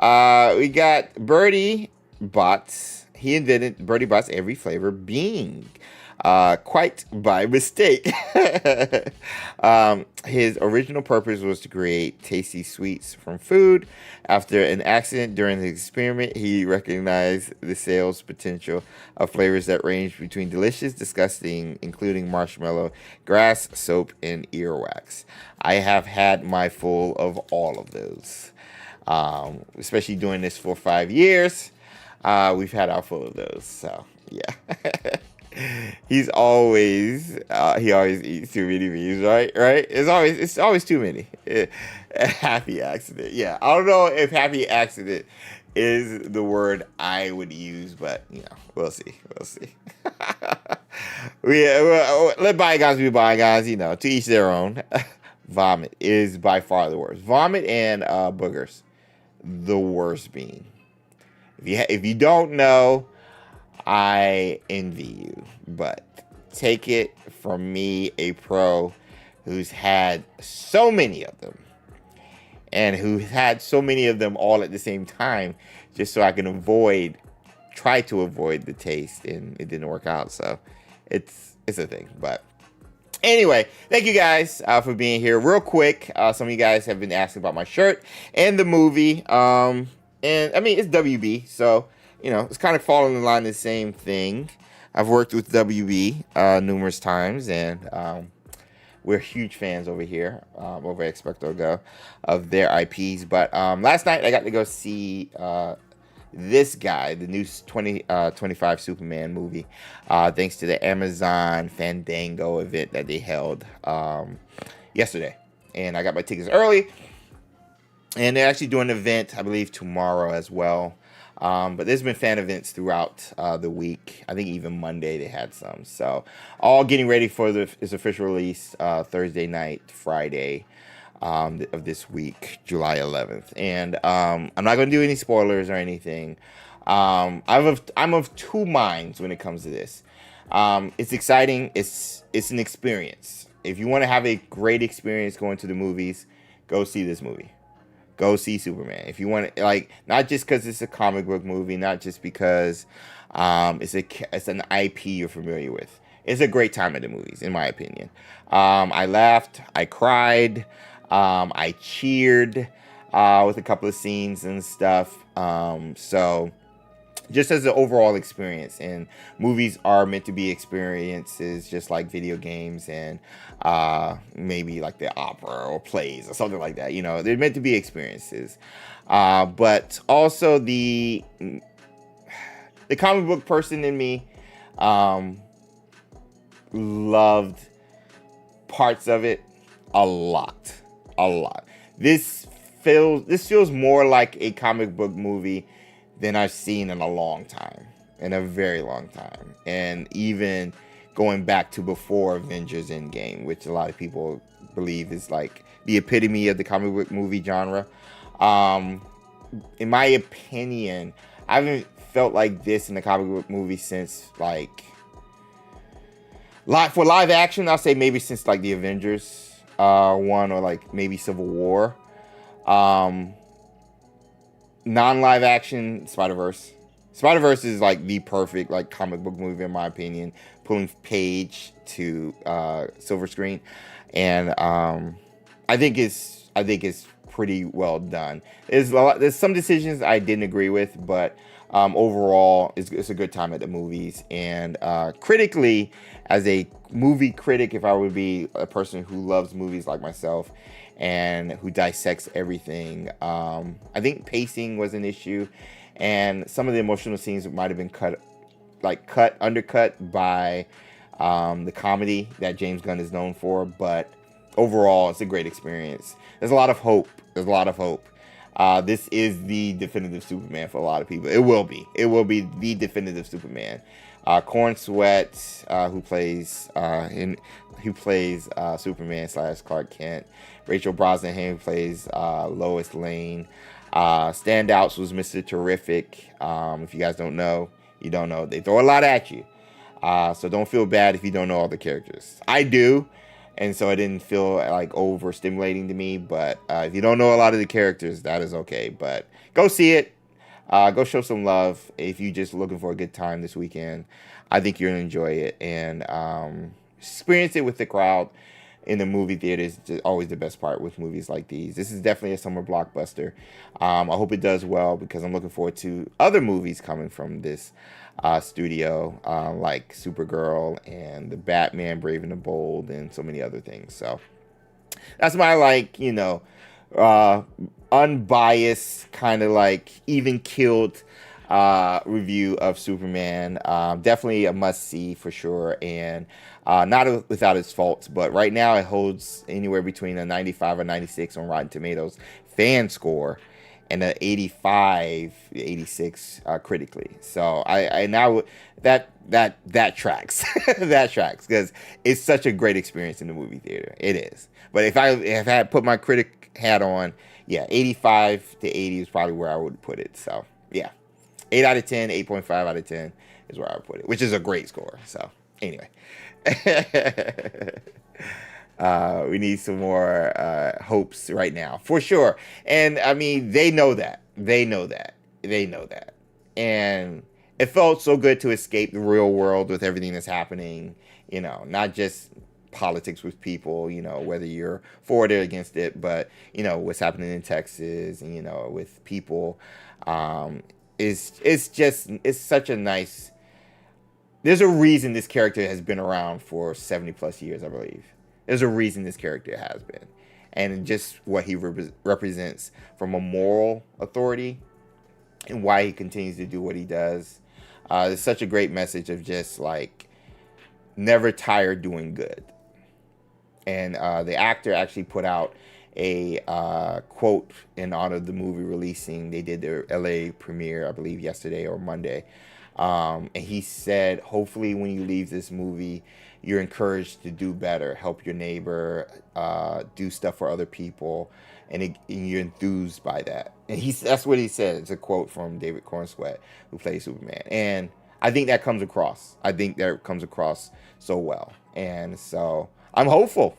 We got Birdie Bots. He invented Birdie Bots every flavor being. Quite by mistake. His original purpose was to create tasty sweets from food. After an accident during the experiment, he recognized the sales potential of flavors that ranged between delicious, disgusting, including marshmallow, grass, soap, and earwax. I have had my full of all of those. Especially doing this for 5 years, we've had our full of those. So, yeah. He always eats too many memes, right? It's always too many. Happy accident. Yeah, I don't know if happy accident is the word I would use, but we'll see. Let bygones be bygones. To each their own. Vomit is by far the worst. Vomit and boogers, the worst being. If you don't know, I envy you, but take it from me, a pro who's had so many of them, and who had so many of them all at the same time, just so I can try to avoid the taste, and it didn't work out. So it's a thing. But anyway, thank you guys for being here. Real quick, some of you guys have been asking about my shirt and the movie. And I mean, it's WB, so it's kind of falling in line the same thing. I've worked with WB numerous times, and we're huge fans over here, over at XpectoGO, of their IPs. But last night, I got to go see this guy, the new 2025 Superman movie, thanks to the Amazon Fandango event that they held yesterday. and I got my tickets early. And they're actually doing an event, I believe, tomorrow as well. But there's been fan events throughout the week. I think even Monday they had some. So all getting ready for its official release Thursday night, Friday of this week, July 11th. And I'm not going to do any spoilers or anything. I'm of two minds when it comes to this. It's exciting. It's an experience. If you want to have a great experience going to the movies, go see this movie. Go see Superman. If you want, like, not just because it's a comic book movie, not just because it's an IP you're familiar with. It's a great time at the movies, in my opinion. I laughed, I cried, I cheered with a couple of scenes and stuff. So just as an overall experience, and movies are meant to be experiences just like video games and maybe like the opera or plays or something like that. You know, they're meant to be experiences. But also the comic book person in me loved parts of it a lot. This feels more like a comic book movie than I've seen in a long time, in a very long time. And even going back to before Avengers Endgame, which a lot of people believe is like the epitome of the comic book movie genre. In my opinion, I haven't felt like this in a comic book movie since like, for live action, I'll say maybe since like the Avengers one, or like maybe Civil War. Non-live action, Spider-Verse. Spider-Verse is like the perfect like comic book movie in my opinion, pulling page to silver screen, and I think it's pretty well done. There's some decisions I didn't agree with, but overall it's a good time at the movies. And critically, as a movie critic, if I would be a person who loves movies like myself and who dissects everything, I think pacing was an issue, and some of the emotional scenes might have been undercut by the comedy that James Gunn is known for. But overall, it's a great experience. There's a lot of hope. This is the definitive Superman for a lot of people. It will be the definitive Superman. Corn Sweat, who plays Superman / Clark Kent. Rachel Brosnahan, who plays Lois Lane. Standouts was Mr. Terrific. If you guys don't know, you don't know. They throw a lot at you. So don't feel bad if you don't know all the characters. I do. And so it didn't feel like overstimulating to me. But if you don't know a lot of the characters, that is okay. But go see it. Go show some love. If you're just looking for a good time this weekend, I think you're going to enjoy it. And experience it with the crowd in the movie theater is always the best part with movies like these. This is definitely a summer blockbuster. I hope it does well, because I'm looking forward to other movies coming from this studio, like Supergirl and the Batman Brave and the Bold and so many other things. So that's my unbiased kind of like even killed review of Superman. Definitely a must see for sure, and not without its faults. But right now it holds anywhere between a 95 or 96 on Rotten Tomatoes fan score, and an 85, 86 critically. So I now that tracks. That tracks, because it's such a great experience in the movie theater. It is. But if I had put my critic hat on, yeah, 85 to 80 is probably where I would put it. So yeah, 8 out of 10, 8.5 out of 10 is where I would put it, which is a great score. So anyway. We need some more hopes right now, for sure. And I mean, they know that. And it felt so good to escape the real world with everything that's happening, not just politics with people, whether you're for it or against it, but, what's happening in Texas, and, with people. It's such a nice... There's a reason this character has been around for 70 plus years, I believe. There's a reason this character has been. And just what he represents from a moral authority and why he continues to do what he does. It's such a great message of just like never tire doing good. and the actor actually put out a quote in honor of the movie releasing. They did their LA premiere, I believe, yesterday or Monday. And he said, hopefully when you leave this movie, you're encouraged to do better, help your neighbor, do stuff for other people, and you're enthused by that. And that's what he said. It's a quote from David Cornsweet, who plays Superman. And I think that comes across. I think that comes across so well. And so I'm hopeful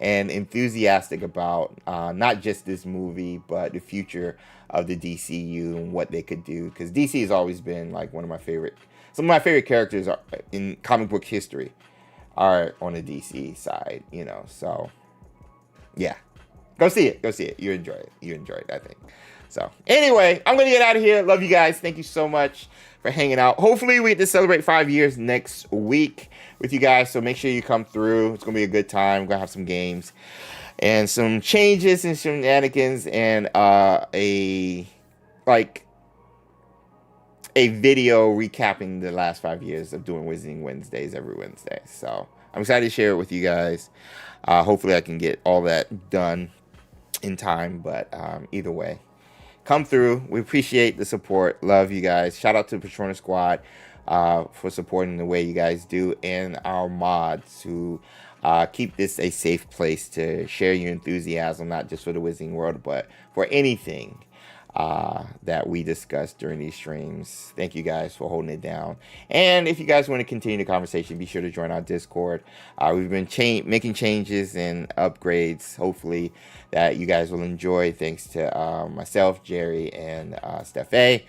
and enthusiastic about not just this movie, but the future of the DCU and what they could do. Because DC has always been like some of my favorite characters in comic book history are on the DC side, you know. So yeah, go see it. You enjoy it, I think. So anyway, I'm gonna get out of here. Love you guys. Thank you so much for hanging out. Hopefully we get to celebrate 5 years next week with you guys. So make sure you come through. It's gonna be a good time. We're gonna have some games and some changes and shenanigans and a video recapping the last 5 years of doing Wizarding Wednesdays every Wednesday. So I'm excited to share it with you guys. Hopefully I can get all that done in time, but either way, come through. We appreciate the support. Love you guys. Shout out to the Patronus Squad for supporting the way you guys do, and our mods who keep this a safe place to share your enthusiasm, not just for the Wizarding World, but for anything that we discuss during these streams. Thank you guys for holding it down. And if you guys want to continue the conversation, be sure to join our Discord. We've been making changes and upgrades, hopefully, that you guys will enjoy, thanks to myself, Jerry, and Steph A.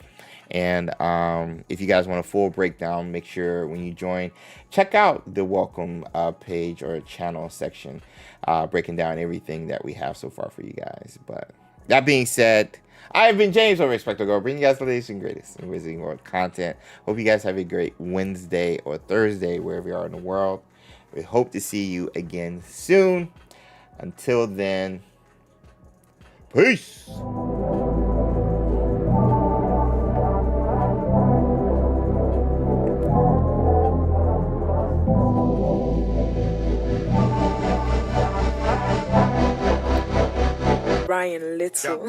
And if you guys want a full breakdown, make sure when you join, check out the welcome page or channel section, breaking down everything that we have so far for you guys. But that being said, I've been James over XpectoGO, bringing you guys the latest and greatest in Wizarding World content. Hope you guys have a great Wednesday or Thursday, wherever you are in the world. We hope to see you again soon. Until then, peace. Brian Little.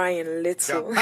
Ryan Little.